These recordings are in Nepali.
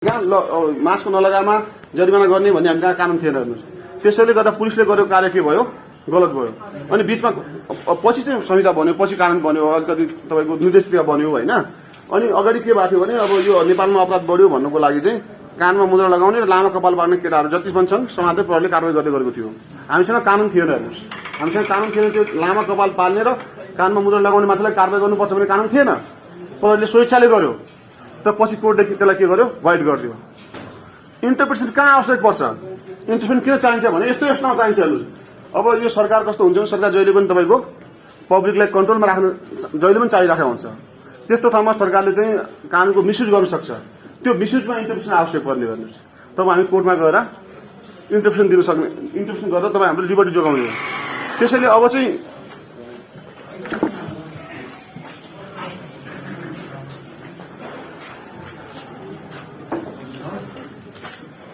मास्क नलगाएमा जरिमाना गर्ने भन्ने हामी कहाँ कानुन थिएन हेर्नुहोस्। त्यसैले गर्दा पुलिसले गरेको कार्य के भयो, गलत भयो। अनि बीचमा पछि चाहिँ संहिता बन्यो, पछि कानुन बन्यो, अलिकति तपाईँको निर्देशिका बन्यो होइन। अनि अगाडि के भएको थियो भने अब यो नेपालमा अपराध बढ्यो भन्नुको लागि चाहिँ कानमा मुद्रा लगाउने र लामा कपाल पार्ने केटाहरू जति पनि छन् समाजले प्रहरीले कारवाही गर्दै गरेको थियो। हामीसँग कानुन थिएन हेर्नुहोस्, हामीसँग कानुन थिएन। त्यो लामा कपाल पाल्ने र कानमा मुद्रा लगाउने मान्छेलाई कारवाही गर्नुपर्छ भन्ने कानुन थिएन। प्रहरीले स्वेच्छाले गर्यो, तर पछि कोर्टले त्यसलाई के गर्यो, वाइड गरिदियो। इन्टरप्रिटेसन कहाँ आवश्यक पर्छ, इन्टरप्रिटेसन किन चाहिन्छ भने यस्तो यस्तोमा चाहिन्छ हेर्नुहोस्। अब यो सरकार कस्तो हुन्छ भने सरकार जहिले पनि तपाईँको पब्लिकलाई कन्ट्रोलमा राख्नु जहिले पनि चाहिरहेको हुन्छ। त्यस्तो ठाउँमा सरकारले चाहिँ कानुनको मिसयुज गर्न सक्छ। त्यो मिसयुजमा इन्टरप्रिटेसन आवश्यक पर्ने हेर्नुहोस्। तब हामी कोर्टमा गएर इन्टरप्रिटेसन दिन सक्ने, इन्टरप्रिटेसन गरेर तपाईँ हाम्रो लिबर्टी जोगाउने हो। त्यसैले अब चाहिँ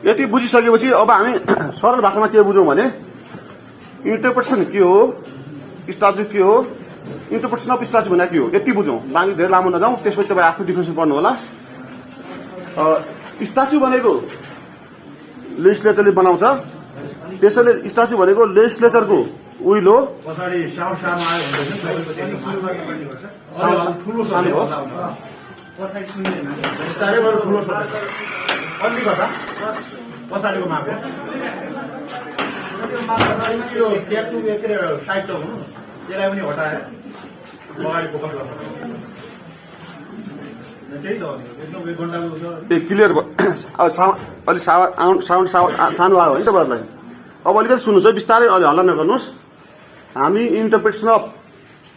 यति बुझिसकेपछि अब हामी सरल भाषामा के बुझौँ भने इन्टरप्रिटेसन के हो, स्ट्याच्यु के हो, इन्टरप्रिटेसन अफ स्ट्याच्यु भने के हो यति बुझौँ। बाँकी धेरै लामो नजाउँ, त्यसपछि तपाईँ आफ्नो डिफिनेसन पढ्नु होला। स्ट्याच्यु भनेको लेजिस्लेचरले बनाउँछ। त्यसैले स्ट्याच्यु भनेको लेजिस्लेचरको विल हो। पछाडिको माग यो ट्याटु साइड त हुनु त्यसलाई पनि हटाएर अगाडि फोकस गर्नु त्यही त हो। एकदम 1 घण्टाको क्लियर अलि साउन्ड सानो आयो है तपाईँहरूलाई। अब अलिकति सुन्नुहोस् है, बिस्तारै अलि हल्ला नगर्नुहोस्। हामी इन्टरप्रिटेसन अफ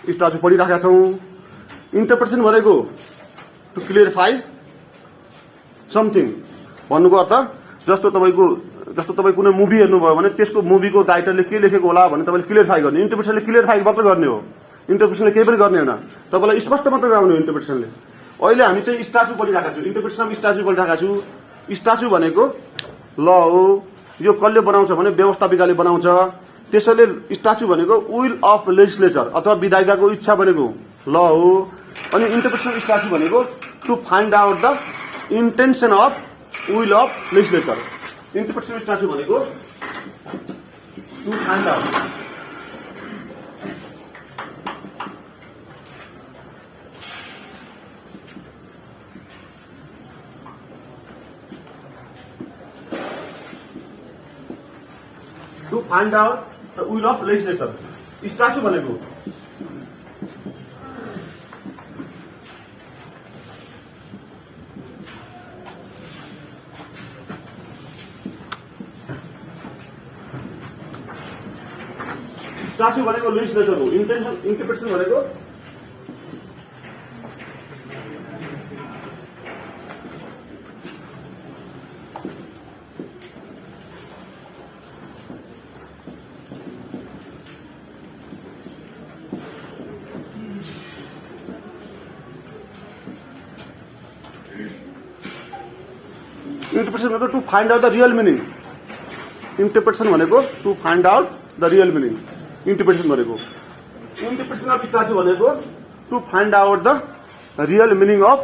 स्ट्याच्यु पढिरहेका छौँ। इन्टरप्रिटेसन भनेको टु क्लियरिफाई समथिङ भन्नुको अर्थ जस्तो तपाईँ कुनै मुभी हेर्नुभयो भने त्यसको मुभीको टाइटलले के लेखेको होला भने तपाईँले क्लियरिफाई गर्ने। इन्टरप्रिटेसनले क्लियरिफाई मात्र गर्ने हो, इन्टरप्रिटेसनले केही पनि गर्ने होइन। तपाईँलाई स्पष्ट मात्र गराउने हो इन्टरप्रिटेसनले। अहिले हामी चाहिँ स्ट्याच्यु पढिरहेका छौँ, इन्टरप्रिटेसन अफ स्ट्याच्यु पढिरहेका छौँ। स्ट्याच्यु भनेको ल हो, यो कसले बनाउँछ भने व्यवस्थापिकाले बनाउँछ। त्यसैले स्ट्याच्यु भनेको विल अफ लेजिस्लेचर अथवा विधायिकाको इच्छा भनेको ल हो। अनि इन्टरप्रिटेसन अफ स्ट्याच्यु भनेको to find out the intention of will of legislature. Interpretation of statute भनेको to find out the will of legislature. Statute भनेको स्ट्याच्यु भनेको लेजिस्लेचर हो। इन्टरप्रिटेसन भनेको to find out the real meaning. Interpretation भनेको to find out the real meaning. Interpretation भनेको इन्टरप्रिटेसन अफ स्ट्याच्यु भनेको to find out the real meaning of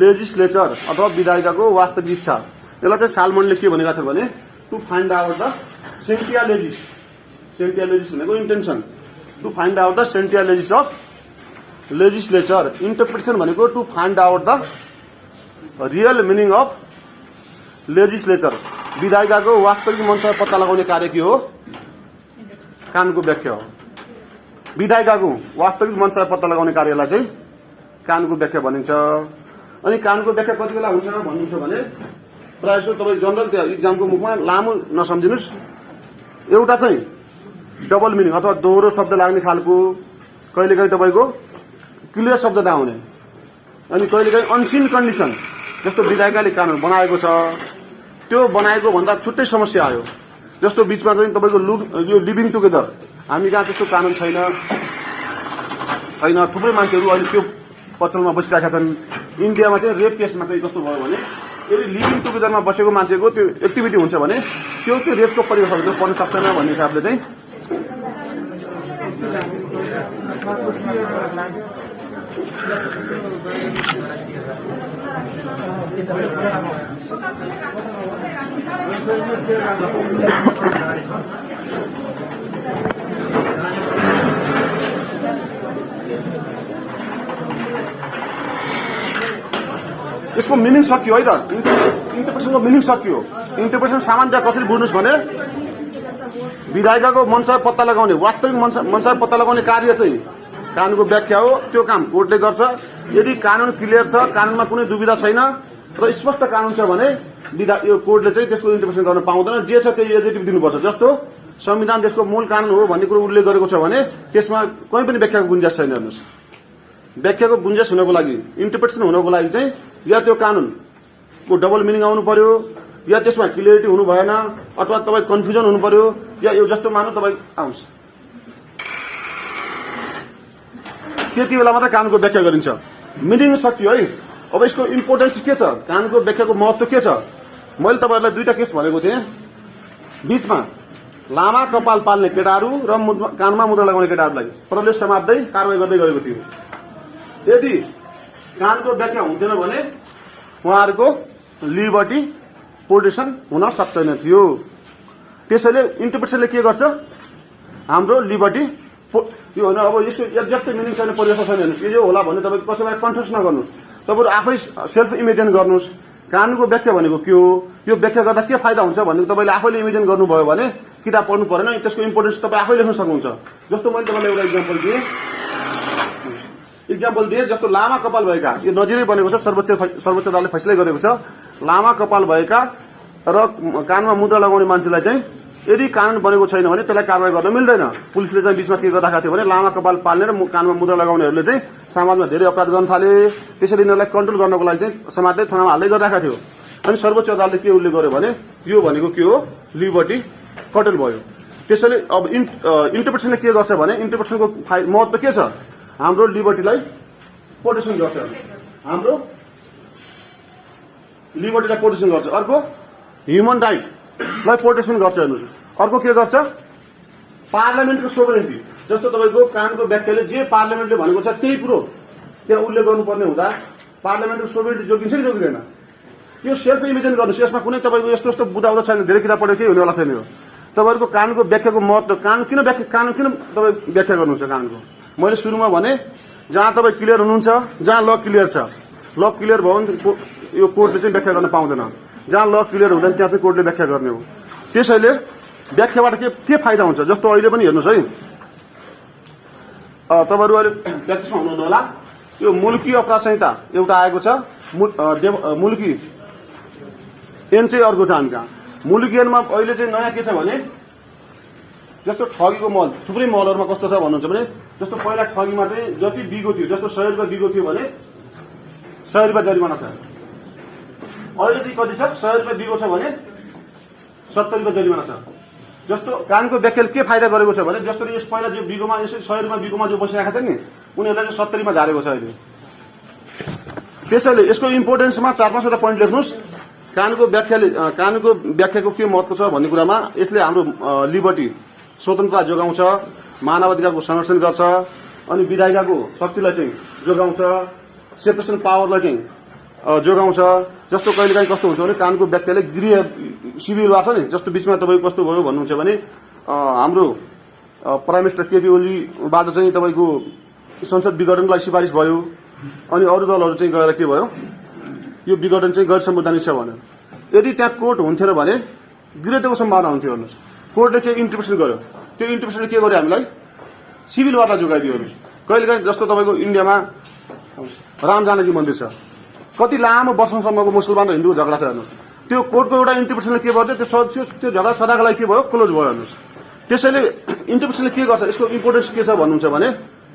legislature अथवा विधायिकाको वास्तविक इच्छा। यसलाई चाहिँ सालमनले के भनेका छ भने to find out the sententia legis. Sententia legis भनेको intention, to find out the sententia legis of legislature. Interpretation भनेको to find out the real meaning of legislature. विधायिकाको वास्तविक मनसाय पत्ता लगाउने कार्य के हो, कानुनको व्याख्या हो। विधायिकाको वास्तविक मनसाय पत्ता लगाउने कार्यलाई चाहिँ कानुनको व्याख्या भनिन्छ। अनि कानुनको व्याख्या कति बेला हुन्छ भन्नुहुन्छ भने प्रायः जस्तो तपाईँ जनरल त्यो इक्जामको मुखमा लामो नसम्झिनुहोस्। एउटा चाहिँ डबल मिनिङ अथवा दोहोरो शब्द लाग्ने खालको, कहिलेकाहीँ तपाईँको क्लियर शब्द नआउने, अनि कहिलेकाहीँ अनसिन कन्डिसन जस्तो विधायिकाले कानुन बनाएको छ त्यो बनाएको भन्दा छुट्टै समस्या आयो। जस्तो बीचमा चाहिँ तपाईँको यो लिभिङ टुगेदर, हामी कहाँ त्यस्तो कानुन छैन। थुप्रै मान्छेहरू अहिले त्यो पचलमा बसिरहेका छन्। इन्डियामा चाहिँ रेप केसमा चाहिँ कस्तो भयो भने यदि लिभिङ टुगेदरमा बसेको मान्छेको त्यो एक्टिभिटी हुन्छ भने त्यो चाहिँ रेपको परिभाषाभित्र पर्न सक्दैन भन्ने हिसाबले चाहिँ यसको मिनिङ सकियो है त इन्टरप्रिटेसनको मिनिङ सकियो इन्टरप्रिटेसन सामान्य कसरी बुझ्नुहोस् भने विधायिकाको मनसाय पत्ता लगाउने वास्तविक मनसाय पत्ता लगाउने कार्य चाहिँ कानूनको व्याख्या हो त्यो काम कोर्टले गर्छ यदि कानून क्लियर छ कानूनमा कुनै दुविधा छैन र स्पष्ट कानून छ भने यो कोर्टले चाहिँ त्यसको इन्टरप्रिटेसन गर्न पाउँदैन जे छ त्यो एजेटिभ दिनुपर्छ जस्तो संविधान देशको मूल कानून हो भन्ने कुरो उल्लेख गरेको छ भने त्यसमा कुनै पनि व्याख्याको गुन्जाइस छैन हेर्नुहोस् व्याख्याको गुन्जाइस हुनको लागि इन्टरप्रिटेसन हुनको लागि चाहिँ या त्यो कानूनको डबल मिनिङ आउनु पर्यो या त्यसमा क्लियरिटी हुनु भएन अथवा तपाईँ कन्फ्युजन हुनु पर्यो या यो जस्तो मान्नु तपाईँ आउँछ त्यति बेला मात्रै कानूनको व्याख्या गरिन्छ मिनिङ सकियो है अब यसको इम्पोर्टेन्स के छ कानूनको व्याख्याको महत्व के छ मैले तपाईँहरूलाई दुईटा केस भनेको थिएँ बीचमा लामा कपाल पाल्ने केटाहरू र कानमा मुद्रा लगाउने केटाहरूलाई प्रहरीले समात्दै कारवाही गर्दै गएको थियो यदि कानूनको व्याख्या हुन्थेन भने उहाँहरूको लिबर्टी प्रोटेक्सन हुन सक्दैन थियो त्यसैले इन्टरप्रिटेसनले के गर्छ हाम्रो लिबर्टी यो होइन अब यसको एक्ज्याक्ट मिनिङ छैन परिभाषा छैन हेर्नुहोस् यो होला भने तपाईँ कसैलाई कन्फ्युज नगर्नुहोस् तपाईँहरू आफै सेल्फ इमेजिन गर्नुहोस् कानूनको व्याख्या भनेको के हो यो व्याख्या गर्दा के फाइदा हुन्छ भनेको तपाईँले आफैले इमेजिन गर्नुभयो भने किताब पढ्नु परेन त्यसको इम्पोर्टेन्स तपाईँ आफै लेख्न सक्नुहुन्छ जस्तो मैले तपाईँलाई एउटा इक्जाम्पल दिएँ जस्तो लामा कपाल भएका यो नजिरै बनेको छ सर्वोच्च अदालतले फैसला गरेको छ लामा कपाल भएका र कानमा मुद्रा लगाउने मान्छेलाई चाहिँ यदि कानून बनेको छैन भने त्यसलाई कारवाही गर्न मिल्दैन पुलिसले चाहिँ बीचमा के गरिरहेको थियो भने लामा कपाल पाल्ने र कानमा मुद्रा लगाउनेहरूले चाहिँ समाजमा धेरै अपराध गर्न थाले त्यसैले यिनीहरूलाई कन्ट्रोल गर्नको लागि चाहिँ समाजले थानामा हाल्दै गरिरहेको थियो अनि सर्वोच्च अदालतले के उल्लेख गर्यो भने यो भनेको के हो लिबर्टी कटेल भयो त्यसैले अब इन्टरप्रिटेसनले के गर्छ भने इन्टरप्रिटेसनको महत्व के छ हाम्रो लिबर्टीलाई प्रोटेक्सन गर्छ हाम्रो लिबर्टीलाई प्रोटेक्सन गर्छ अर्को ह्युमन राइटलाई प्रोटेक्सन गर्छ हेर्नुहोस् अर्को के गर्छ पार्लियामेन्टको सोभरेन्टी जस्तो तपाईँको कानूनको व्याख्याले जे पार्लियामेन्टले भनेको छ त्यही कुरो त्यहाँ उल्लेख गर्नुपर्ने हुँदा पार्लियामेन्टको सोभरेन्टी जोगिन्छ कि जोगिँदैन यो सेल्फ इमेजिन गर्नुहोस् यसमा कुनै तपाईँको यस्तो यस्तो बुझाउँदा छैन धेरै किताब पढेको केही हुनेवाला छैन यो तपाईँहरूको कानूनको व्याख्याको महत्व कानून किन तपाईँ व्याख्या गर्नुहुन्छ कानूनको मैले सुरुमा भने जहाँ तपाईँ क्लियर हुनुहुन्छ जहाँ ल क्लियर छ ल क्लियर भयो भने यो कोर्टले चाहिँ व्याख्या गर्न पाउँदैन जहाँ ल क्लियर हुँदैन त्यहाँ चाहिँ कोर्टले व्याख्या गर्ने हो त्यसैले व्याख्याबाट के फाइदा हुन्छ जस्तो अहिले पनि हेर्नुहोस् है तपाईँहरू अहिले प्र्याक्टिसमा हुनुहुन्न होला यो मुल्की अपराध संहिता एउटा आएको छ मुल्की एन चाहिँ अर्को छ हामी कहाँ मुल्की एनमा अहिले चाहिँ नयाँ के छ भने जस्तो ठगीको मल थुप्रै मलहरूमा कस्तो छ भन्नुहुन्छ भने जस्तो पहिला ठगीमा चाहिँ जति बिगो थियो जस्तो 100 रुपियाँ बिगो थियो भने 100 रुपियाँ जरिमाना छ अहिले चाहिँ कति छ 100 रुपियाँ बिगो छ भने 70 रुपियाँ जरिमाना छ जस्तो कानूनको व्याख्याले के फाइदा गरेको छ भने जस्तो यस पहिला जो बिगोमा यसरी 100 रुपियाँ बिगोमा जो बसिरहेको छ नि उनीहरूलाई चाहिँ 70 मा झारेको छ अहिले त्यसैले यसको इम्पोर्टेन्समा 4-5 वटा पोइन्ट लेख्नुहोस् कानूनको व्याख्याको के महत्व छ भन्ने कुरामा यसले हाम्रो लिबर्टी स्वतन्त्रता जोगाउँछ मानवाधिकारको संरक्षण गर्छ अनि विधायिकाको शक्तिलाई चाहिँ जोगाउँछ सेपरेसन पावरलाई चाहिँ जोगाउँछ जस्तो कहिलेकाहीँ कस्तो हुन्छ भने कानूनको व्याख्याले गृह सिभिल वा छ नि जस्तो बीचमा तपाईँको कस्तो भयो भन्नुहुन्छ भने हाम्रो प्राइम मिनिस्टर केपी ओलीबाट चाहिँ तपाईँको संसद विघटनलाई सिफारिस भयो अनि अरू दलहरू चाहिँ गएर के भयो यो विघटन चाहिँ गैर संवैधानिक छ भनेर यदि त्यहाँ कोर्ट हुन्थेन भने गृहको सम्भावना हुन्थ्यो हेर्नुहोस् कोर्टले चाहिँ इन्टरप्रिटेसन गर्यो त्यो इन्टरप्रिटेसनले के गर्यो हामीलाई सिभिल वारलाई जोगाइदियो कहिलेकाहीँ जस्तो तपाईँको इन्डियामा राम जानकी मन्दिर छ कति लामो वर्षसम्मको मुसलमान र हिन्दूको झगडा छ हेर्नुहोस् त्यो कोर्टको एउटा इन्टरप्रिटेसनले के गर्यो त्यो झगडा सदाको लागि के भयो क्लोज भयो हेर्नुहोस् त्यसैले इन्टरप्रिटेसनले के गर्छ यसको इम्पोर्टेन्स के छ भन्नुहुन्छ भने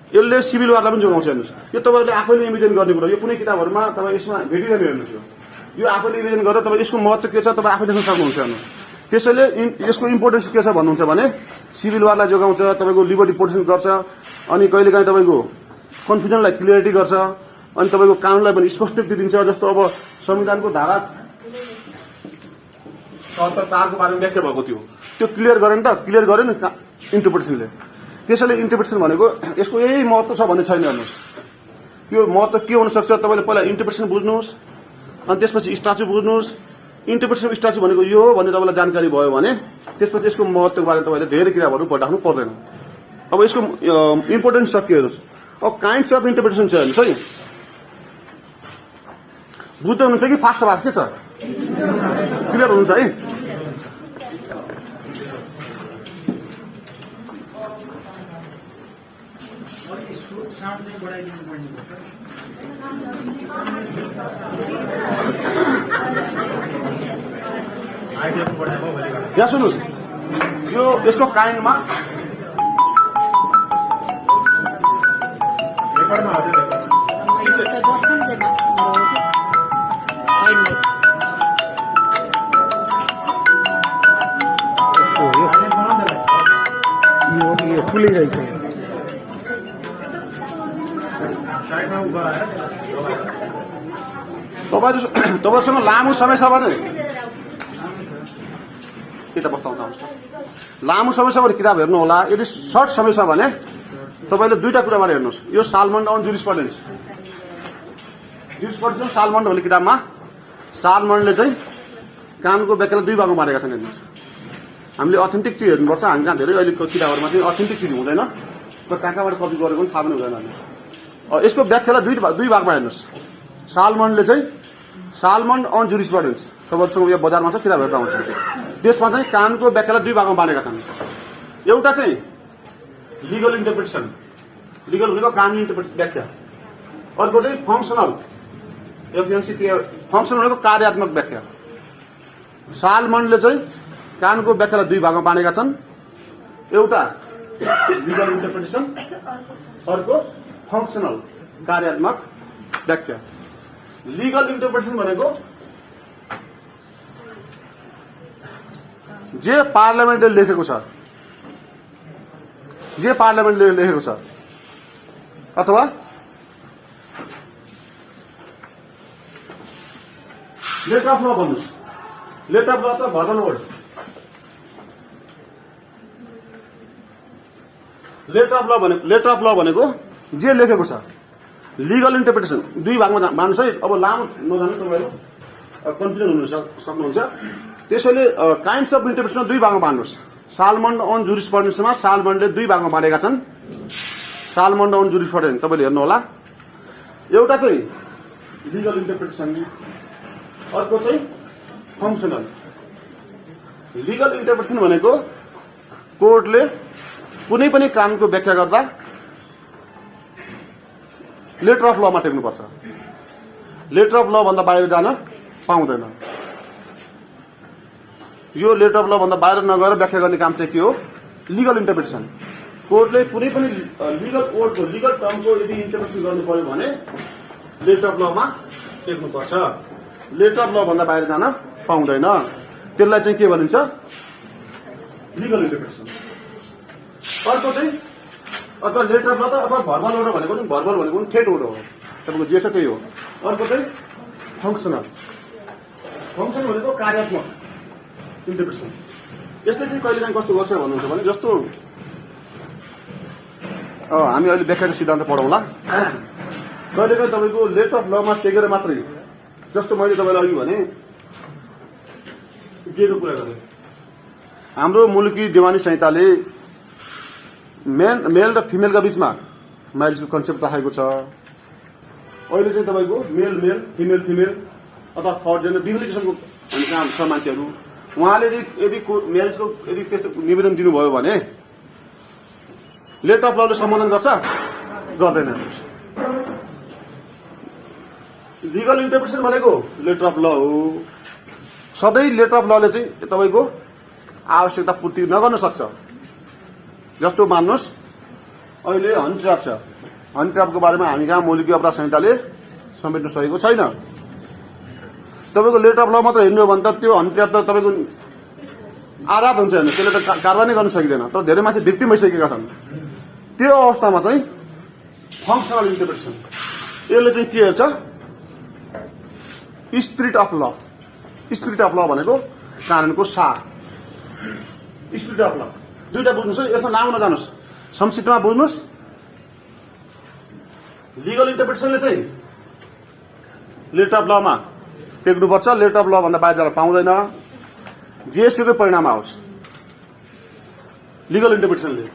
यसले सिभिल वारलाई पनि जोगाउँछ हेर्नुहोस् यो तपाईँहरूले आफैले इमेजिन गर्ने कुरा यो कुनै किताबहरूमा तपाईँ यसमा भेटिँदैन हेर्नुहोस् यो आफैले इमेजिन गरेर तपाईँ यसको महत्व के छ तपाईँ आफै देख्न सक्नुहुन्छ हेर्नुहोस् त्यसैले यसको इम्पोर्टेन्स के छ भन्नुहुन्छ भने सिभिल वारलाई जोगाउँछ तपाईँको लिबर्टी प्रोटेक्सन गर्छ अनि कहिलेकाहीँ तपाईँको कन्फ्युजनलाई क्लियरिटी गर्छ अनि तपाईँको कानूनलाई पनि स्पष्टीकृति दिन्छ जस्तो अब संविधानको धारा 77(4) को बारेमा व्याख्या भएको थियो त्यो क्लियर गरेन त क्लियर गर्यो नि इन्टरप्रिटेसनले त्यसैले इन्टरप्रिटेसन भनेको यसको यही महत्व छ भन्ने छैन हेर्नुहोस् यो महत्व के हुन सक्छ तपाईँले पहिला इन्टरप्रिटेसन बुझ्नुहोस् अनि त्यसपछि स्ट्याच्यु बुझ्नुहोस्। इन्टरप्रिटेसन अफ स्ट्याच्यु भनेको यो हो भन्ने तपाईँलाई जानकारी भयो भने त्यसपछि यसको महत्त्वको बारेमा तपाईँले धेरै किताबहरू पढ्राख्नु पर्दैन। अब यसको इम्पोर्टेन्स सकियो हेर्नुहोस्। अब काइन्ड्स अफ इन्टरप्रिटेसन छ हेर्नुहोस् है। बुझ्दै हुनुहुन्छ कि फास्ट भाष के छ? क्लियर हुनुहुन्छ है? यहाँ सुन्नुहोस्, यो यसको काइन्डमा तपाईँहरूसँग लामो समय छ भने किताब बस्ताउनुहोस्। लामो समय छ भने किताब हेर्नु होला। यदि सर्ट समय छ भने तपाईँले दुईटा कुराबाट हेर्नुहोस्। यो सालमन्ड अन जुरिस्प्रुडेन्स, जुरिस्प्रुडेन्स सालमन्ड भन्ने किताबमा सालमन्डले चाहिँ कानुनको व्याख्यालाई दुई भागमा बाँडेका छन्। हेर्नुहोस्, हामीले अथेन्टिक चिज हेर्नुपर्छ। हामी कहाँ धेरै अहिलेको किताबहरूमा चाहिँ अथेन्टिक चिज हुँदैन, तर कहाँबाट कपी गरेको पनि थाहा पनि हुँदैन। यसको व्याख्यालाई दुई भागमा हेर्नुहोस्। सालमन्डले चाहिँ सालमन्ड अन जुरिस्प्रुडेन्स तपाईँहरूसँग यो बजारमा छ, किताब हेर्दा हुन्छ। त्यसमा चाहिँ कानुनको व्याख्यालाई दुई भागमा बाँडेका छन्। एउटा चाहिँ लिगल इन्टरप्रिटेसन, लिगल भनेको कानुनी व्याख्या। अर्को चाहिँ फङ्सनल, फङ्सनल भनेको कार्यात्मक व्याख्या। सालमन्डले चाहिँ कानुनको व्याख्यालाई दुई भागमा बाँडेका छन्। एउटा लिगल इन्टरप्रिटेसन, अर्को फङ्सनल कार्यात्मक व्याख्या। लिगल इन्टरप्रिटेसन भनेको जे पार्लियामेन्टले लेखेको छ, जे पार्लियामेन्टले लेखेको छ अथवा लेटर अफ ल भन्नुहोस्। लेटर अफ ल अथवा भर्बल वर्ड। लेटर अफ ल भनेको जे लेखेको छ। लिगल इन्टरप्रिटेसन दुई भागमा मान्नुहोस् है। अब लामो नजानु, तपाईँहरू कन्फ्युजन हुन सक्नुहुन्छ। त्यसैले काइन्ड्स अफ इन्टरप्रिटेसन दुई भागमा बाँड्नुहोस्। सालमन्ड अन जुरिस्प्रुडेन्समा सालमन्डले दुई भागमा बाँडेका छन्। सालमन्ड अन जुरिस्प्रुडेन्स तपाईँले हेर्नु होला। एउटा चाहिँ लिगल इन्टरप्रिटेसन, अर्को चाहिँ फङ्सनल। लिगल इन्टरप्रिटेसन भनेको कोर्टले कुनै पनि कानुनको व्याख्या गर्दा letter of Lama टेक्नुपर्छ। Letter of ल भन्दा बाहिर जान पाउँदैन। यो लेटर अफ ल भन्दा बाहिर नगएर व्याख्या गर्ने काम चाहिँ के हो? Legal interpretation. कोर्टले कुनै पनि लिगल वर्डको, लिगल टर्मको यदि इन्टरप्रिटेसन गर्नु पर्यो भने letter of Lama टेक्नुपर्छ। Letter of ल भन्दा बाहिर जान पाउँदैन। त्यसलाई चाहिँ के भनिन्छ? Legal interpretation. अर्को चाहिँ अथवा लेटर अफ ल त अथवा भर्बल वर्ड भनेको पनि, भर्बल भनेको पनि थेट वर्ड हो, तपाईँको जे छ त्यही हो। अर्को चाहिँ फङ्सनल। फङ्सन भनेको कार्यात्मक इन्टरप्रिटेसन। यसले चाहिँ कहिलेकाहीँ कस्तो गर्छ भन्नुहुन्छ भने, जस्तो हामी अहिले व्याख्याको सिद्धान्त पढौँला। कहिलेकाहीँ तपाईँको लेटर अफ लमा टेकेर मात्रै, जस्तो मैले तपाईँलाई अघि भने के कुरा गरेँ, हाम्रो मुलुकी दिवानी संहिताले मेल र फिमेलका बीचमा म्यारिजको कन्सेप्ट राखेको छ। अहिले चाहिँ तपाईँको मेल मेल, फिमेल फिमेल अथवा थर्ड जेन्डर विभिन्न किसिमको काम छ मान्छेहरू। उहाँले यदि म्यारिजको यदि त्यस्तो निवेदन दिनुभयो भने लेटर अफ लले सम्बोधन गर्छ, गर्दैन। लिगल इन्टरप्रिटेसन भनेको लेटर अफ ल हो। सधैँ लेटर अफ लले चाहिँ तपाईँको आवश्यकता पूर्ति नगर्न सक्छ। जस्तो मान्नुहोस्, अहिले हनी ट्र्याप छ। हनी ट्र्यापको बारेमा हामी कहाँ मौलिक अपराध संहिताले समेट्न सकेको छैन। तपाईँको लेटर अफ ल मात्र हेर्नु हो भने त त्यो हनी ट्र्याप त तपाईँको आघात हुन्छ, हेर्नु त्यसले त कारवाही गर्न सकिँदैन। तर धेरै मान्छे भिक्टिम भइसकेका छन्। त्यो अवस्थामा चाहिँ फङ्सनल इन्टरप्रिटेसन, यसले चाहिँ के हेर्छ? स्पिरिट अफ ल। स्पिरिट अफ ल भनेको कानुनको सार। स्पिरिट अफ ल दुईटा बुझ्नुहोस् है, यसमा नाम नजानुहोस्, संक्षिप्तमा बुझ्नुहोस्। लिगल इन्टरप्रिटेसनले चाहिँ letter of Lama टेक्नुपर्छ। Letter of ल भन्दा बाहिर जान पाउँदैन। जेएसयूकै परिणाम आओस् लिगल इन्टरप्रिटेसनले।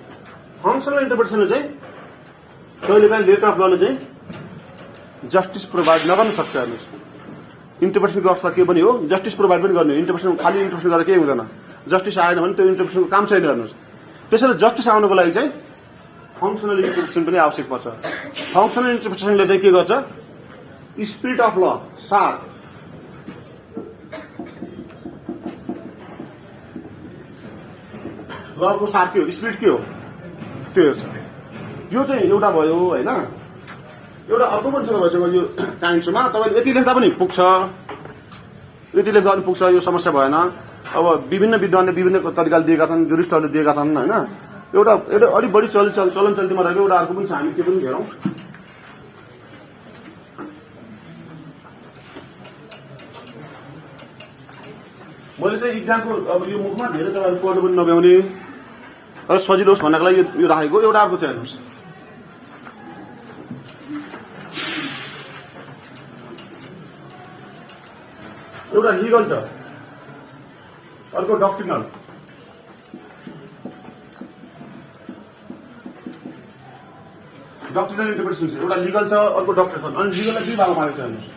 फङ्सनल इन्टरप्रिटेसनले चाहिँ कहिलेकाहीँ लेटर अफ लले चाहिँ जस्टिस प्रोभाइड नगर्न सक्छ। हेर्नुहोस्, इन्टरप्रिटेसनको अर्थ के पनि हो, जस्टिस प्रोभाइड पनि गर्ने। इन्टरप्रिटेसन खालि इन्टरप्रिटेसन गरेर केही हुँदैन। जस्टिस आएन भने त्यो इन्टरप्रिटेसनको काम छैन। हेर्नुहोस्, त्यसैले जस्टिस आउनको लागि चाहिँ फङ्सनल इन्टरप्रिटेसन पनि आवश्यक पर्छ। फङ्सनल इन्टरप्रिटेसनले चाहिँ के गर्छ, स्पिरिट अफ ल, सार लको सार के हो, स्पिरिट के हो त्यो हेर्छ। यो चाहिँ एउटा भयो होइन। एउटा अर्को पनि छ तपाईँसँग यो काइन्ड्समा, तपाईँले यति लेख्दा पनि पुग्छ, यति लेख्दा पनि पुग्छ, यो समस्या भएन। अब विभिन्न विद्वानले विभिन्न तरिकाले दिएका छन्, जुरिस्टहरूले दिएका छन् होइन। एउटा अलिक बढी चलन चल्तीमा रहेको एउटा अर्को पनि छ, हामी त्यो पनि हेरौँ। मैले चाहिँ इक्जामको अब यो मुखमा धेरै तपाईँहरू पढ्नु पनि नभ्याउने तर सजिलो होस् भन्नको लागि यो राखेको। एउटा अर्को चाहिँ हेर्नुहोस्, एउटा लिगल छ, अर्को डक्ट्रिनल। डक्ट्रिनल इन्टरप्रिटेसन छ, एउटा लिगल छ, अर्को डक्ट्रिनल। अनि लिगललाई दुई भागमा मारेको छ। हेर्नुहोस्,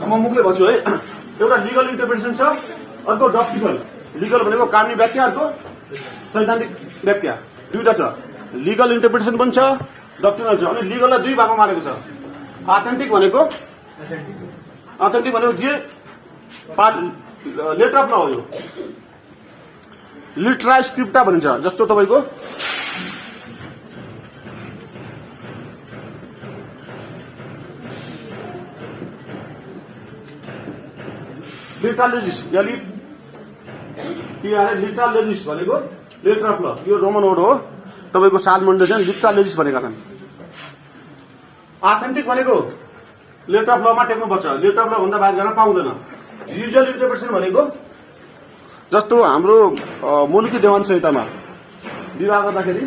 म मुखले भन्छु है। एउटा लिगल इन्टरप्रिटेसन छ, अर्को डक्ट्रिनल। लिगल भनेको कानुनी व्याख्या, अर्को सैद्धान्तिक व्याख्या, दुईटा छ। लिगल इन्टरप्रिटेसन पनि छ, डक्ट्रिनल छ। अनि लिगललाई दुई भागमा मारेको छ। अथेन्टिक भनेको जे लेटर अफ ल हो, यो लिटरा स्क्रिप्टा भनिन्छ। जस्तो तपाईँको लिटरालेजिस लिटरालेजिस भनेको लेटर अफ ल, यो रोमन वर्ड हो। तपाईँको सालमनले चाहिँ लिटरालेजिस भनेका छन्। अथेन्टिक भनेको letter of Lama टेक्नुपर्छ, letter of ल भन्दा बाहिर जान पाउँदैन। युजुअल इन्टरप्रिटेसन भनेको जस्तो हाम्रो मुलुकी देवान संहितामा विवाह गर्दाखेरि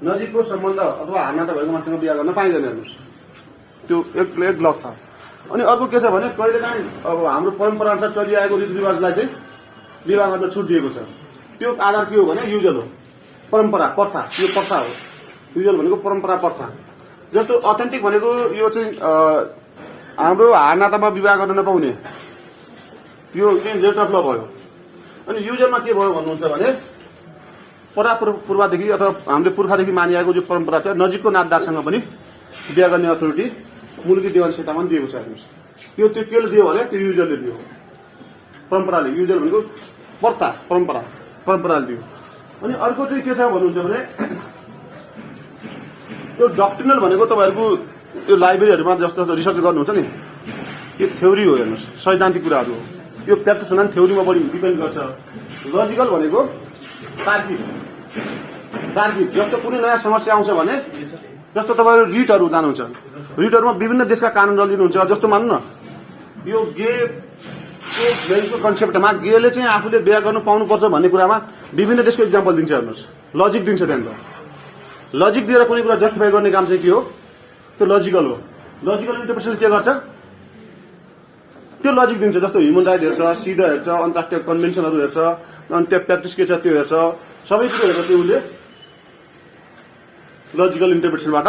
नजिकको सम्बन्ध अथवा हानाता भएको मान्छेसँग विवाह गर्न पाइँदैन। हेर्नुहोस्, त्यो एक लक छ। अनि अर्को के छ भने कहिलेकाहीँ अब हाम्रो परम्परा अनुसार चलिआएको रीतिरिवाजलाई चाहिँ विवाह गर्न छुट दिएको छ। त्यो आधार के हो भने युजल हो, परम्परा, प्रथा। यो प्रथा हो। युजल भनेको परम्परा, प्रथा। जस्तो अथेन्टिक भनेको यो चाहिँ हाम्रो हारनातामा विवाह गर्न नपाउने, यो चाहिँ लेटर अफ ल भयो। अनि युजलमा के भयो भन्नुहुन्छ भने पूर्वदेखि अथवा हामीले पुर्खादेखि मानिआएको जो परम्परा छ, नजिकको नातदारसँग पनि विवाह गर्ने अथोरिटी मुलुकी देवान संहितामा पनि दिएको छ। हेर्नुहोस्, त्यो केले दियो भने त्यो युजलले दियो, परम्पराले। युजल भनेको प्रथा, परम्पराले दियो। अनि अर्को चाहिँ के छ भन्नुहुन्छ भने त्यो डक्ट्रिनल भनेको तपाईँहरूको यो लाइब्रेरीहरूमा जस्तो रिसर्च गर्नुहुन्छ नि, यो थ्योरी हो। हेर्नुहोस्, सैद्धान्तिक कुराहरू हो। यो प्र्याक्टिस भन्दा थ्योरीमा बढी डिपेन्ड गर्छ। लजिकल भनेको तार्किक। जस्तो कुनै नयाँ समस्या आउँछ भने, जस्तो तपाईँहरू रिटहरू जानुहुन्छ, रिटहरूमा विभिन्न देशका कानुनहरू लिनुहुन्छ। जस्तो मान्नु न, यो गेको कन्सेप्टमा गेले चाहिँ आफूले बिहा गर्नु पाउनुपर्छ भन्ने कुरामा विभिन्न देशको इक्जाम्पल दिन्छ। हेर्नुहोस्, लजिक दिन्छ। त्यहाँनिर लजिक दिएर कुनै कुरा जस्टिफाई गर्ने काम चाहिँ के हो, त्यो लजिकल हो। लजिकल इन्टरप्रिटेसन के गर्छ, त्यो लजिक दिन्छ। जस्तो ह्युमन राइट हेर्छ, सिडा हेर्छ, अन्तर्राष्ट्रिय कन्भेन्सनहरू हेर्छ, अनि त्यहाँ प्र्याक्टिस के छ त्यो हेर्छ, सबै कुरो हेर्छ। त्यो उसले लजिकल इन्टरप्रिटेसनबाट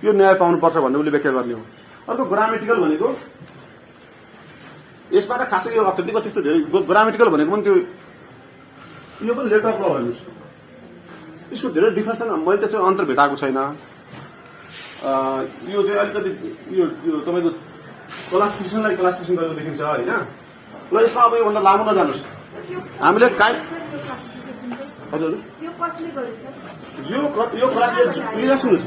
यो न्याय पाउनुपर्छ भन्ने उसले व्याख्या गर्ने हो। अर्को ग्रामेटिकल भनेको यसबाट खासै यो अथेन्टिक त्यस्तो धेरै। ग्रामेटिकल भनेको पनि त्यो यो पनि लेटर अफ ल हेर्नुहोस्, यसको धेरै डिफ्रेन्स छैन। मैले चाहिँ अन्तर भेटाएको छैन। यो चाहिँ अलिकति यो तपाईँको क्लासिफिकेसनलाई क्लासिफिकेसन गरेको देखिन्छ होइन। ल, यसमा अब योभन्दा लामो नजानुहोस्। हामीले हजुर यो सुन्नुहोस्,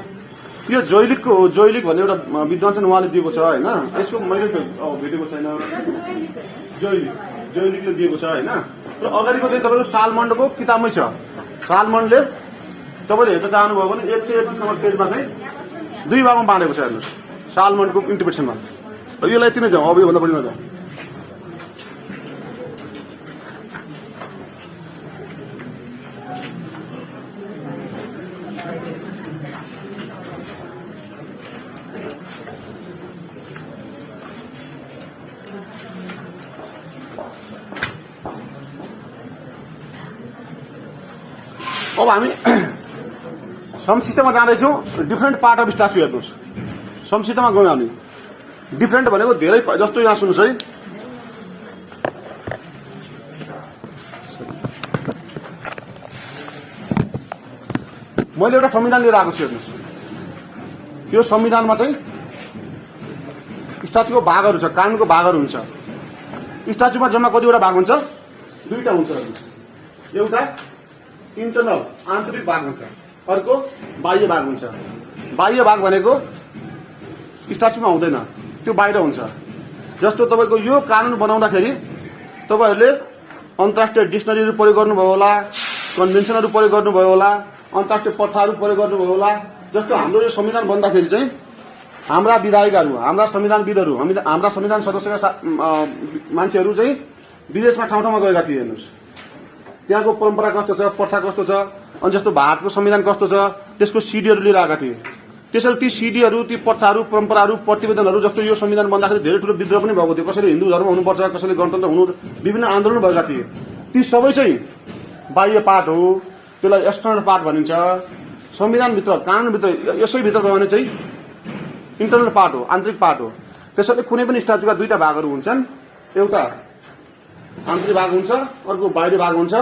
यो जैलिकको हो। जैलिक भन्ने एउटा विद्वान छन्, उहाँले दिएको छ होइन। यसको मैले भेटेको छैन। जैलिकले दिएको छ होइन। तर अगाडिको चाहिँ तपाईँको सालमन्डको किताबमै छ। सालमन्डले तपाईँले हेर्न चाहनुभयो भने 131 नम्बर पेजमा चाहिँ 2 भागमा बाँडेको छ हेर्नुहोस् सालमनको इन्टरप्रिटेसनमा। यसलाई यति नै जाउँ, अब योभन्दा बढी नजाउँ। अब हामी संक्षिप्तमा जाँदैछौँ। डिफ्रेन्ट पार्ट अफ स्ट्याच्यु हेर्नुहोस्। संक्षिप्तमा गयौँ हामी। डिफ्रेन्ट भनेको धेरै, जस्तो यहाँ सुन्नुहोस् है, मैले एउटा संविधान लिएर आएको छु हेर्नुहोस्। यो संविधानमा चाहिँ स्ट्याच्युको भागहरू छ, कानुनको भागहरू हुन्छ। स्ट्याच्युमा जम्मा कतिवटा भाग हुन्छ? 2टा हुन्छ हेर्नुहोस्। एउटा इन्टरनल आन्तरिक भाग हुन्छ, अर्को बाह्य भाग हुन्छ। बाह्य भाग भनेको स्ट्याच्युमा हुँदैन, त्यो बाहिर हुन्छ। जस्तो तपाईँको यो कानुन बनाउँदाखेरि तपाईँहरूले अन्तर्राष्ट्रिय डिक्सनरीहरू प्रयोग गर्नुभयो होला, कन्भेन्सनहरू प्रयोग गर्नुभयो होला, अन्तर्राष्ट्रिय प्रथाहरू प्रयोग गर्नुभयो होला। जस्तो हाम्रो यो संविधान बन्दाखेरि चाहिँ हाम्रा विधायकहरू, हाम्रा संविधानविदहरू, हाम्रा संविधान सदस्यका मान्छेहरू चाहिँ विदेशमा ठाउँ ठाउँमा गएका थिए हेर्नुहोस्। त्यहाँको परम्परा कस्तो छ, प्रथा कस्तो छ, अनि जस्तो भारतको संविधान कस्तो छ, त्यसको सिडीहरू लिएर आएका थिए। त्यसैले ती सिडीहरू, ती प्रथाहरू, परम्पराहरू, प्रतिवेदनहरू, जस्तो यो संविधान बन्दाखेरि धेरै ठुलो विद्रोह पनि भएको थियो। कसैले हिन्दू धर्म हुनुपर्छ, कसैले गणतन्त्र हुनु, विभिन्न आन्दोलन भएका थिए। ती सबै चाहिँ बाह्य पार्ट हो, त्यसलाई एक्सटर्नल पार्ट भनिन्छ। संविधानभित्र, कानुनभित्र, यसैभित्र गयो भने चाहिँ इन्टरनल पार्ट हो, आन्तरिक पार्ट हो। त्यसैले कुनै पनि स्ट्याच्युका 2टा भागहरू हुन्छन्। एउटा आन्तरिक भाग हुन्छ, अर्को बाहिरी भाग हुन्छ।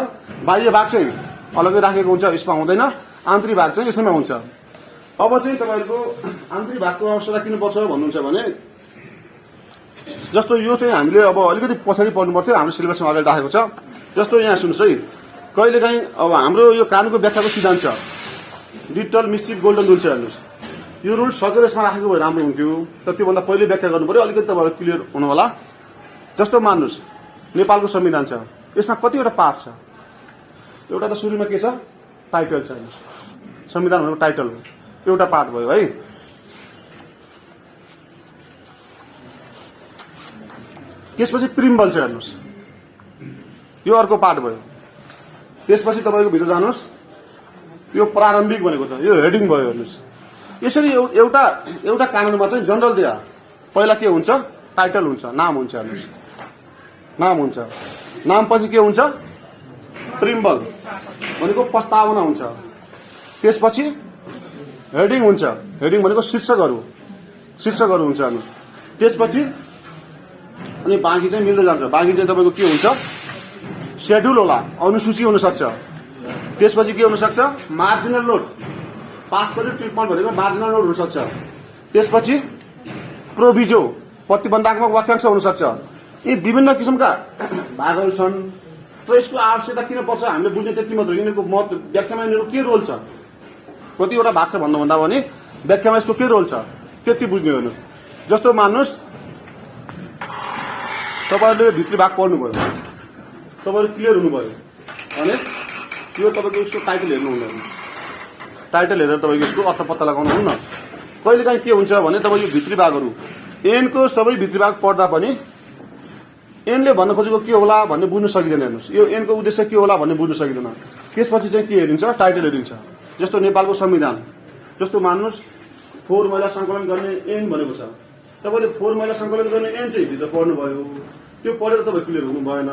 बाह्य भाग चाहिँ अलग्गै राखेको हुन्छ, यसमा हुँदैन। आन्तरिक भाग चाहिँ यसैमा हुन्छ। अब चाहिँ तपाईँहरूको आन्तरिक भागको आवश्यकता किन पर्छ भन्नुहुन्छ भने, जस्तो यो चाहिँ हामीले अब अलिकति पछाडि पढ्नु पर्थ्यो, हाम्रो सिलेबसमा अगाडि राखेको छ। जस्तो यहाँ सुन्नुहोस् है, कहिलेकाहीँ अब हाम्रो यो कानुनको व्याख्याको सिद्धान्त छ, डिजिटल मिस्टिक गोल्डन रुल छ हेर्नुहोस्। यो रुल सकेर यसमा राखेको भए राम्रो हुन्थ्यो, तर त्योभन्दा पहिले व्याख्या गर्नु पर्यो, अलिकति तपाईँहरू क्लियर हुनु होला। जस्तो मान्नुहोस् नेपालको संविधान छ, यसमा कतिवटा पार्ट छ? एउटा त सुरुमा के छ? टाइटल छ। संविधान भनेको टाइटल हो, एउटा पार्ट भयो है। त्यसपछि प्रिम्बल छ हेर्नुहोस्, यो अर्को पार्ट भयो। त्यसपछि तपाईँको भित्र जानुहोस्, यो प्रारम्भिक भनेको छ, यो हेडिङ भयो हेर्नुहोस्। यसरी एउटा कानुनमा चाहिँ जनरल दिया पहिला के हुन्छ? टाइटल हुन्छ, नाम हुन्छ हेर्नुहोस्, नाम हुन्छ। नाम पछि के हुन्छ? प्रिम्बल भनेको प्रस्तावना हुन्छ। त्यसपछि हेडिङ हुन्छ, हेडिङ भनेको शीर्षकहरू हुन्छ अनि त्यसपछि अनि बाँकी चाहिँ मिल्दै जान्छ। बाँकी चाहिँ तपाईँको के हुन्छ? शेड्युल होला, अनुसूची हुन सक्छ। त्यसपछि के हुन सक्छ? मार्जिनल नोट, पासपोर्ट ट्रिटमेन्ट भनेको मार्जिनल नोट हुन सक्छ। त्यसपछि प्रोभिजो, प्रतिबन्धात्मक वाक्यांश हुन सक्छ। यी विभिन्न किसिमका भागहरू छन्। तर यसको आवश्यकता किन पर्छ हामीले बुझ्ने त्यति मात्र। यिनीहरूको व्याख्यामा यिनीहरूको के रोल छ? कतिवटा भाग छ भन्दा भने व्याख्यामा यसको के रोल छ त्यति बुझ्ने हेर्नु। जस्तो मान्नुहोस् तपाईँहरूले भित्री भाग पढ्नुभयो, तपाईँहरू क्लियर हुनुभयो भने यो तपाईँको यसको टाइटल हेर्नु हुँदैन। टाइटल हेरेर तपाईँको यसको अर्थ पत्ता लगाउनु हुन्न। कहिलेकाहीँ के हुन्छ भने तपाईँ यो भित्री भागहरू एनको सबै भित्री भाग पढ्दा पनि एनले भन्न खोजेको के होला भन्ने बुझ्न सकिँदैन। हेर्नुहोस् यो एनको उद्देश्य के होला भन्ने बुझ्न सकिँदैन। त्यसपछि चाहिँ के हेरिन्छ? टाइटल हेरिन्छ। जस्तो नेपालको संविधान, जस्तो मान्नुहोस् 4 महिला सङ्कलन गर्ने एन भनेको छ। तपाईँले 4 महिला सङ्कलन गर्ने एन चाहिँ भित्र पढ्नुभयो, त्यो पढेर तपाईँ क्लियर हुनु भएन।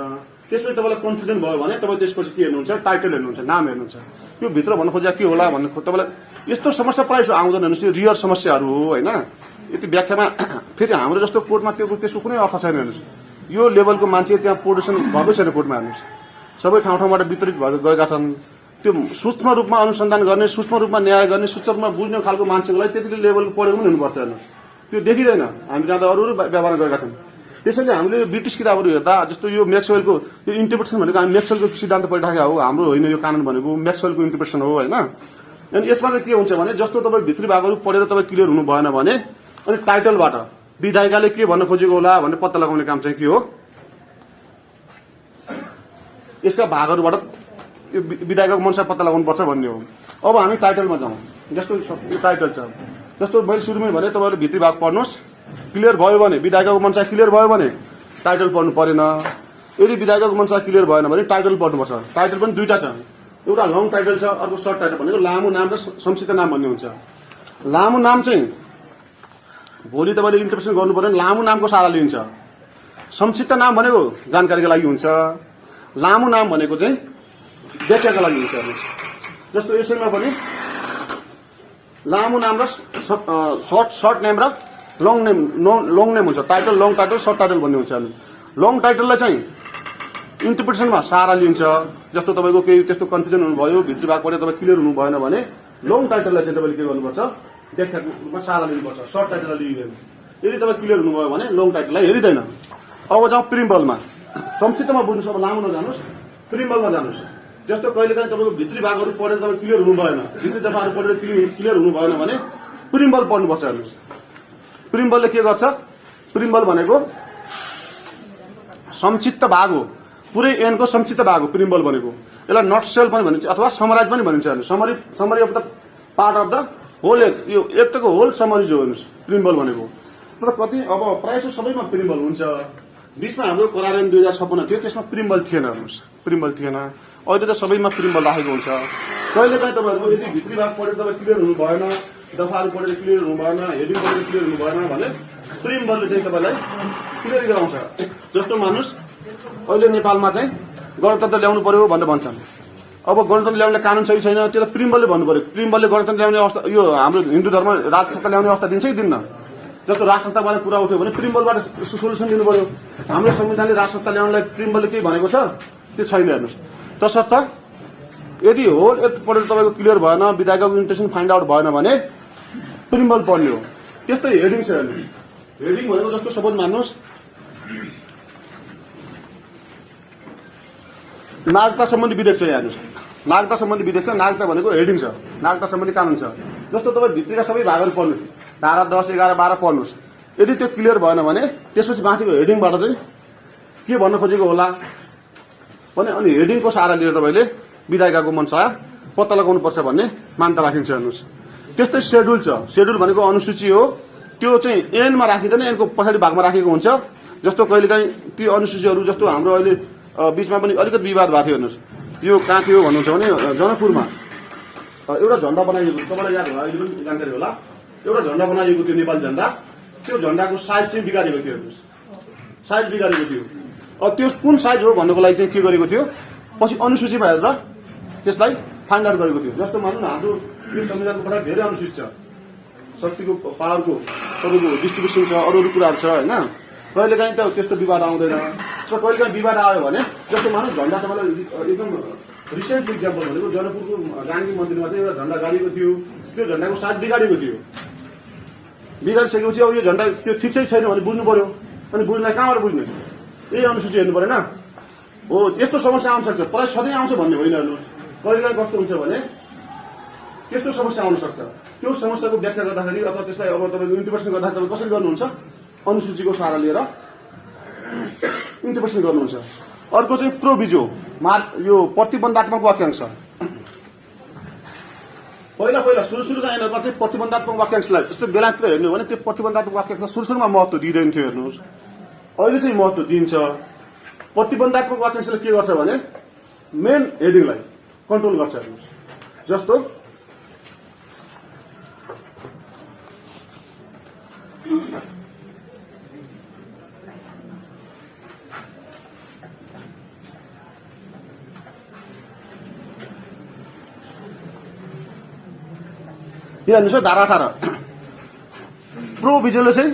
त्यसपछि तपाईँलाई कन्फ्युजन भयो भने तपाईँ त्यसपछि के हेर्नुहुन्छ? टाइटल हेर्नुहुन्छ, नाम हेर्नुहुन्छ। त्यो भित्र भन्न खोजेको के होला भन्ने तपाईँलाई यस्तो समस्या प्रायः आउँदैन। हेर्नुहोस् यो रियल समस्याहरू हो होइन। यति व्याख्यामा फेरि हाम्रो जस्तो कोर्टमा त्यसको कुनै अर्थ छैन। हेर्नुहोस् यो लेभलको मान्छे त्यहाँ प्रोडक्सन भएको छैन कोर्टमा। हेर्नुहोस् सबै ठाउँ ठाउँबाट वितरित गएका छन्। त्यो सूक्ष्म रूपमा अनुसन्धान गर्ने, सूक्ष्म रूपमा न्याय गर्ने, सूक्ष्म रूपमा बुझ्ने खालको मान्छेको लागि त्यति लेभलको पढेको पनि हुनुपर्छ। हेर्नुहोस् त्यो देखिँदैन। हामी जहाँ त अरू व्यवहार गरेका छौँ। त्यसैले हामीले यो ब्रिटिस किताबहरू हेर्दा जस्तो यो म्याक्सवेलको यो इन्टरप्रिटेसन भनेको हामी म्याक्सवेलको सिद्धान्त पढिराखेका हो। हाम्रो होइन यो कानुन भनेको म्याक्सवेलको इन्टरप्रिटेसन हो होइन। अनि यसमा चाहिँ के हुन्छ भने जस्तो तपाईँ भित्री भागहरू पढेर तपाईँ क्लियर हुनु भएन भने अनि टाइटलबाट विधायिकाले के भन्न खोजेको होला भन्ने पत्ता लगाउने काम चाहिँ के हो? यसका भागहरूबाट यो विधायकको मनसा पत्ता लगाउनुपर्छ भन्ने हो। अब हामी टाइटलमा जाउँ। जस्तो यो टाइटल छ, जस्तो मैले सुरुमै भने तपाईँहरू भित्री भाग पढ्नुहोस्, क्लियर भयो भने विधायकको मनसा क्लियर भयो भने टाइटल पढ्नु परेन। यदि विधायकको मनसा क्लियर भएन भने टाइटल पढ्नुपर्छ। टाइटल पनि दुईटा छ, एउटा लङ टाइटल छ, अर्को सर्ट टाइटल भनेको लामो नाम र संक्षिप्त नाम भन्ने हुन्छ। लामो नाम चाहिँ भोलि तपाईँले इन्टरप्रिटेसन गर्नु पर्यो भने लामो नामको सहारा लिन्छ। संक्षिप्त नाम भनेको जानकारीको लागि हुन्छ, लामो नाम भनेको चाहिँ व्याख्याका लागि हुन्छ। जस्तो यसैमा पनि लामो नाम र सर्ट नेम र लङ नेम हुन्छ। Title, long title, short title भन्ने हुन्छ। लङ टाइटललाई चाहिँ इन्टरप्रिटेसनमा सहारा लिन्छ। जस्तो तपाईँको केही त्यस्तो कन्फ्युजन हुनुभयो, भित्री भाग पढेर तपाईँ क्लियर हुनु भएन भने लङ टाइटललाई चाहिँ तपाईँले के गर्नुपर्छ, व्याख्याको रूपमा सहारा लिनुपर्छ, सर्ट टाइटललाई लिइँदैन। यदि तपाईँ क्लियर हुनुभयो भने लङ टाइटललाई हेरिँदैन। अब जाउँ प्रिम्बलमा। संक्षिप्तमा बुझ्नुहोस्, अब लामो नजानुहोस्, प्रिम्बलमा जानुहोस्। जस्तो कहिलेकाहीँ तपाईँको भित्री भागहरू पढेर तपाईँ क्लियर हुनु भएन, भित्री दफाहरू पढेर क्लियर हुनु भएन भने प्रिम्बल पढ्नुपर्छ। हेर्नुहोस्, प्रिम्बलले के गर्छ, प्रिम्बल भनेको संक्षिप्त भाग हो, पुरै एनको संक्षिप्त भाग हो प्रिम्बल भनेको। यसलाई नट सेल पनि भनिन्छ अथवा समराइज पनि भनिन्छ। Summary of the part of the whole, यो एकटको होल समरी जो हेर्नुहोस् प्रिम्बल भनेको। तर कति अब प्रायः सबैमा प्रिम्बल हुन्छ। बिचमा हाम्रो करारन 2056 थियो, त्यसमा प्रिम्बल थिएन। हेर्नुहोस्, प्रिम्बल थिएन। अहिले त सबैमा प्रिम्बल राखेको हुन्छ। कहिलेकाहीँ तपाईँहरूको यदि भित्री भाग पढेर तपाईँ क्लियर हुनु भएन, दफाहरू पढेर क्लियर हुनु भएन, हेडिङ पढेर क्लियर हुनु भएन भने प्रिम्बलले चाहिँ तपाईँलाई क्लियर गराउँछ। जस्तो मानुस अहिले नेपालमा चाहिँ गणतन्त्र ल्याउनु पर्यो भनेर भन्छन्। अब गणतन्त्र ल्याउने कानुन सही छैन, त्यो त प्रिम्बलले भन्नु पर्यो। प्रिम्बलले गणतन्त्र ल्याउने अवस्था, यो हाम्रो हिन्दू धर्म राजसत्ता ल्याउने अवस्था दिन्छ कि दिन्न? जस्तो राजसत्ताबारे कुरा उठ्यो भने प्रिम्बलबाट सोल्युसन दिनु पर्यो। हाम्रो संविधानले राजसत्ता ल्याउनलाई प्रिम्बलले केही भनेको छ? त्यो छैन। हेर्नुहोस्, तसर्थ यदि होल एक्ट पढेर तपाईँको क्लियर भएन, विधायकको इन्टेन्सन फाइन्ड आउट भएन भने प्रिम्बल पढ्ने हो। त्यस्तै हेडिङ छ। हेर्नु, हेडिङ भनेको जस्तो सपोज मान्नुहोस् नागरिकता सम्बन्धी विधेयक छ। यहाँ नागरिकता सम्बन्धी विधेयक छ। नागरिकता भनेको हेडिङ छ, नागरिकता सम्बन्धी कानुन छ। जस्तो तपाईँ भित्रीका सबै भागहरू पढ्नुहोस्, धारा 10, 11, 12 पढ्नुहोस्। यदि त्यो क्लियर भएन भने त्यसपछि माथिको हेडिङबाट चाहिँ के भन्न खोजेको होला भने अनि हेडिङको सहारा लिएर तपाईँले विधायकको मनसा पत्ता लगाउनुपर्छ भन्ने मान्यता राखिन्छ। हेर्नुहोस्, त्यस्तै सेड्युल छ। सेड्युल भनेको अनुसूची हो, त्यो चाहिँ एनमा राखिँदैन, एनको पछाडि भागमा राखेको हुन्छ। जस्तो कहिलेकाहीँ ती अनुसूचीहरू जस्तो हाम्रो अहिले बीचमा पनि अलिकति विवाद भएको थियो। हेर्नुहोस्, यो कहाँ थियो भन्नुहुन्छ भने जनकपुरमा एउटा झण्डा बनाइएको, तपाईँलाई याद होला, अहिले पनि जानकारी होला, एउटा झण्डा बनाइएको थियो, नेपाली झण्डा। त्यो झण्डाको साइज चाहिँ बिगारेको थियो। हेर्नुहोस्, साइज बिगारेको थियो। अब त्यो कुन साइज हो भन्नको लागि चाहिँ के गरेको थियो, पछि अनुसूचीमा हेरेर त्यसलाई फाइन्ड आउट गरेको थियो। जस्तो मानौँ न, हाम्रो यो संविधानको पछाडि धेरै अनुसूची छ, शक्तिको पावरको तपाईँको डिस्ट्रिब्युसन छ, अरू अरू कुराहरू छ होइन। कहिलेकाहीँ त त्यस्तो विवाद आउँदैन। तर कहिलेकाहीँ विवाद आयो भने जस्तो मानौँ झण्डा तपाईँलाई एकदम रिसेन्ट इक्जाम्पल भनेको जनकपुरको गान्धी मन्दिरमा चाहिँ एउटा झण्डा गाडिएको थियो, त्यो झण्डाको साइज बिगाडेको थियो। बिगारिसकेपछि अब यो झण्डा त्यो ठिक छैन भने बुझ्नु पर्यो। अनि बुझ्नलाई कहाँबाट बुझ्ने, यही अनुसूची हेर्नु परेन हो। यस्तो समस्या आउन सक्छ, प्रायः सधैँ आउँछ भन्ने होइन। हेर्नुहोस्, कहिलेकाहीँ कस्तो हुन्छ भने त्यस्तो समस्या आउन सक्छ। त्यो समस्याको व्याख्या गर्दाखेरि अथवा त्यसलाई अब तपाईँको इन्टरप्रिटेसन गर्दाखेरि तपाईँ कसरी गर्नुहुन्छ, अनुसूचीको सहारा लिएर इन्टरप्रिटेसन गर्नुहुन्छ। अर्को चाहिँ प्रोभिजो, यो प्रतिबन्धात्मक वाक्यांश। पहिला सुरुका ऐनहरूमा चाहिँ प्रतिबन्धात्मक वाक्यांशलाई जस्तो बेलायततिर हेर्नु भने त्यो प्रतिबन्धात्मक वाक्यांशलाई सुरुमा महत्व दिँदैन थियो। हेर्नुहोस्, अहिले चाहिँ महत्व दिन्छ। प्रतिबन्धात्मक वाक्यांशले के गर्छ भने मेन हेडिङलाई कन्ट्रोल गर्छ। हेर्नुहोस्, जस्तो यहाँ हेर्नुहोस्, धारा 18 प्रोभिजोले चाहिँ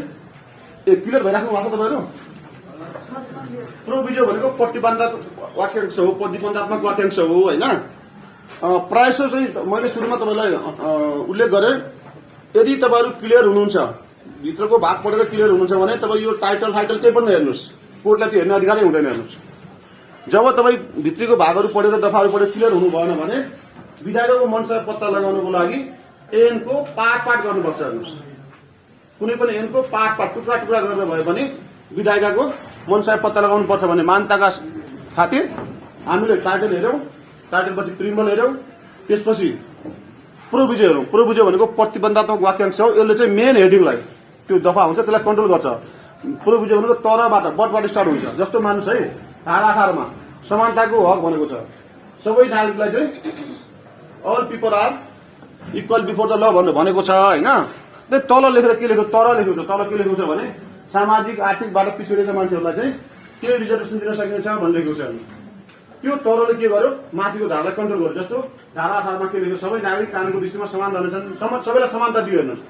क्लियर भइराख्नु भएको छ तपाईँहरू। प्रोभिजो भनेको प्रतिबन्धात्मक वाक्यांश हो, प्रतिबन्धात्मक वाक्यांश हो होइन। प्रायः चाहिँ मैले सुरुमा तपाईँलाई उल्लेख गरेँ, यदि तपाईँहरू क्लियर हुनुहुन्छ, भित्रको भाग पढेर क्लियर हुनुहुन्छ भने तपाईँ यो टाइटल केही पनि हेर्नुहोस्, कोर्टलाई त्यो हेर्ने अधिकारै हुँदैन। हेर्नुहोस्, जब तपाईँ भित्रीको भागहरू पढेर दफाहरू पढेर क्लियर हुनु भएन भने विधायकको मनसा पत्ता लगाउनको लागि एनको पार्ट गर्नुपर्छ। हेर्नुहोस्, कुनै पनि एनको पार्ट टुक्रा गरेर भए पनि विधायकको मनसा पत्ता लगाउनु पर्छ भने मान्यताका खातिर हामीले टाइटल हेऱ्यौँ, टाइटलपछि प्रिम्बल हेऱ्यौँ, त्यसपछि प्रोभिजो हेरौँ। प्रोभिजो भनेको प्रतिबन्धात्मक वाक्यांश हो। यसले चाहिँ मेन हेडिङलाई त्यो दफा हुन्छ त्यसलाई कन्ट्रोल गर्छ। प्रोभिजो भनेको तरबाट बटबाट स्टार्ट हुन्छ। जस्तो मान्नुहोस् है धारा 18 मा समानताको हक भनेको छ। सबै नागरिकलाई चाहिँ all people are equal before the law भनेको छ हैन। तल लेखेर के लेखेको तल लेखेको छ। तल के लेखेको छ भने सामाजिक आर्थिकबाट पिछडिएका मान्छेहरूलाई चाहिँ के रिजर्भेसन दिन सकिन्छ भन्ने लेखेको छ। त्यो तलले के गर्यो माथिको धारालाई कन्ट्रोल गर्यो। जस्तो धारा 18 मा के लेखेको सबै नागरिक कानुनको दृष्टिमा समान रहनेछन्, सबैलाई समानता दियो हेर्नुहोस्।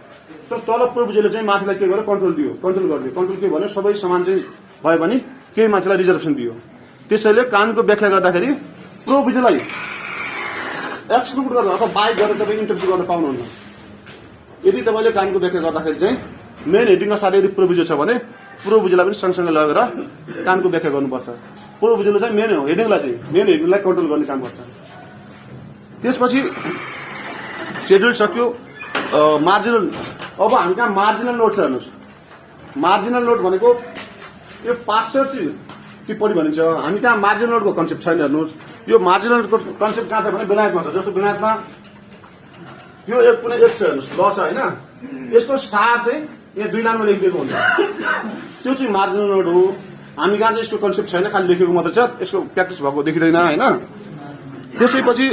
तर तल प्रोभिजोले चाहिँ माथिलाई के गर्यो कन्ट्रोल दियो, कन्ट्रोल गरिदियो। कन्ट्रोल के भन्यो सबै समान चाहिँ भयो भने केही मान्छेलाई रिजर्भेसन दियो। त्यसैले कानुनको व्याख्या गर्दाखेरि प्रोभिजोलाई एक्सक्लुड गर्न अथवा बाइक गरेर तपाईँ इन्टरप्रिट गर्न पाउनुहुन्न। यदि तपाईँले कानुनको व्याख्या गर्दाखेरि चाहिँ मेन हेडिङमा साथै यदि प्रोभिजो छ भने प्रोभिजोलाई पनि सँगसँगै लगेर कानुनको व्याख्या गर्नुपर्छ। प्रोभिजोले चाहिँ मेन हेडिङलाई कन्ट्रोल गर्ने काम गर्छ। त्यसपछि सेड्युल सक्यो। मार्जिनल अब हामी कहाँ मार्जिनल नोट छ हेर्नुहोस्। मार्जिनल नोट भनेको यो पार्श्व टिप्पणी भनिन्छ। हामी कहाँ मार्जिनल नोटको कन्सेप्ट छैन हेर्नुहोस्। यो मार्जिनल नोटको कन्सेप्ट कहाँ छ भने बेलायतमा छ। जस्तो बेलायतमा यो एक कुनै एक छ हेर्नुहोस् ल छ होइन। यसको सार चाहिँ यहाँ 2 लाइनमा लेखिदिएको हुन्छ। त्यो चाहिँ मार्जिनल नोट हो। हामी कहाँ चाहिँ यसको कन्सेप्ट छैन, खालि लेखेको मात्रै छ। यसको प्र्याक्टिस भएको देखिँदैन होइन। त्यसैपछि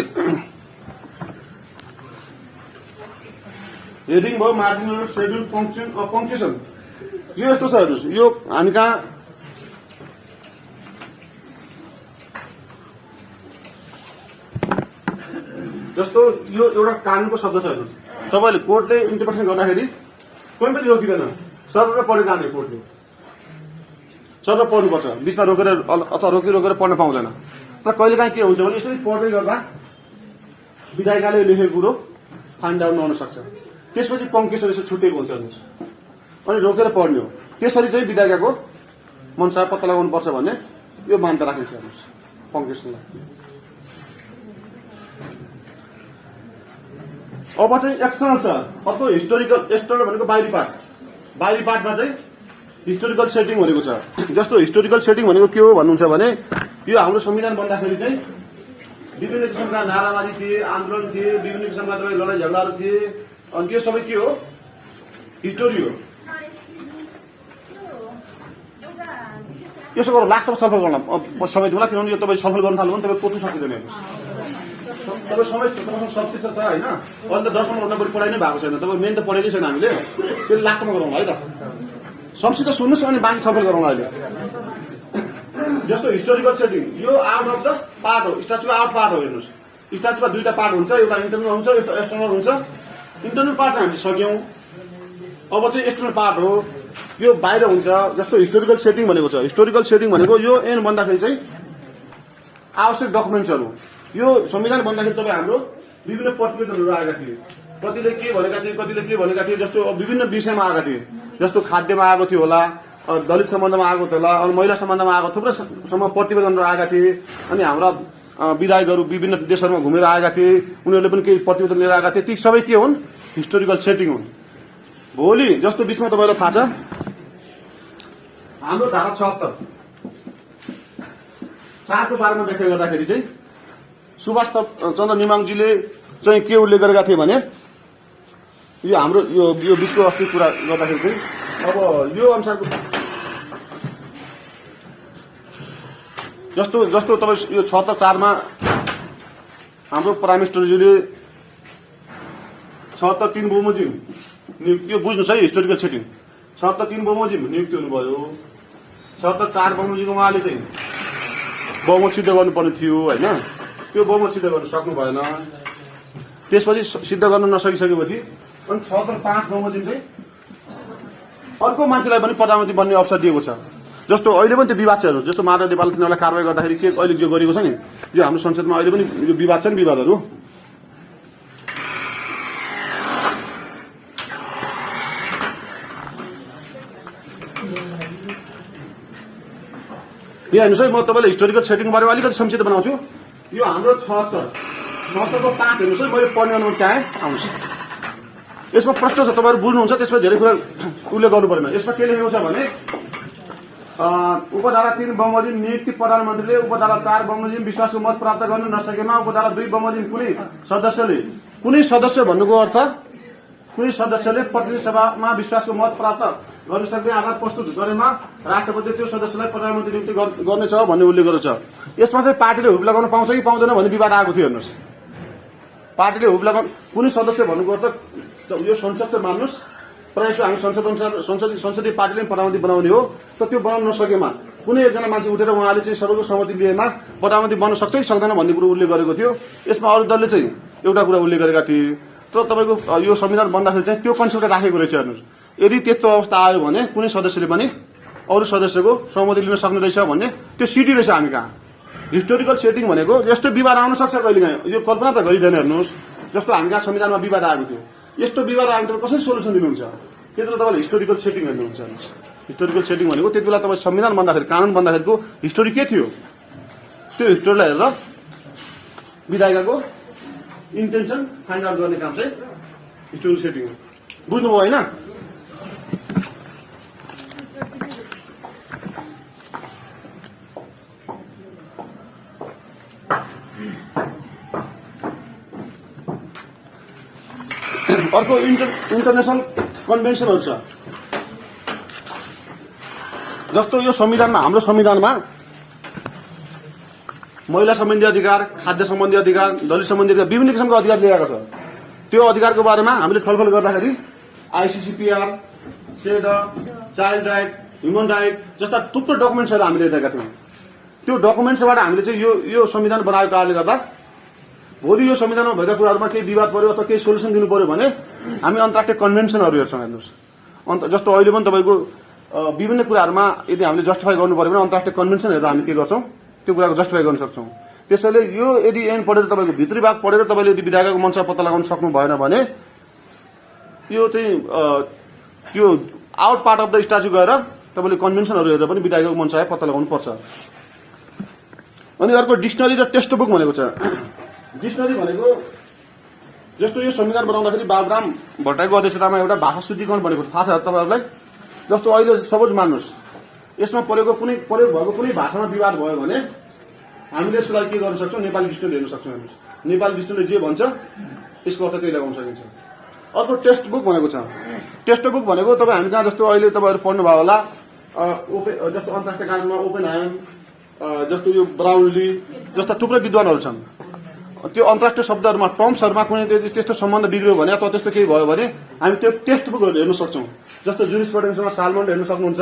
हेडिङ भयो मार्जिनल सेड्युल पङ्क्चुएसन। यो यस्तो छ हेर्नुहोस्। यो हामी कहाँ जस्तो यो एउटा कानुनको शब्द छ हेर्नुहोस्। तपाईँले कोर्टले इन्टरप्रिटेसन गर्दाखेरि कोही पनि रोकिँदैन। सर्वत्र पढेर जाने कोर्टले सर्वत्र पढ्नुपर्छ। बिचमा रोकेर अथवा रोकेर पढ्न पाउँदैन। तर कहिलेकाहीँ के हुन्छ भने यसरी पढ्दै गर्दा विधायिकाले लेखेको कुरो फाइन्ड आउट नहुन सक्छ। त्यसपछि पङ्क्चुएसन यसो छुटेको हुन्छ हेर्नुहोस्। अनि रोकेर पढ्ने हो। त्यसरी चाहिँ विधायिकाको मनसा पत्ता लगाउनुपर्छ भन्ने यो मान्यता राखिन्छ हेर्नुहोस् पङ्क्चुएसनलाई। अब चाहिँ एक्सटर्नल छ। अर्को हिस्टोरिकल। एक्सटर्नल भनेको बाहिरी पार्ट। बाहिरी पार्टमा चाहिँ हिस्टोरिकल सेटिङ भनेको छ। जस्तो हिस्टोरिकल सेटिङ भनेको के हो भन्नुहुन्छ भने यो हाम्रो संविधान बन्दाखेरि चाहिँ विभिन्न किसिमका नाराबाजी थिए, आन्दोलन थिए, विभिन्न किसिमका तपाईँ लडाइँ झगडाहरू थिए। अनि त्यो सबै के हो हिस्टोरी हो। यसो गरेर लास्टमा छलफल गर्न समय दिउँला। किनभने यो तपाईँ छलफल गर्न थाल्नु भने तपाईँ कोर्टमा सकिँदैन। तपाईँ समय सब्जेक्ट छ होइन। अन्त 10 मिनटभन्दा बढी पढाइ नै भएको छैन। तपाईँ मेन त पढाइकै छैन हामीले। त्यो लास्टमा गरौँ है त। संक्षिप्त सुन्नुहोस् अनि बाँकी छलफल गरौँ अहिले। जस्तो हिस्टोरिकल सेटिङ यो आउट अफ द पार्ट हो। स्ट्याचुको आउट पार्ट हो हेर्नुहोस्। स्ट्याचुमा 2टा पार्ट हुन्छ। एउटा इन्टरनल हुन्छ, एउटा एक्सटर्नल हुन्छ। इन्टरनल पार्ट चाहिँ हामीले सक्यौँ। अब चाहिँ एक्सटर्नल पार्ट हो। यो बाहिर हुन्छ। जस्तो हिस्टोरिकल सेटिङ भनेको छ। हिस्टोरिकल सेटिङ भनेको यो एन भन्दाखेरि चाहिँ आवश्यक डकुमेन्ट्सहरू। यो संविधान बन्दाखेरि तपाईँ हाम्रो विभिन्न प्रतिवेदनहरू आएका थिए। कतिले के भनेका थिए, कतिले के भनेका थिए। जस्तो विभिन्न विषयमा आएका थिए। जस्तो खाद्यमा आएको थियो होला, दलित सम्बन्धमा आएको थियो होला, अनि महिला सम्बन्धमा आएको थुप्रै प्रतिवेदनहरू आएका थिए। अनि हाम्रा विधायकहरू विभिन्न देशहरूमा घुमेर आएका थिए। उनीहरूले पनि केही प्रतिवेदन लिएर आएका थिए। ती सबै के हुन् हिस्टोरिकल सेटिङ हुन्। भोलि जस्तो बिचमा तपाईँलाई थाहा छ हाम्रो धारा 76 4को बारेमा व्याख्या गर्दाखेरि चाहिँ सुभाष चन्द्र नेमाङजीले चाहिँ के उल्लेख गरेका थिए भने यो हाम्रो यो बिचको अस्ति कुरा गर्दाखेरि चाहिँ अब यो अनुसारको जस्तो तपाईँ यो 76(4) मा हाम्रो प्राइम मिनिस्टरजीले 76(3) बमोजिम नियुक्ति बुझ्नुहोस् है हिस्टोरिकल सेटिङ। 76(3) बमोजिम नियुक्ति हुनुभयो। 76(4) बमोजिम उहाँले चाहिँ बहुमत सिद्ध गर्नुपर्ने थियो होइन। त्यो बहुमत सिद्ध गर्न सक्नु भएन। त्यसपछि सिद्ध गर्न नसकिसकेपछि अनि 76(5) बमोजिम चाहिँ अर्को मान्छेलाई पनि प्रधानमन्त्री बन्ने अवसर दिएको छ। जस्तो अहिले पनि त्यो विवाद छ हेर्नुहोस्। जस्तो माधव नेपालले तिनीहरूलाई कारवाही गर्दाखेरि के अहिले जो गरेको छ नि यो हाम्रो संसदमा अहिले पनि यो विवाद छ नि विवादहरू। यहाँ हेर्नुहोस् है म तपाईँलाई हिस्टोरिकल सेटिङको बारेमा अलिकति संक्षिप्त बनाउँछु। यो हाम्रो 76 को 5 हेर्नुहोस् है। मैले पढ्ने अनुमति चाहेँ आउनुहोस्। यसमा प्रश्न छ तपाईँहरू बुझ्नुहुन्छ। त्यसमा धेरै कुरा उल्लेख गर्नु पर्दैन। यसमा के लेखेको छ भने उपधारा 3 बमोजिम नियुक्ति प्रधानमन्त्रीले उपधारा 4 बमोजिम विश्वासको मत प्राप्त गर्न नसकेमा उपधारा 2 बमोजिम कुनै सदस्यले कुनै सदस्य भन्नुको अर्थ कुनै सदस्यले प्रतिनिधि सभामा विश्वासको मत प्राप्त गर्न सक्ने आधार प्रस्तुत गरेमा राष्ट्रपतिले त्यो सदस्यलाई प्रधानमन्त्री नियुक्ति गर्नेछ भन्ने उल्लेख गरेको छ। यसमा चाहिँ पार्टीले हुप लगाउन पाउँछ कि पाउँदैन भन्ने विवाद आएको थियो। हेर्नुहोस्, पार्टीले हुप लगाउन कुनै सदस्य भन्नुको अर्थ यो संसद चाहिँ मान्नुहोस्, प्रायः हामी संसद अनुसार संसदीय पार्टीले प्रधानमन्त्री बनाउने हो। त त्यो बनाउन नसकेमा कुनै एकजना मान्छे उठेर उहाँले चाहिँ सबैको सहमति लिएमा प्रधानमन्त्री बन्न सक्छ कि सक्दैन भन्ने कुरो उल्लेख गरेको थियो। यसमा अरू दलले चाहिँ एउटा कुरा उल्लेख गरेका थिए, तर तपाईँको यो संविधान बन्दाखेरि चाहिँ त्यो कन्सेप्ट राखेको रहेछ। हेर्नुहोस्, यदि त्यस्तो अवस्था आयो भने कुनै सदस्यले पनि अरू सदस्यको सहमति लिन सक्ने रहेछ भन्ने त्यो सिटी रहेछ हामी कहाँ। हिस्टोरिकल सेटिङ भनेको यस्तो विवाद आउन सक्छ कहिलेकाहीँ, यो कल्पना त गरिँदैन। हेर्नुहोस्, जस्तो हामी कहाँ संविधानमा विवाद आएको थियो, यस्तो विवाद आयो भने कसरी सोल्युसन दिनुहुन्छ? त्यति बेला तपाईँले हिस्टोरिकल सेटिङ हेर्नुहुन्छ। हिस्टोरिकल सेटिङ भनेको त्यति बेला तपाईँ संविधान बन्दाखेरि कानुन बन्दाखेरिको हिस्टोरी के थियो, त्यो हिस्टोरीलाई हेरेर विधायिकाको इन्टेन्सन फाइन्ड आउट गर्ने काम चाहिँ हिस्टोरिकल सेटिङ हो। बुझ्नुभयो होइन? अर्को इन्टरनेसनल कन्भेन्सनहरू छ। जस्तो यो संविधानमा, हाम्रो संविधानमा महिला सम्बन्धी अधिकार, खाद्य सम्बन्धी अधिकार, दलित सम्बन्धी अधिकार, विभिन्न किसिमको अधिकार ल्याएको छ। त्यो अधिकारको बारेमा हामीले छलफल गर्दाखेरि ICCPR, सेडा, child right, human right जस्ता थुप्रो डकुमेन्ट्सहरू हामीले दिएका थियौँ। त्यो डकुमेन्ट्सबाट हामीले चाहिँ यो संविधान बनाएको कारणले गर्दा भोलि यो संविधानमा भएका कुराहरूमा केही विवाद पर्यो अथवा केही सोल्युसन दिनु पर्यो भने हामी अन्तर्राष्ट्रिय कन्भेन्सनहरू हेर्छौँ। हेर्नुहोस्, जस्तो अहिले पनि तपाईँको विभिन्न कुराहरूमा यदि हामीले जस्टिफाई गर्नु पर्यो भने अन्तर्राष्ट्रिय कन्भेन्सन हेरेर हामी के गर्छौँ, त्यो कुराको जस्टिफाई गर्न सक्छौँ। त्यसैले यो यदि ऐन पढेर तपाईँको भित्री भाग पढेर तपाईँले यदि विधायकको मञ्च पत्ता लगाउन सक्नु भएन भने यो चाहिँ त्यो out part of the statute गएर तपाईँले कन्भेन्सनहरू हेरेर पनि विधायकको मञ्च पत्ता लगाउनु पर्छ। अनि अर्को डिक्सनरी र टेक्स्ट बुक भनेको छ। डिक्सनरी भनेको जस्तो यो संविधान बनाउँदाखेरि बाबुराम भट्टराईको अध्यक्षतामा एउटा भाषा शुद्धिकरण भनेको थाहा छ तपाईँहरूलाई। जस्तो अहिले सपोज मान्नुहोस्, यसमा प्रयोग भएको कुनै भाषामा विवाद भयो भने हामीले यसको लागि के गर्न सक्छौँ, नेपाली डिक्सनरी हेर्न सक्छौँ। हेर्नुहोस्, नेपाली डिक्सनरी जे भन्छ यसको अर्थ त्यही लगाउन सकिन्छ। अर्को टेक्स्ट बुक भनेको छ। टेक्स्ट बुक भनेको तपाईँ हामी कहाँ जस्तो अहिले तपाईँहरू पढ्नुभयो होला, जस्तो अन्तर्राष्ट्रिय कानुनमा ओपेन ह्याम, जस्तो यो ब्राउनली जस्ता थुप्रै विद्वानहरू छन्। त्यो अन्तर्राष्ट्रिय शब्दहरूमा टर्म्सहरूमा कुनै त्यस्तो सम्बन्ध बिग्रियो भने अथवा त्यस्तो केही भयो भने हामी त्यो टेक्स्ट बुकहरू हेर्न सक्छौँ। जस्तो जुरिस्प्रुडेन्समा सालमन्ड हेर्न सक्नुहुन्छ,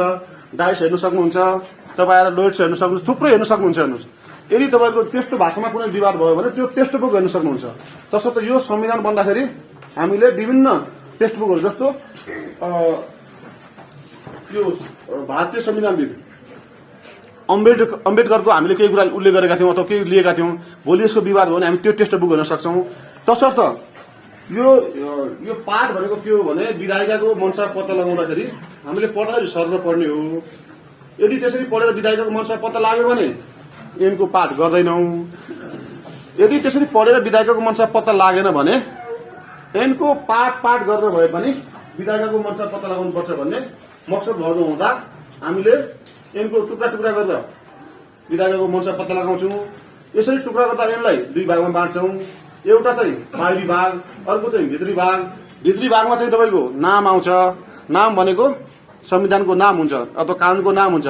डाइस हेर्न सक्नुहुन्छ, तपाईँ आएर लोइड्स हेर्न सक्नुहुन्छ, थुप्रै हेर्न सक्नुहुन्छ। हेर्नुहोस्, यदि तपाईँको त्यस्तो भाषामा कुनै विवाद भयो भने त्यो टेक्स्ट बुक हेर्न सक्नुहुन्छ। तसर्थ यो संविधान बन्दाखेरि हामीले विभिन्न टेक्स्ट बुकहरू जस्तो यो भारतीय संविधानविद अम्बेडकरको हामीले केही कुरा उल्लेख गरेका थियौँ अथवा केही लिएका थियौँ, भोलि यसको विवाद भयो भने हामी त्यो टेक्स्ट बुक हेर्न सक्छौँ। तसर्थ यो पाठ भनेको के हो भने विधायिकाको मञ्च पत्ता लगाउँदाखेरि हामीले पढ्दाखेरि सरेर पढ्ने हो। यदि त्यसरी पढेर विधायिकाको मञ्च पत्ता लाग्यो भने ऐनको पाठ गर्दैनौँ। यदि त्यसरी पढेर विधायिकाको मञ्च पत्ता लागेन भने ऐनको पाठ गरेर भए पनि विधायिकाको मञ्च पत्ता लगाउनुपर्छ भन्ने मकसद भएको हुँदा हामीले ऐनको टुक्रा टुक्रा गरेर विधायिकाको मञ्च पत्ता लगाउँछौँ। यसरी टुक्रा गर्दा ऐनलाई दुई भागमा बाँड्छौँ। एउटा चाहिँ बाहिरी भाग, अर्को चाहिँ भित्री भाग। भित्री भागमा चाहिँ तपाईँको नाम आउँछ। नाम भनेको संविधानको नाम हुन्छ अथवा कानुनको नाम हुन्छ।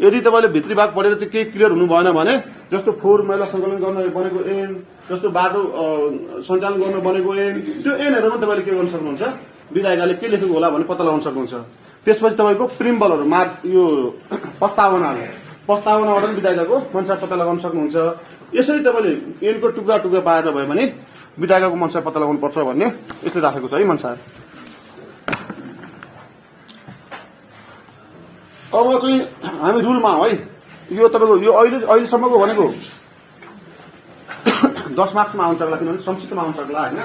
यदि तपाईँले भित्री भाग पढेर त्यो केही क्लियर हुनु भएन भने जस्तो फोहोर मैला सङ्कलन गर्न बनेको ऐन, जस्तो बाटो सञ्चालन गर्न बनेको ऐन, त्यो ऐनहरूमा तपाईँले के गर्न सक्नुहुन्छ, विधायिकाले के लेखेको होला भने पत्ता लगाउन सक्नुहुन्छ। त्यसपछि तपाईँको प्रिम्बलहरू यो प्रस्तावनाबाट विधायिकाको मञ्च पत्ता लगाउन सक्नुहुन्छ। यसरी तपाईँले ऐनको टुक्रा टुक्रा पाएर भयो भने विधायिकाको मञ्च पत्ता लगाउनु पर्छ भन्ने यसले राखेको छ है मञ्च। अब चाहिँ हामी रुलमा है, यो तपाईँको यो अहिलेसम्मको भनेको 10 मार्क्समा आउन सक्ला, किनभने संक्षिप्तमा आउन सक्ला होइन।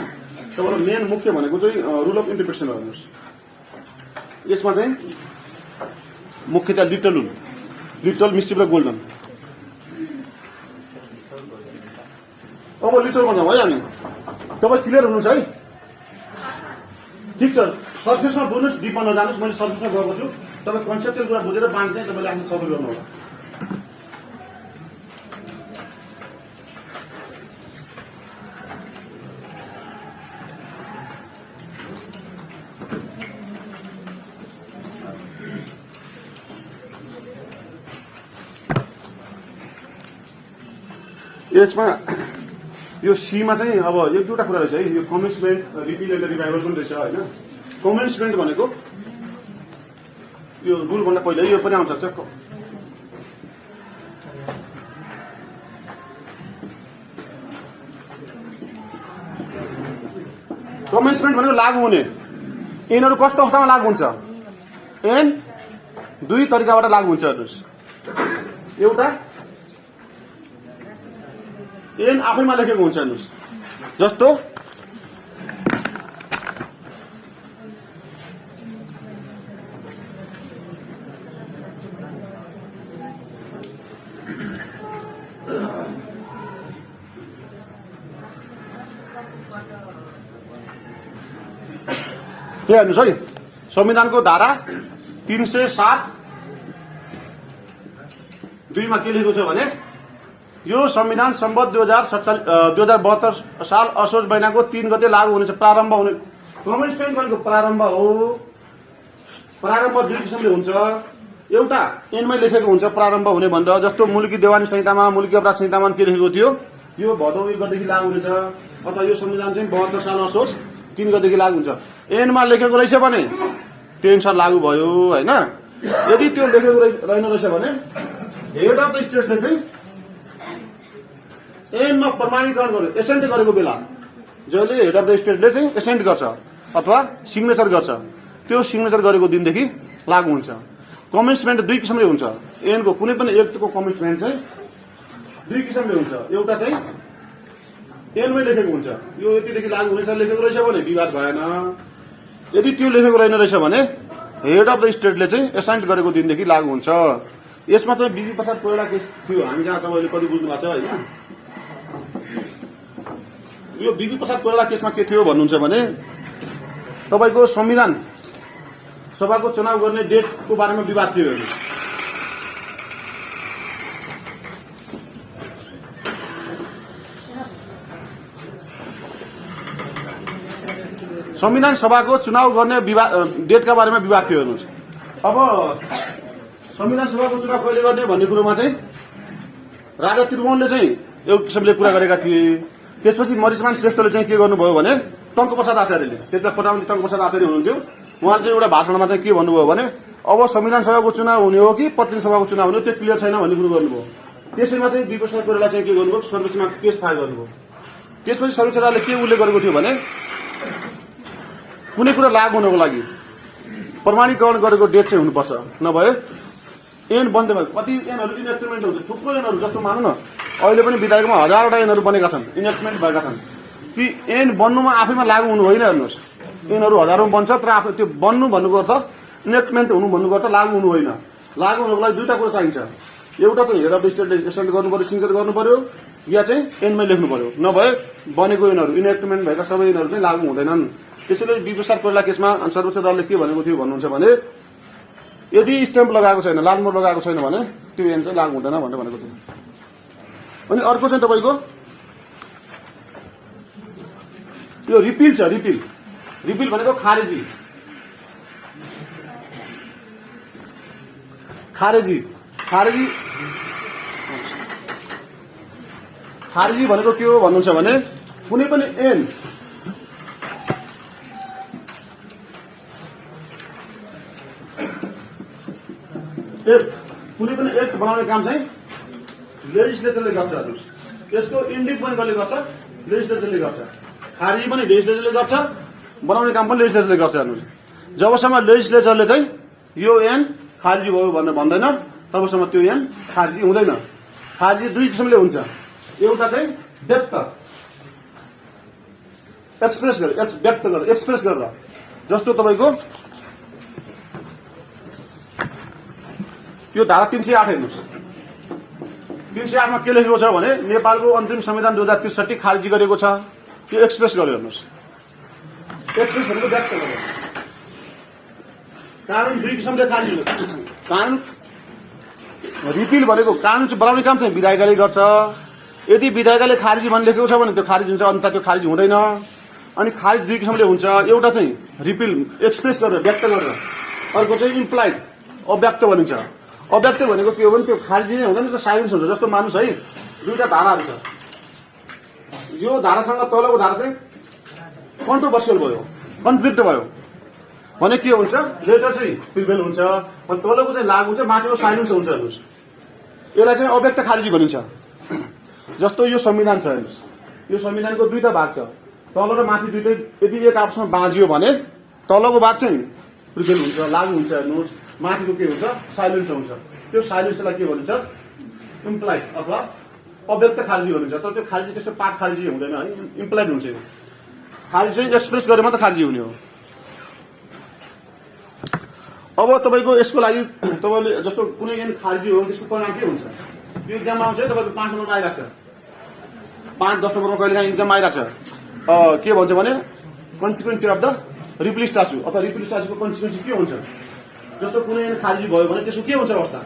तपाईँको मेन मुख्य भनेको चाहिँ रुल अफ इन्टरप्रिटेसन हेर्नुहोस्। यसमा चाहिँ मुख्यतः लिटल मिस्टिभ र गोल्डन। अब लिटलमा जाउँ है हामी। तपाईँ क्लियर हुनुहुन्छ है? ठिक छ, सर्फेसमा बुझ्नुहोस्, डिपमा नजानुहोस्। मैले सर्फेसमा गएको छु, तपाईँ कन्सेप्चुअल कुरा बुझेर बाँच्ने तपाईँले आफ्नो सबै गर्नु होला। यसमा यो सीमा चाहिँ अब एक दुईवटा कुरा रहेछ है। यो कमेन्समेन्ट, रिपिल एन्ड रिभाइभल पनि रहेछ होइन। कमेन्समेन्ट भनेको यो रुल भन्दा पहिला यो पनि आउँछ। कमेन्समेन्ट भनेको लागू हुने। यिनीहरू कस्तो अवस्थामा लागू हुन्छ? एन दुई तरिकाबाट लागू हुन्छ। हेर्नुहोस्, एउटा एन आफैमा लेखेको हुन्छ। हेर्नुहोस्, जस्तो यहाँ हेर्नुहोस् है, संविधानको धारा 307(2) मा के लेखेको छ भने यो संविधान सम्बद्ध 2072 साल असोज महिनाको 3 गते लागू हुनेछ। प्रारम्भ हुने कमेन्समेन्ट भनेको प्रारम्भ हो। प्रारम्भ दुई किसिमले हुन्छ। एउटा एनमै लेखेको हुन्छ प्रारम्भ हुने भनेर, जस्तो मुलुकी देवानी संहितामा, मुलुकी अपराध संहितामा के लेखेको थियो? यो भदौ 1 गतेदेखि लागू हुनेछ, अथवा यो संविधान चाहिँ 72 साल असोज 3 गतेदेखि लागू हुन्छ। एनमा लेखेको रहेछ भने टेन्सन लागू भयो होइन। यदि त्यो लेखेको रहेन रहेछ भने हेड अफ द स्टेटले चाहिँ एनमा प्रमाणीकरण गर्यो, एसेन्ट गरेको बेला जहिले हेड अफ द स्टेटले चाहिँ एसेन्ट गर्छ अथवा सिग्नेचर गर्छ, त्यो सिग्नेचर गरेको दिनदेखि लागू हुन्छ। कमेन्समेन्ट दुई किसिमले हुन्छ। एनको कुनै पनि एक्टको कमेन्समेन्ट चाहिँ दुई किसिमले हुन्छ। एउटा चाहिँ एनमै लेखेको हुन्छ, यो यतिदेखि लागू हुनेछ लेखेको रहेछ भने विवाद भएन। यदि त्यो लेखेको रहेन रहेछ भने हेड अफ द स्टेटले चाहिँ एसाइन्ट गरेको दिनदेखि लागू हुन्छ। यसमा चाहिँ बिबी प्रसाद कोइराला केस थियो, हामी जहाँ तपाईँले कति बुझ्नु भएको छ होइन। यो बिबी प्रसाद कोइराला केसमा के थियो भन्नुहुन्छ भने तपाईँको संविधान सभाको चुनाव गर्ने डेटको बारेमा विवाद थियो। संविधान सभाको चुनाव गर्ने डेटका बारेमा विवाद थियो। हेर्नुहोस्, अब संविधान सभाको चुनाव कहिले गर्ने भन्ने कुरोमा चाहिँ राजा त्रिभुवनले चाहिँ एउटा किसिमले कुरा गरेका थिए। त्यसपछि मरिचमान श्रेष्ठले चाहिँ के गर्नुभयो भने टङ्कप्रसाद आचार्यले, त्यति प्रधानमन्त्री टङ्कप्रसाद आचार्य हुनुहुन्थ्यो, उहाँले चाहिँ एउटा भाषणमा चाहिँ के भन्नुभयो भने अब संविधान सभाको चुनाव हुने हो कि प्रतिनिधि सभाको चुनाव हुने हो त्यो क्लियर छैन भन्ने कुरो गर्नुभयो। त्यसैमा चाहिँ बिबी प्रसाद कोइराला चाहिँ के गर्नुभयो, सर्वोच्चमा केस फाइल गर्नुभयो। त्यसपछि सर्वोच्च अदालतले के उल्लेख गरेको थियो भने कुनै कुरा लागू हुनको लागि प्रमाणीकरण गरेको डेट चाहिँ हुनुपर्छ, नभए एन बन्द भयो। कति एनहरू इनेक्टमेन्ट हुन्छ, थुप्रो एनहरू, जस्तो मानौँ न अहिले पनि विधायकमा हजारवटा एनहरू बनेका छन्, इनेक्टमेन्ट भएका छन्। ती एन बन्नुमा आफैमा लागू हुनु होइन। हेर्नुहोस्, एनहरू हजारौं बन्छ, तर आफै त्यो बन्नु भन्नुको अर्थ इनेक्टमेन्ट हुनु भन्नुको अर्थ लागू हुनु होइन। लागू हुनुको लागि दुईटा कुरा चाहिन्छ। एउटा चाहिँ हेड अफ द स्टेटले एसेन्ट गर्नु पर्यो, सिग्नेचर गर्नु पर्यो, या चाहिँ एनमै लेख्नु पर्यो। नभए बनेको एनहरू इनेक्टमेन्ट भएका सबै एनहरू चाहिँ लागू हुँदैनन्। त्यसैले बिबी प्रसाद कोइराला केसमा सर्वोच्च अदालतले के भनेको थियो भन्नुहुन्छ भने यदि स्ट्याम्प लगाएको छैन, लालमोहर लगाएको छैन भने त्यो एन चाहिँ लागू हुँदैन भनेर भनेको थियो। अनि अर्को चाहिँ तपाईँको यो रिपिल छ। रिपिल भनेको खारेजी भनेको के हो भन्नुहुन्छ भने कुनै पनि एन कुनै पनि एक्ट बनाउने काम चाहिँ लेजिस्लेचरले गर्छ। हेर्नुहोस्, यसको इन्डिक पनि कसले गर्छ? लेजिस्लेचरले गर्छ। खारिज पनि लेजिस्लेचरले गर्छ, बनाउने काम पनि लेजिस्लेचरले गर्छ। हेर्नुहोस्, जबसम्म लेजिस्लेचरले चाहिँ यो एन खारिजी भयो भनेर भन्दैन तबसम्म त्यो एन खारिजी हुँदैन। खारिजी दुई किसिमले हुन्छ। एउटा चाहिँ व्यक्त एक्सप्रेस गरेर, जस्तो तपाईँको यो धारा 308 हेर्नुहोस्, 308 मा के लेखेको छ भने नेपालको अन्तिम संविधान 2063 खारिजी गरेको छ। यो एक्सप्रेस गर्यो। हेर्नुहोस्, एक्सप्रेस भनेको व्यक्त गर्यो। कानुन दुई किसिमले खारिज हुन्छ। कानुन रिपिल भनेको कानुन चाहिँ बनाउने काम चाहिँ विधायकले गर्छ। यदि विधायकले खारिजी भन्ने लेखेको छ भने त्यो खारिज हुन्छ, अन्त त्यो खारिज हुँदैन। अनि खारिज दुई किसिमले हुन्छ। एउटा चाहिँ रिपिल एक्सप्रेस गरेर, व्यक्त गरेर, अर्को चाहिँ इम्प्लाइड अव्यक्त भनिन्छ। अव्यक्त भनेको के हो भने त्यो खारिजी नै हुँदैन, त्यो साइलेन्स हुन्छ। जस्तो मानुस है, दुईटा धाराहरू छ, यो धारासँग तलको धारा चाहिँ कन्ट्रोभर्सियल भयो, कन्फ्लिक्ट भयो भने के हुन्छ, लेटर चाहिँ प्रिभेल हुन्छ अनि तलको चाहिँ लागू हुन्छ, माथिको साइलेन्स हुन्छ। हेर्नुहोस्, यसलाई चाहिँ अव्यक्त खारिजी भनिन्छ। जस्तो यो संविधान छ, हेर्नुहोस् यो संविधानको दुईटा भाग छ, तल र माथि दुईटै यदि एक आपसमा बाँझियो भने तलको भाग चाहिँ प्रिभेल हुन्छ, लागू हुन्छ। हेर्नुहोस् माथिको के हुन्छ, साइलेन्स हुन्छ। त्यो साइलेन्सलाई के भनिन्छ, इम्प्लाइड अथवा अव्यक्त खारिजी भनिन्छ। तर त्यो खारिजी त्यस्तो पाठ खारिजी हुँदैन है, इम्प्लाइड हुन्छ। खारिजी चाहिँ एक्सप्रेस गरे मात्र खारिजी हुने हो। अब तपाईको यसको लागि तपाईले जस्तो कुनै ऐन खारिजी हो त्यसको परिणाम के हुन्छ, यो इक्जाममा आउँछ है, तपाईको 5 नम्बरमा आइराख्छ, 5-10 नम्बरमा कहिलेकाहीँ इक्जाममा आइराख्छ। के भन्छ भने कन्सिक्वेन्सी अफ द रिपिल स्ट्याच्यु अथवा रिपिल स्ट्याच्युको कन्सिक्वेन्सी के हुन्छ। जस्तो कुनै ऐन खारिजी भयो भने त्यसको के हुन्छ अवस्था,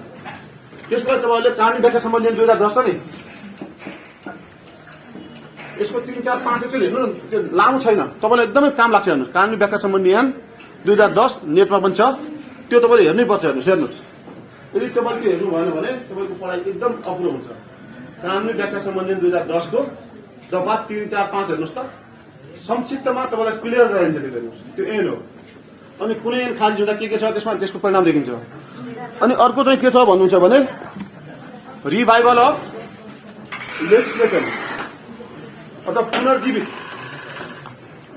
त्यसको तपाईले कानुनी व्याख्या सम्बन्धी 2010 छ नि, यसको 3, 4, 5 एकचोटि हेर्नु न, त्यो लामो छैन, तपाईलाई एकदमै काम लाग्छ। हेर्नुहोस् कानुनी व्याख्या सम्बन्धी ऐन 2010 नेटमा पनि छ, त्यो तपाईले हेर्नै पर्छ। हेर्नुहोस् यदि तपाईले हेर्नु भएन भने तपाईको पढाइ एकदम अपुरो हुन्छ। कानुनी व्याख्या सम्बन्धी 2010 को दफा 3, 4, 5 हेर्नुहोस् त, संक्षिप्तमा तपाईलाई क्लियर गराइन्छ। त्यो हेर्नुहोस् त्यो ऐन हो। अनि कुनै ऐन खारिज हुँदा के छ त्यसमा त्यसको परिणाम देखिन्छ। अनि अर्को चाहिँ के छ भन्नुहुन्छ भने रिभाइभल अफ लेजिस्लेसन अथवा पुनर्जीवित।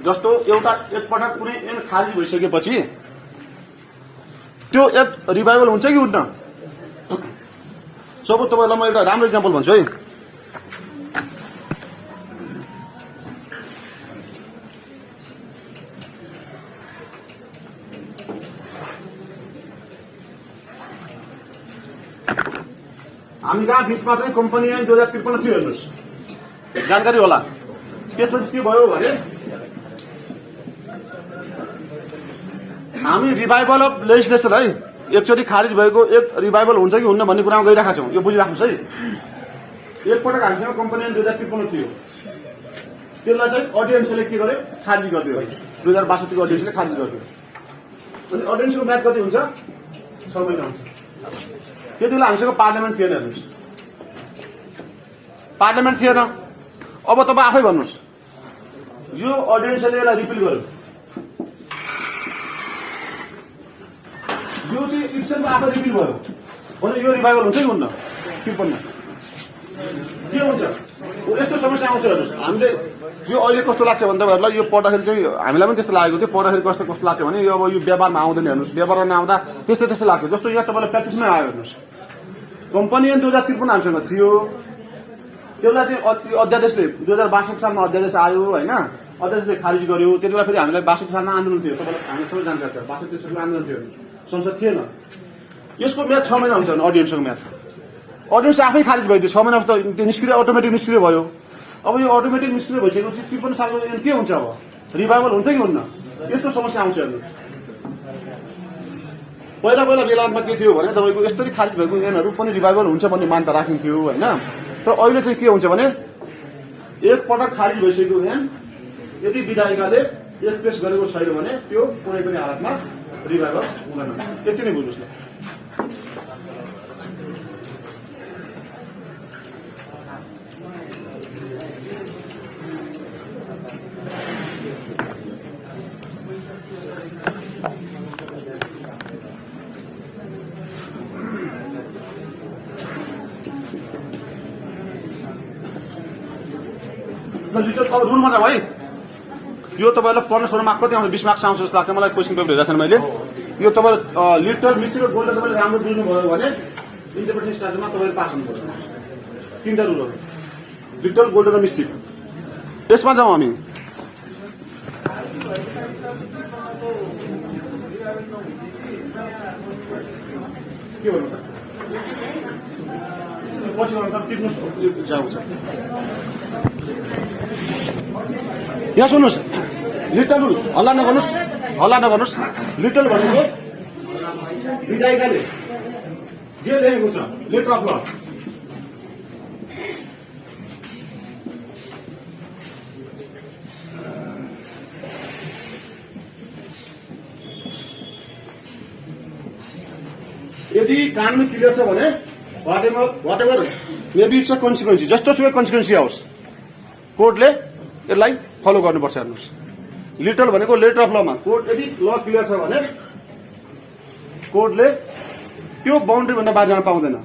जस्तो एउटा एकपटक कुनै ऐन खारिज भइसकेपछि त्यो एक रिभाइभल हुन्छ कि हुँदैन। सपोज तपाईलाई म एउटा राम्रो इक्जाम्पल भन्छु है, हामी कहाँ बिचमा चाहिँ कम्पनी ऐन 2053 थियो। हेर्नुहोस् जानकारी होला। त्यसपछि के भयो भने हामी रिभाइभल अफ लेजिस्लेसन है, एकचोटि खारिज भएको एक रिभाइभल हुन्छ कि हुन्न भन्ने कुरामा गइरहेका छौँ। यो बुझिराख्नुहोस् है। एकपटक हामीसँग कम्पनी ऐन 2053 थियो, त्यसलाई चाहिँ अर्डिनेन्सले के गर्यो, खारिज गरिदियो। 2062 को अर्डिनेन्सले खारिज गरिदियो। अनि अर्डिनेन्सको म्याद कति हुन्छ, 6 महिना हुन्छ। त्यति बेला हामीसँग पार्लियामेन्ट थिएन। हेर्नुहोस् पार्लियामेन्ट थिएन। अब तपाईँ आफै भन्नुहोस्, यो अर्डिनेन्सले यसलाई रिपिल गर्यो, यो चाहिँ इक्सनमा आफै रिपिल भयो भने यो रिभाइभल हुन्छ कि हुन्न, 53 के हुन्छ। यस्तो समस्या आउँछ। हेर्नुहोस् हामीले यो अहिले कस्तो लाग्छ भने तपाईँहरूलाई यो पढ्दाखेरि चाहिँ हामीलाई पनि त्यस्तो लागेको थियो। पढ्दाखेरि कस्तो कस्तो लाग्छ भने यो अब यो व्यवहारमा आउँदैन। हेर्नुहोस् व्यवहारमा नआउँदा त्यस्तो त्यस्तो लाग्छ। जस्तो यहाँ तपाईँलाई प्र्याक्टिसमै आयो। हेर्नुहोस् कम्पनी ऐन 2053 हामीसँग थियो, त्यसलाई चाहिँ अध्यादेशले 2062 सालमा अध्यादेश आयो होइन, अध्यादेशले खारिज गर्यो। त्यति बेला फेरि हामीलाई 62 सालमा आन्दोलन थियो। तपाईँलाई हामी सबै जानकारी छ, 62-63 आन्दोलन थियो, संसद थिएन। यसको म्याद 6 महिना हुन्छ। अर्डिनेन्सको म्याद अर्डिनेन्स आफै खारिज भइदियो 6 महिना त्यो निष्क्रिय अटोमेटिक निष्क्रिय भयो। अब यो अटोमेटिक निष्क्रिय भइसकेपछि 53 सालको ऐन के हुन्छ, अब रिभाइभल हुन्छ कि हुन्न, यस्तो समस्या आउँछ। हेर्नु पहिला बेलामा के थियो भने तपाईँको यस्तरी खारिज भएको ऐनहरू पनि रिभाइभल हुन्छ भन्ने मान्यता राखिन्थ्यो होइन। तर अहिले चाहिँ के हुन्छ भने एकपटक खारिज भइसकेको ऐन यदि विधायिकाले एक्सप्रेस गरेको छैन भने त्यो कुनै पनि हालतमा रिभाइभल हुँदैन। त्यति नै बुझ्नुहोस् न। रुलमा छ भाइ, यो तपाईँलाई पढ्न सोह्र मार्क कति आउँछ, 20 मार्क्स आउँछ जस्तो लाग्छ मलाई। क्वेसन पेपर हेरेको छैन मैले। यो तपाईँ लिटल मिस्टेक गोल्ड तपाईँले राम्रो बुझ्नुभयो भने इन्टरप्रिटेसन स्टाजमा तपाईँले पास हुनुपर्छ। 3टा रुलहरू, लिटल गोल्ड र मिस्टेक। यसमा जाउँ हामी। के भन्नु त पछि टिप्नुहोस् जाउँछ। यहाँ सुन्नुहोस्, लिटल रुल हल्ला नगर्नुहोस्। लिटल भनेको विधायिकाले जे लेखेको छ लेटर अफ ल, यदि कानुन क्लियर छ भने whatever maybe it's a consequence, जस्तो सुकै कन्सिक्वेन्सी आओस्। कोर्टले यसलाई फलो गर्नुपर्छ। हेर्नुहोस्, लिटरल भनेको लेटर अफ लमा कोर्ट यदि ल क्लियर छ भने कोर्टले त्यो बााउन्ड्री भन्दा बाहिर जान पाउँदैन।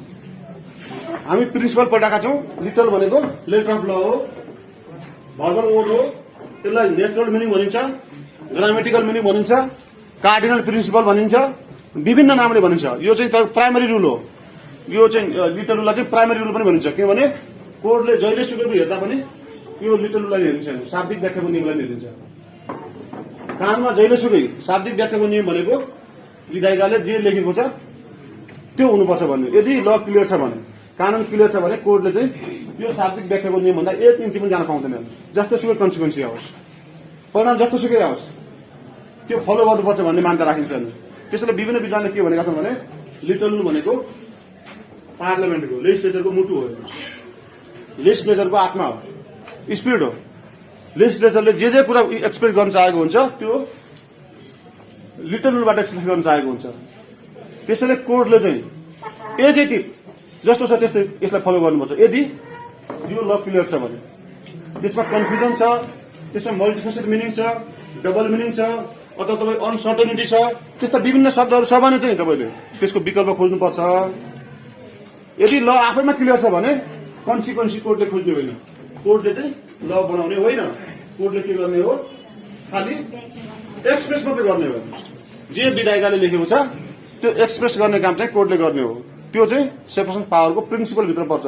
हामी प्रिन्सिपल पढाएका छौं। लिटरल भनेको लेटर अफ ल हो, भर्बल वर्ड हो, त्यसलाई नेचुरल मिनिङ भनिन्छ, ग्रामेटिकल मिनिङ भनिन्छ, कार्डिनल प्रिन्सिपल भनिन्छ, विभिन्न नामले भनिन्छ। यो चाहिँ प्राइमरी रुल हो। यो चाहिँ लिटरल रुललाई चाहिँ प्राइमरी रुल पनि भनिन्छ, किनभने कोर्टले जहिले सुकै हेर्दा पनि यो लिटरल रुललाई हेरिन्छ, शाब्दिक व्याख्याको नियमलाई हेरिन्छ। कानमा जहिले सुकै शाब्दिक व्याख्याको नियम भनेको विधायिकाले जे लेखेको छ त्यो हुनुपर्छ भन्ने। यदि ल क्लियर छ भने, कानून क्लियर छ भने कोर्टले चाहिँ यो शाब्दिक व्याख्याको नियम भन्दा 1 इन्च पनि जान पाउँदैन। जस्तो सुकै कन्सिक्वेन्सी आओस्, परिणाम जस्तो सुकै आओस्, त्यो फलो गर्नुपर्छ भन्ने मान्यता राखिन्छ। त्यसैले विभिन्न विद्वानले के भनेका छन् भने लिटरल रुल भनेको पार्लियामेन्टको लेजिस्लेचरको मुटु हो, लेजिस्लेचरको आत्मा हो, स्पिरिट हो। लेजिस्लेचरले जे कुरा एक्सप्रेस गर्न चाहेको हुन्छ त्यो लिटरल रुलबाट एक्सप्रेस गर्न चाहेको हुन्छ। त्यसैले कोर्टले चाहिँ एजेटिभ जस्तो छ त्यस्तै यसलाई फलो गर्नुपर्छ। यदि यो ल क्लियर छ भने त्यसमा कन्फ्युजन छ, त्यसमा मल्टिफेसेड मिनिङ छ, डबल मिनिङ छ, अथवा तपाईँ अनसर्टेनिटी छ, त्यस्ता विभिन्न शब्दहरू छ भने चाहिँ तपाईँले त्यसको विकल्प खोज्नुपर्छ। यदि ल आफैमा क्लियर छ भने कन्सिक्वेन्सी कोर्टले खोज्ने होइन, कोर्टले चाहिँ ल बनाउने होइन। कोर्टले के गर्ने हो, खालि एक्सप्रेस मात्रै गर्ने हो। जे विधायिकाले लेखेको छ त्यो एक्सप्रेस गर्ने काम चाहिँ कोर्टले गर्ने हो। त्यो चाहिँ सेपरेसन पावरको प्रिन्सिपल भित्र पर्छ।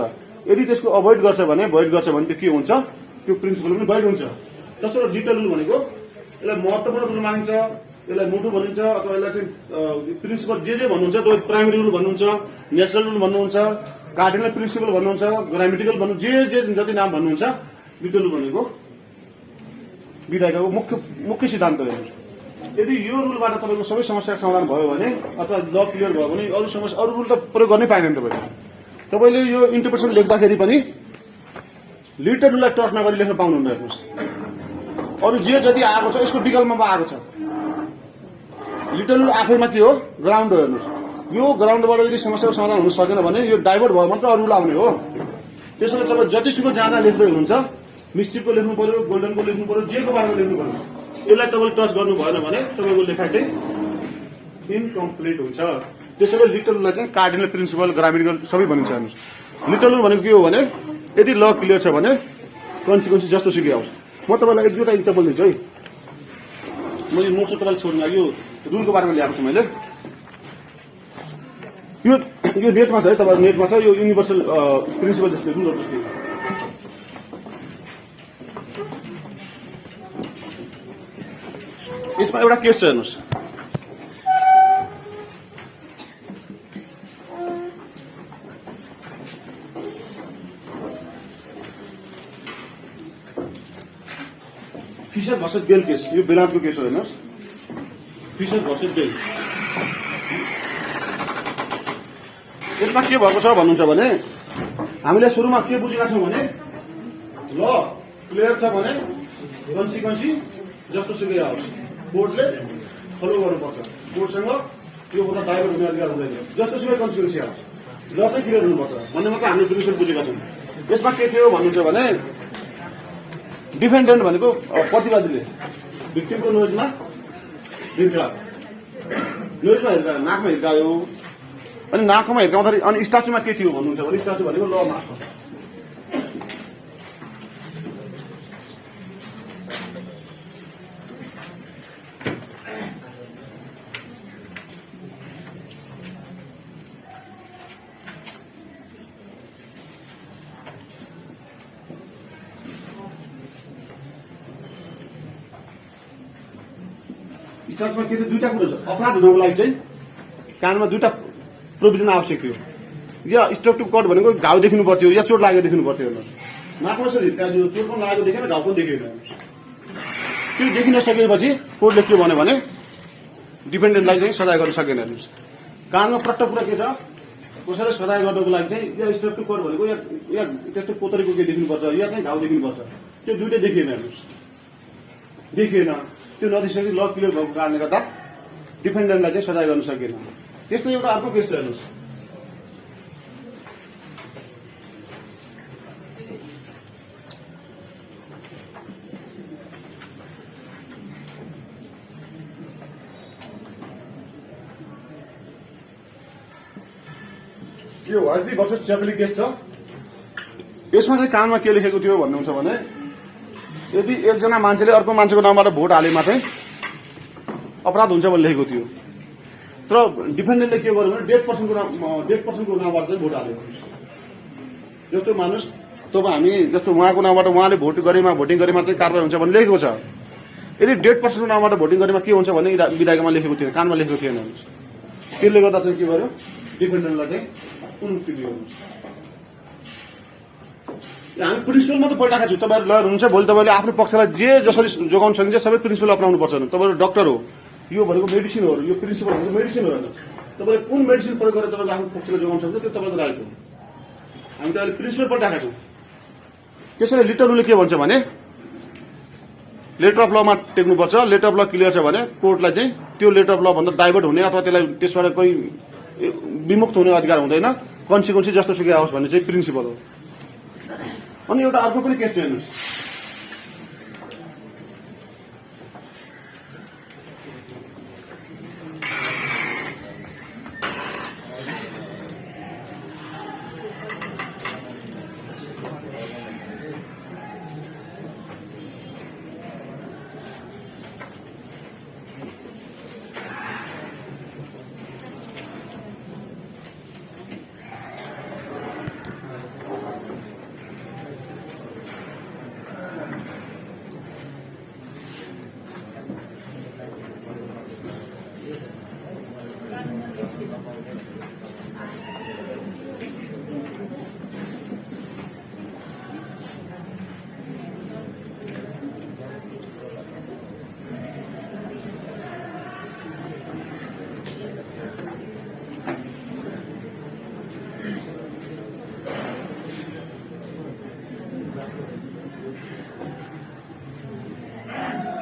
यदि त्यसको अभोइड गर्छ भने त्यो के हुन्छ, त्यो प्रिन्सिपल पनि भोइड हुन्छ। जस्तो लिटरल रुल भनेको यसलाई महत्त्वपूर्ण रुल मानिन्छ, यसलाई मुटु भनिन्छ, अथवा यसलाई चाहिँ प्रिन्सिपल जे भन्नुहुन्छ त्यो प्राइमरी रुल भन्नुहुन्छ, नेचुरल रुल भन्नुहुन्छ, कार्डिनल प्रिन्सिपल भन्नुहुन्छ, ग्रामेटिकल भन्नु जे जति नाम भन्नुहुन्छ, लिटरल रुल भनेको विधायिकाको मुख्य सिद्धान्त हो। यदि यो रुलबाट तपाईँको सबै समस्याको समाधान भयो भने अथवा ल क्लियर भयो भने अरू रुल त प्रयोग गर्नै पाइँदैन। तपाईँले यो इन्टरप्रिटेसन लेख्दाखेरि पनि लिटरल रुललाई टच नगरी लेख्न पाउनुहुन्न। हेर्नुहोस्, अरू जे जति आएको छ यसको विकल्पमा आएको छ। लिटरल रुल आफैमा के हो, ग्राउन्ड हो। हेर्नुहोस्, यो ग्राउन्डबाट यदि समस्याको समाधान हुन सकेन भने यो डाइभर्ट भयो मात्र अरू रुल आउने हो। त्यसैले तपाईँ जतिसुकै जाँदा लेख्दै हुनुहुन्छ, मिस्टिकको लेख्नु पर्यो, गोल्डनको लेख्नु पर्यो, जेको बारेमा लेख्नु पर्यो, यसलाई तपाईँले टच गर्नु भएन भने तपाईँको लेखाइ चाहिँ इनकम्प्लिट हुन्छ। त्यसैले लिटरल रुललाई चाहिँ कार्डिनल प्रिन्सिपल, ग्रामेटिकल सबै भनिन्छ। हेर्नुहोस्, लिटरल रुल भनेको के हो भने यदि ल क्लियर छ भने कन्सिक्वेन्सी जस्तो सुकै आओस्। म तपाईँलाई एक दुईवटा इक्जाम्पल दिन्छु है। म यो नोट्स तपाईँलाई छोड्नु, यो रुलको बारेमा ल्याएको छु मैले। यो नेटमा छ है, तपाईँको नेटमा छ, यो युनिभर्सल प्रिन्सिपल जस्तो रुलहरू जस्तो। यसमा एउटा केस छ, हेर्नुहोस्। फिसर भर्सेस बेल केस, यो बेलायतको केस हो। हेर्नुहोस्, फिसर भर्सेस बेल। यसमा के भएको छ भन्नुहुन्छ भने हामीले सुरुमा के बुझेका छौँ भने ल क्लियर छ भने कन्सिक्वेन्सी जस्तो सुकै आओस्, कोर्टले फलो गर्नुपर्छ। कोर्टसँग यो कुरा डाइभर्ट हुने अधिकार हुँदैन। जस्तो सुकै कन्सिक्वेन्सी आओस्, ल चाहिँ क्लियर हुनुपर्छ भन्ने मात्र हामीले प्रिन्सिपल बुझेका छौँ। यसमा के थियो भन्नुहुन्छ भने डिफेन्डेन्ट भनेको प्रतिवादीले भिक्टिमको नोजमा हिर्कायो, नाकमा हिर्कायो। अनि नाकमा हिर्काउँदाखेरि अनि स्ट्याचुमा के थियो भन्नुहुन्छ भने स्ट्याचु भनेको लमा स्ट्याचुमा के थियो, दुईटा कुरो छ। अपराध हुनको लागि चाहिँ कानमा दुईटा प्रोभिजन आवश्यक थियो। या स्ट्रक्टिभ कट भनेको घाउ देखिनु पर्थ्यो या चोट लागेको देखिनु पर्थ्यो। नाकमा चाहिँ हिर्कायो, चोट पनि लागेको देखेन, घाउ पनि देखेन। त्यो देखिन सकेपछि कोर्टले के भन्यो भने डिफेन्डेन्टलाई चाहिँ सजाय गर्न सकेन। हेर्नुहोस्, कानमा प्रष्ट कुरा के छ, कसैलाई सजाय गर्नको लागि चाहिँ या स्ट्रक्टिभ कट भनेको या त्यस्तो कोतरीको के देखिनुपर्छ या चाहिँ घाउ देखिनुपर्छ। त्यो दुइटै देखिएन। हेर्नुहोस्, देखिएन। त्यो नदेखिसकेपछि ल क्लियर भएको कारणले गर्दा डिफेन्डेन्टलाई चाहिँ सजाय गर्न सकेन। त्यस्तो एउटा अर्को केस छ। हेर्नुहोस्, यो वाइटली भर्सेस च्यापली केस छ। यसमा चाहिँ कानमा के लेखेको थियो भन्नुहुन्छ भने यदि एकजना मान्छेले अर्को मान्छेको नामबाट भोट हालेमा चाहिँ अपराध हुन्छ भन्ने लेखेको थियो। तर डिफेन्डेन्टले के गर्यो भने डेड पर्सनको नामबाट चाहिँ भोट हाल्यो। जस्तो मानुस तब हामी जस्तो उहाँको नामबाट उहाँले भोटिङ गरेमा चाहिँ कारवाही हुन्छ भन्ने लेखेको छ। यदि डेड पर्सनको नामबाट भोटिङ गरेमा के हुन्छ भन्ने विधायकमा लेखेको थिएन, कानमा लेखेको थिएन। त्यसले गर्दा चाहिँ के गर्यो डिफेन्डेन्टलाई चाहिँ उन्मुक्ति दियो। हामी प्रिन्सिपलमा त पढिरहेको छु। तपाईँहरू लयर हुनुहुन्छ, भोलि तपाईँले आफ्नो पक्षलाई जे जसरी जोगाउन सकिन्छ सबै प्रिन्सिपल अपनाउनु पर्छ। तपाईँहरू डक्टर हो, यो भनेको मेडिसिन हो, यो प्रिन्सिपल भनेको मेडिसिन हो। तपाईँले कुन मेडिसिन प्रयोग गरेर तपाईँले आफ्नो पक्षलाई जोगाउन सक्छ त्यो तपाईँको राइट हो। हामी त अहिले प्रिन्सिपल पढिरहेका छौँ। त्यसैले लिटल रूलले के भन्छ भने letter of Lama टेक्नुपर्छ। Letter of ल क्लियर छ भने कोर्टलाई चाहिँ त्यो लेटर अफ ल भन्दा डाइभर्ट हुने अथवा त्यसलाई त्यसबाट कोही विमुक्त हुने अधिकार हुँदैन। कन्सिक्वेन्सी जस्तो सुकै आओस् भन्ने चाहिँ प्रिन्सिपल हो। अनि एउटा अर्को पनि केस छ हेर्नुहोस्।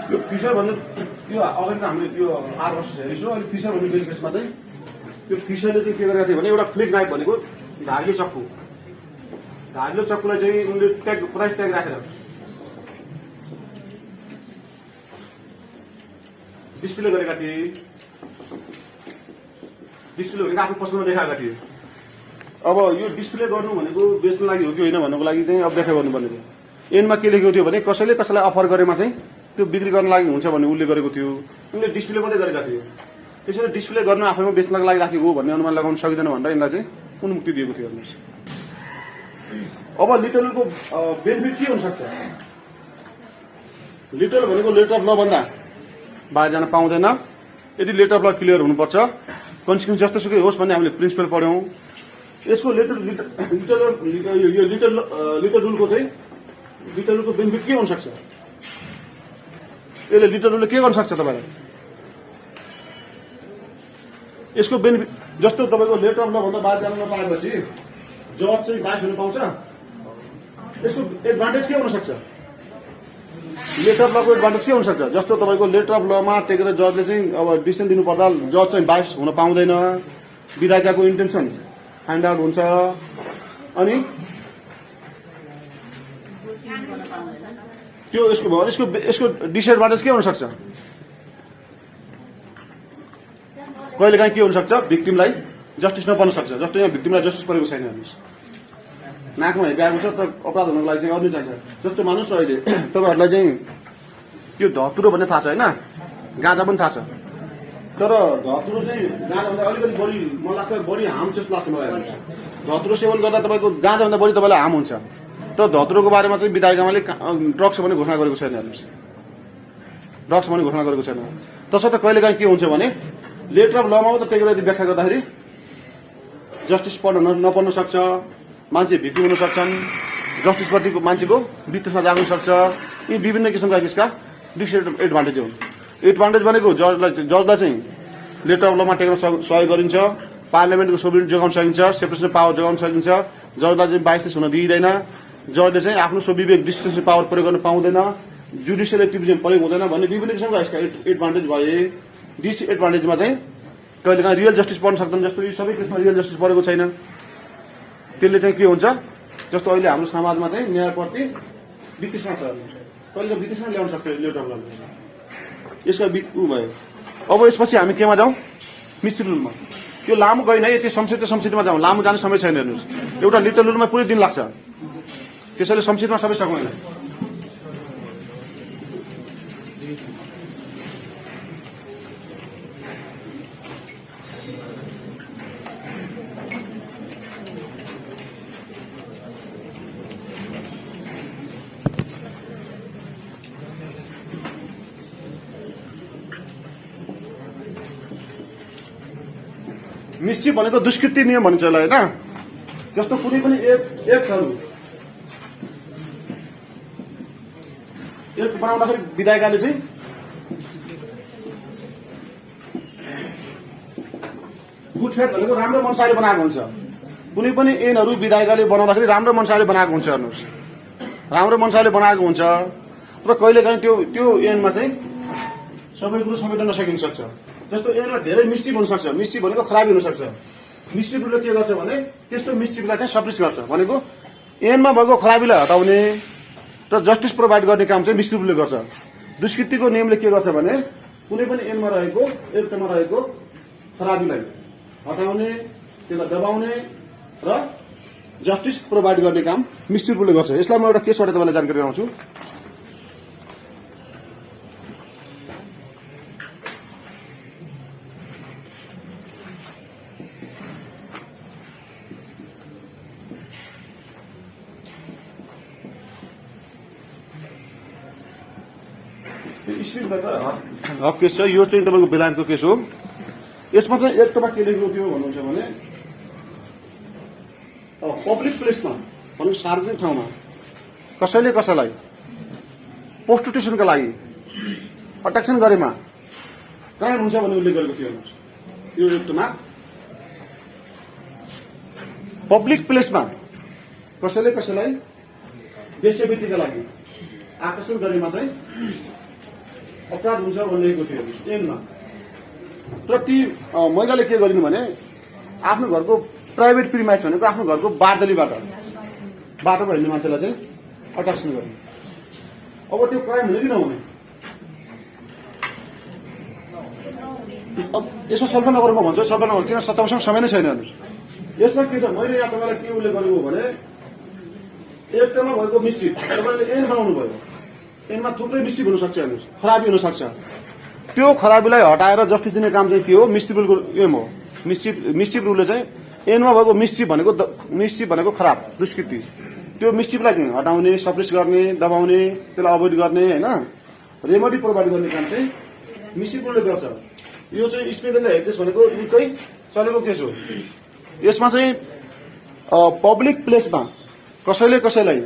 यो फिसर भन्ने यो अगाडि त हामीले त्यो 8 वर्ष हेरिसौँ। अहिले फिसर भन्ने बेनिफिट्समा चाहिँ त्यो फिसरले चाहिँ के गरेको थियो भने एउटा फ्लिक नाइफ भनेको धारिलो चक्कुलाई चाहिँ उनले प्राइस ट्याग राखेर डिस्प्ले गरेका थिए। डिस्प्ले भनेको आफ्नो पसलमा देखाएका थिए। अब यो डिस्प्ले गर्नु भनेको बेच्नु लागि हो कि होइन भन्नुको लागि चाहिँ अब व्याख्या गर्नुपर्ने थियो। एनमा के लेखेको थियो भने कसैले कसैलाई अफर गरेमा चाहिँ त्यो बिक्री गर्न लागि हुन्छ भन्ने उल्लेख गरेको थियो। उनले डिस्प्ले मात्रै गरेका थियो। त्यसैले डिस्प्ले गर्नु आफैमा बेच्नको लागि राखेको हो भन्ने अनुमान लगाउन सकिँदैन भनेर यिनलाई चाहिँ उन्मुक्ति दिएको थियो। हेर्नुहोस् अब लिटलको बेनिफिट के हुनसक्छ। लिटल भनेको लेटर अफ ल भन्दा बाहिर जान पाउँदैन। यदि लेटर अफ ल क्लियर हुनुपर्छ, कन्सिक्वेन्स जस्तो सुकै होस् भन्ने हामीले प्रिन्सिपल पढ्यौँ। यसको लिटल रुलको चाहिँ लिटल रुलको बेनिफिट के हुनसक्छ। यसले लिटल रूलले के गर्न सक्छ तपाईँलाई। यसको बेनिफिट जस्तो तपाईँको लेटर अफ ल भन्दा बाहिर जान नपाएपछि जज चाहिँ बाइस हुन पाउँछ। यसको एडभान्टेज के हुन सक्छ। लेटर अफ लको एडभान्टेज के हुन सक्छ। जस्तो तपाईँको लेटर अफ लमा टेकेर जजले चाहिँ अब डिसिसन दिनु पर्दा जज चाहिँ बाइस हुन पाउँदैन। विधायिकाको इन्टेन्सन फाइन्ड आउट हुन्छ। अनि त्यो यसको डिसएडभान्टेज के हुन सक्छ। कहिलेकाहीँ के हुन सक्छ, भिक्टिमलाई जस्टिस नपर्न सक्छ। जस्तो यहाँ भिक्टिमलाई जस्टिस परेको छैन। हेर्नुहोस् नाकमा हेरिरहेको छ तर अपराध हुनको लागि चाहिँ अर्नै चाहिन्छ। जस्तो मान्नुहोस् अहिले तपाईँहरूलाई चाहिँ यो धतुरो भन्ने थाहा छ होइन, गाँजा पनि थाहा छ। तर धतुरो चाहिँ गाँजाभन्दा अलिकति बढी मलाई लाग्छ बढी हार्म जस्तो लाग्छ मलाई। धतुरो सेवन गर्दा तपाईँको गाँजाभन्दा बढी तपाईँलाई हार्म हुन्छ। तर धतुरोको बारेमा चाहिँ विधायिकामाले ड्रग्स भन्ने घोषणा गरेको छैन। हेर्नुहोस् ड्रग्स भन्ने घोषणा गरेको छैन। तसर्थ कहिलेकाहीँ के हुन्छ भने लेटर अफ लमा मात्रै टेकेर यदि व्याख्या गर्दाखेरि जस्टिस पढ्न नपर्न सक्छ। मान्छे भिक्टिम हुन सक्छन्। जस्टिसप्रतिको मान्छेको वित्तमा जाग्न सक्छ। यी विभिन्न किसिमका यसका डिसएडभान्टेज हुन्। एडभान्टेज भनेको जजलाई चाहिँ लेटर अफ लमा टेक्न सहयोग गरिन्छ। पार्लियामेन्टको सोभरेनिटी जोगाउन सकिन्छ। सेपरेसन अफ पावर जोगाउन सकिन्छ। जजलाई चाहिँ बाइसनेस हुन दिइँदैन। जजले चाहिँ आफ्नो स्वविवेक डिस्क्रिप्सन पावर प्रयोग गर्न पाउँदैन। जुडिसियल एक्टिभिजम प्रयोग हुँदैन भन्ने विभिन्न किसिमका यसका एडभान्टेज भए। डिसएडभान्टेजमा चाहिँ कहिलेकाहीँ रियल जस्टिस पर्न सक्दैन। जस्तो यी सबै केसमा रियल जस्टिस परेको छैन। त्यसले चाहिँ के हुन्छ, जस्तो अहिले हाम्रो समाजमा चाहिँ न्यायप्रति वितृष्णा छ। कहिले वितृष्णा ल्याउन सक्छ लेटर अफ यसका ऊ भयो। अब यसपछि हामी केमा जाउँ, मिश्रित रूलमा। त्यो लामो गइन है, यति संक्षिप्तमा जाउँ, लामो जाने समय छैन हेर्नुहोस्। एउटा लिटल रुलमा पुरै दिन लाग्छ, त्यसैले संक्षिप्तमा सबै सक्दैन। मिस्चिफ भनेको दुष्कृति नियम भनिन्छ यसलाई होइन। जस्तो कुनै पनि एक्टहरू एक्ट बनाउँदाखेरि विधायिकाले चाहिँ गुड फेथ भनेको राम्रो मनसायले बनाएको हुन्छ। कुनै पनि ऐनहरू विधायिकाले बनाउँदाखेरि राम्रो मनसायले बनाएको हुन्छ हेर्नुहोस्, राम्रो मनसायले बनाएको हुन्छ। र कहिलेकाहीँ त्यो ऐनमा चाहिँ सबै कुरो समेट्न नसकिन सक्छ। जस्तो ऐनमा धेरै मिस्चिफ हुनसक्छ, मिस्चिफ भनेको खराबी हुनसक्छ। मिस्चिफले के गर्छ भने त्यस्तो मिस्चिफलाई चाहिँ सप्रेस गर्छ, भनेको ऐनमा भएको खराबीलाई हटाउने र जस्टिस प्रोभाइड गर्ने काम चाहिँ मिस्चिफले गर्छ। दुष्कृतिको नियमले के गर्छ भने कुनै पनि ऐनमा रहेको एक्टमा रहेको खराबीलाई हटाउने, त्यसलाई दबाउने र जस्टिस प्रोभाइड गर्ने काम मिस्चिफले गर्छ। यसलाई म एउटा केसबाट तपाईँलाई जानकारी गराउँछु। हक केस छ, यो चाहिँ तपाईँको बेलायतको केस हो। यसमा चाहिँ एक्टमा के लेखेको थियो भन्नुहुन्छ भने पब्लिक प्लेसमा भनेको सार्वजनिक ठाउँमा कसैले कसैलाई प्रोस्टिट्युसनका लागि अट्र्याक्सन गरेमा क्राइम हुन्छ भन्ने उल्लेख गरेको थियो। यो एक्टमा पब्लिक प्लेसमा कसैले कसैलाई वेश्यावृत्तिका लागि आकर्षण गरेमा चाहिँ अपराध हुन्छ भनिएको थियो ऐनमा। तर ती महिलाले के गरिनु भने आफ्नो घरको प्राइभेट प्रिमाइस भनेको आफ्नो घरको बारदलीबाट बाटोमा हिँड्ने मान्छेलाई चाहिँ अट्र्याक्सन गर्ने। अब त्यो क्राइम हुने कि नहुने, अब यसमा सल्फा नगरौँ म भन्छु, सल्फा नगर, किन तपाईँसँग समय नै छैन। यसमा के छ, मैले यहाँ तपाईँलाई के उल्लेख गरेको भने एक्टमा भएको मिस्चिफ तपाईँले ऐन बनाउनु भयो, ऐनमा थुप्रै मिस्चिफ हुनसक्छ, हेर्नुहोस् खराबी हुनसक्छ। त्यो खराबीलाई हटाएर जस्टिस दिने काम चाहिँ के हो, मिस्चिफ रुलको एम हो। मिस्चिफ रुलले चाहिँ ऐनमा भएको मिस्चिफ भनेको खराब दुष्कृति, त्यो मिस्चिफलाई चाहिँ हटाउने, सप्रेस गर्ने, दबाउने, त्यसलाई अभोइड गर्ने होइन, रेमेडी प्रोभाइड गर्ने काम चाहिँ मिस्चिफ रुलले गर्छ। यो चाहिँ स्पेसनले हेर्नुहोस् भनेको निकै चलेको केस हो। यसमा चाहिँ पब्लिक प्लेसमा कसैले कसैलाई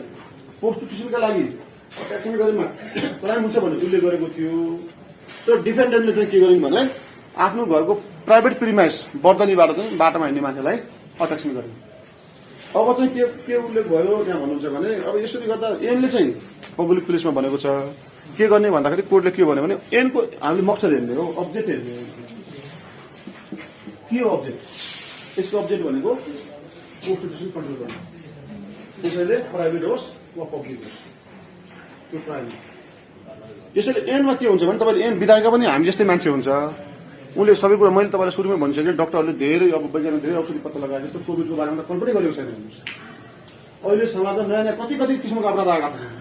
प्रोस्टिट्युसनका लागि अट्र्याक्सन गरेमा क्राइम हुन्छ भन्ने उल्लेख गरेको थियो। तर डिफेन्डेन्टले चाहिँ के गरिन् भने आफ्नो घरको प्राइभेट प्रिमाइस बर्दलीबाट चाहिँ बाटोमा हिँड्ने मान्छेलाई अट्र्याक्सन गरे। अब चाहिँ के उल्लेख भयो त्यहाँ भन्नुहुन्छ भने अब यसरी गर्दा ऐनले चाहिँ पब्लिक प्लेसमा भनेको छ के गर्ने भन्दाखेरि कोर्टले के भन्यो भने ऐनको हामीले मकसद हेर्ने हो, अब्जेक्ट हेर्ने हो। के हो अब्जेक्ट? यसको अब्जेक्ट भनेको प्रोस्टिट्युसन कन्ट्रोल गर्ने, त्यसैले प्राइभेट होस् वा पब्लिक होस् त्यो क्राइम। यसैले ऐनमा के हुन्छ भने तपाईँले ऐन विधायिका पनि हामी जस्तै मान्छे हुन्छ, उनले सबै कुरा मैले तपाईँलाई सुरुमै भनिसकेँ। डाक्टरहरूले धेरै अब वैज्ञानिक धेरै औषधि पत्ता लगाए, जस्तो कोभिडको बारेमा त कल्पनै गरेको छैन। अहिले समाजमा नयाँ नयाँ कति किसिमको अपराध आएका छन्।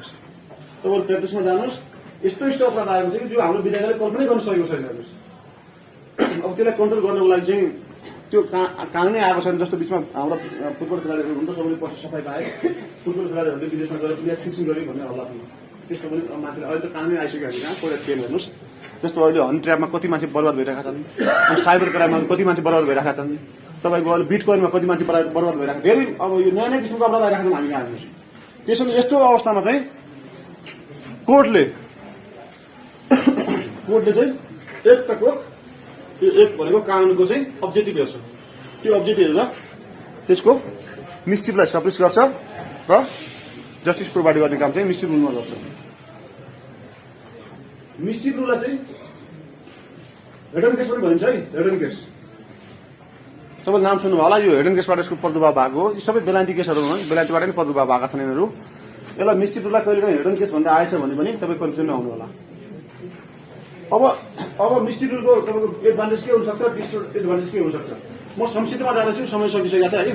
तपाईँहरू प्रदेशमा जानुहोस्, यस्तो अपराध आएको छ कि जो हाम्रो विधायकले कल्पनै गर्न सकेको छैन। अब त्यसलाई कन्ट्रोल गर्नको लागि चाहिँ त्यो कानुनै आएको छैन। जस्तो बिचमा हाम्रो फुटबल खेलाडीहरू हुन्छ, सबैले पछि सफाइ पाए, फुटबल खेलाडीहरूले विदेशमा गएर प्लेयर फिक्सिङ गर्यो भन्ने हल्ला थियो। त्यस्तो पनि मान्छेले अहिले त कानुनै आइसक्यो होइन, कहाँ पहिला थिएन हेर्नुहोस्। जस्तो अहिले हनी ट्र्यापमा कति मान्छे बर्बाद भइरहेका छन्, साइबर क्राइममा कति मान्छे बर्बाद भइरहेका छन्, तपाईँको अहिले बिटकोइनमा कति मान्छे बर्बाद भइरहेको, धेरै अब यो नयाँ नयाँ किसिमको अपराध आइरहेका छन् हामी कहाँ हेर्नुहोस्। त्यसैले यस्तो अवस्थामा चाहिँ कोर्टले चाहिँ एक्टको एक भनेको कानुनको चाहिँ अब्जेक्टिभ हेर्छ। त्यो अब्जेक्टिभ हेरेर त्यसको मिस्चिफलाई सप्रेस गर्छ र जस्टिस प्रोभाइड गर्ने काम चाहिँ मिस्चिफ रुलमा गर्छ। मिस्चिफ रुललाई चाहिँ हेडन केस पनि भनिन्छ है। हेडन केस तपाईँले नाम सुन्नुभयो होला, यो हेडन केसबाट यसको प्रादुर्भाव भएको हो। यी सबै बेलायती केसहरू हो, बेलायतीबाट नै प्रादुर्भाव भएका छन् यिनीहरू। यसलाई मिस्चिफ रुललाई कहिलेकाहीँ हेडन केस भन्दा आएछ भने पनि तपाईँ कन्फ्युजन नहुनु होला। अब मिस्चिफ रुलको तपाईँको एडभान्टेज के हुनसक्छ, डिसएडभान्टेज के हुनसक्छ, म संक्षिप्तमा जाँदैछु, समय सकिसकेको छ है।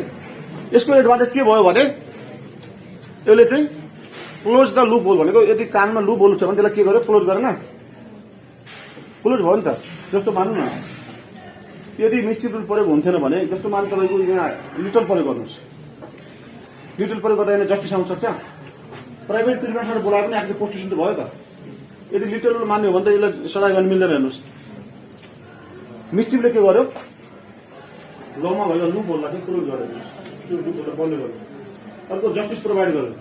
यसको एडभान्टेज के भयो भने यसले चाहिँ क्लोज द लुप होल भनेको यदि कानमा लुप होल छ भने त्यसलाई के गर्यो, क्लोज गरेन, क्लोज भयो नि त। जस्तो मान्नु न यदि मिस्टेक रुल प्रयोग हुन्थेन भने, जस्तो मान्नु तपाईँको यहाँ लिटल प्रयोग गर्नुहोस्, लिटल प्रयोग गर्दा यहाँ जस्टिस आउन सक्छ। प्राइभेट प्रिभेन्सनबाट बोलाए पनि आफ्नो कन्स्टिट्युसन त भयो त। यदि लिटल रुल मान्यो भने त यसलाई सजाय गर्न मिल्दैन। हेर्नुहोस् मिस्टेकले के गर्यो, लमा भएका लुप होललाई चाहिँ क्लोज गर्यो, त्यो लुप होललाई बन्द गर्यो, अर्को जस्टिस प्रोभाइड गर्यो।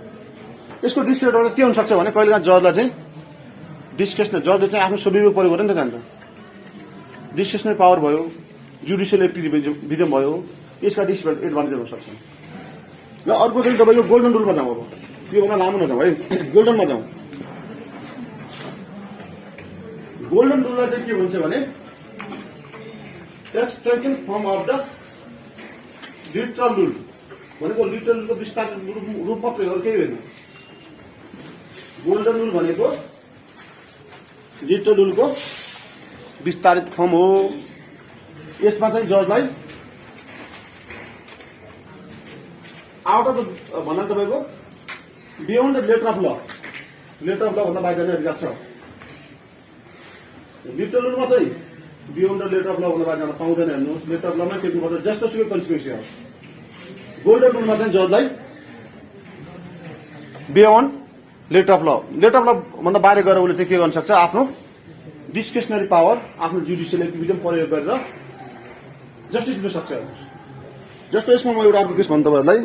यसको डिसएडभान्टेज के हुनसक्छ भने कहिलेकाहीँ जजलाई चाहिँ डिस्क्रेसनरी, जजले चाहिँ आफ्नो सुविधा प्रयोग गरेर नि त जान्छ। डिस्क्रेसनरी पावर भयो, जुडिसियल एक्टिभिजम भयो, यसका डिसएडभान्टेज हुनसक्छ। र अर्को चाहिँ तपाईँको गोल्डन रुलमा जाउँ। अब यो भन्दा लामो नजाउँ है, गोल्डनमा जाउँ। गोल्डन रुललाई चाहिँ के भन्छ भने extension form of the literal rule भनेको लिटरल रुलको विस्तार रूप मात्रै हो, केही होइन। गोल्डन रुल भनेको लिटरल रुलको विस्तारित फर्म हो। यसमा चाहिँ जजलाई आउट अफ द भन्दा तपाईँको बियोन्ड द लेटर अफ ल, लेटर अफ ल भन्दा बाहिर जाने अधिकार छ। लिटरल रुलमा चाहिँ बियोन्ड द लेटर अफ ल भन्दा बाहिर जान पाउँदैन। हेर्नुहोस् लेटर अफ लमै टेक्नुपर्छ, जस्तो सुकै कन्सिक्वेन्स हो। गोल्डन रुलमा चाहिँ जजलाई बियोन्ड लेटर अफ ल, लेटर अफ ल भन्दा बाहिर गएर उसले चाहिँ के गर्न सक्छ, आफ्नो डिस्क्रेसनरी पावर, आफ्नो जुडिसियल एक्टिभिजम प्रयोग गरेर जस्टिस दिन सक्छ। जस्तो यसमा म एउटा अर्को केस भन्नु तपाईँहरूलाई,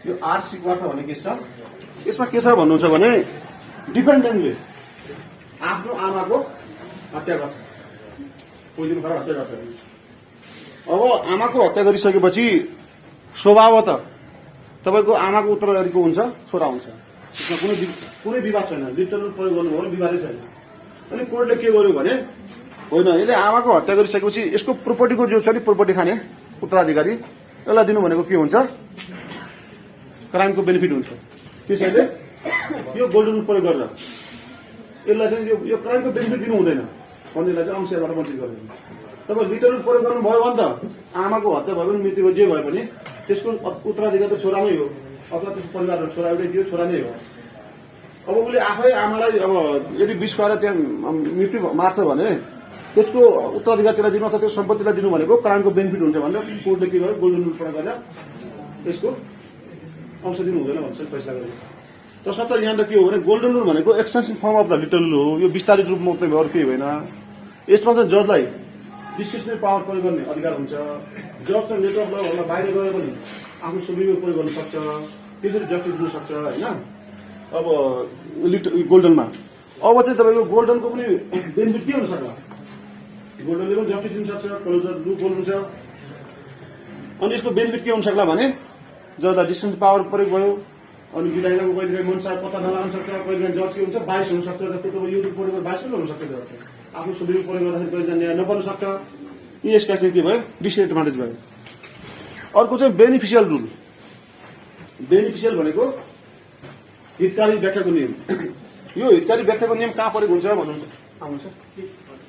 यो आरसी क्वार्टर भन्ने केस छ। यसमा के छ भन्नुहुन्छ भने डिपेन्डेन्टले आफ्नो आमाको हत्या गर्छ, पहिलो खरा हत्या गर्छ। अब आमाको हत्या गरिसकेपछि स्वभावतः तपाईँको आमाको उत्तराधिकारीको हुन्छ, छोरा हुन्छ। यसमा कुनै विवाद छैन, लिटरल प्रयोग गर्नुभयो भने विवादै छैन। अनि कोर्टले के गर्यो भने होइन, यसले आमाको हत्या गरिसकेपछि यसको प्रोपर्टीको जो छ नि, प्रोपर्टी खाने उत्तराधिकारी, यसलाई दिनु भनेको के हुन्छ, क्राइमको बेनिफिट हुन्छ। त्यसैले यो गोल्डन रुल प्रयोग गरेर यसलाई चाहिँ यो क्राइमको बेनिफिट दिनु हुँदैन भन्नेलाई चाहिँ अंशबाट वञ्चित गर्दैन। तपाईँ लिटरल प्रयोग गर्नुभयो भने त आमाको हत्या भयो भने, मृत्यु भयो, जे भए पनि त्यसको उत्तराधिकारी त छोरा नै हो, अथवा त्यसको परिवार छोरा एउटै थियो, छोरा नै हो। अब उसले आफै आमालाई अब यदि विष खुवाएर त्यहाँ मृत्यु मार्छ भने त्यसको उत्तराधिकारी त्यसलाई दिनु अथवा त्यो सम्पत्तिलाई दिनु भनेको क्राइमको बेनिफिट हुन्छ भनेर कोर्टले के गर्यो, गोल्डन रुल प्रयोग गरेर त्यसको अंश दिनु हुँदैन भन्छ फैसला गरेको। तसर्थ यहाँनिर के हो भने गोल्डन रुल भनेको extension form of the literal rule हो, यो विस्तारित रूपमा मात्रै भयो, अरू केही होइन। यसमा चाहिँ जजलाई डिस्क्रिप्सनरी पावर प्रयोग गर्ने अधिकार हुन्छ। जज चाहिँ लेटर अफ ल भन्दा बाहिर गयो भने आफ्नो सुविधा प्रयोग गर्न सक्छ, त्यसरी जस्टिस दिन सक्छ होइन। अब गोल्डनमा अब चाहिँ तपाईँको गोल्डनको पनि बेनिफिट के हुन सक्ला, गोल्डनले पनि जस्टिस दिन सक्छ, क्लोजर लुप होल हुन्छ। अनि यसको बेनिफिट के हुन सक्ला भने जजलाई डिस्टेन्स पावर प्रयोग भयो। अनि विधायकको कहिलेकाहीँ मनसा पत्ता नलाग्न सक्छ, कहिलेकाहीँ जज के हुन्छ बाइस हुनसक्छ। जस्तो तपाईँ युट्युब प्रयोग गरेर बाइस पनि हुनसक्छ, आफ्नो सुविधा प्रयोग गर्दाखेरि कहिलेकाहीँ न्याय नपर्न सक्छ। यी यसका चाहिँ के भयो, डिसएडभान्टेज भयो। अर्को चाहिँ बेनिफिसियल रुल। बेनिफिसियल भनेको हितकारी व्याख्याको नियम। यो हितकारी व्याख्याको नियम कहाँ प्रयोग हुन्छ भन्नुहुन्छ, आउँछ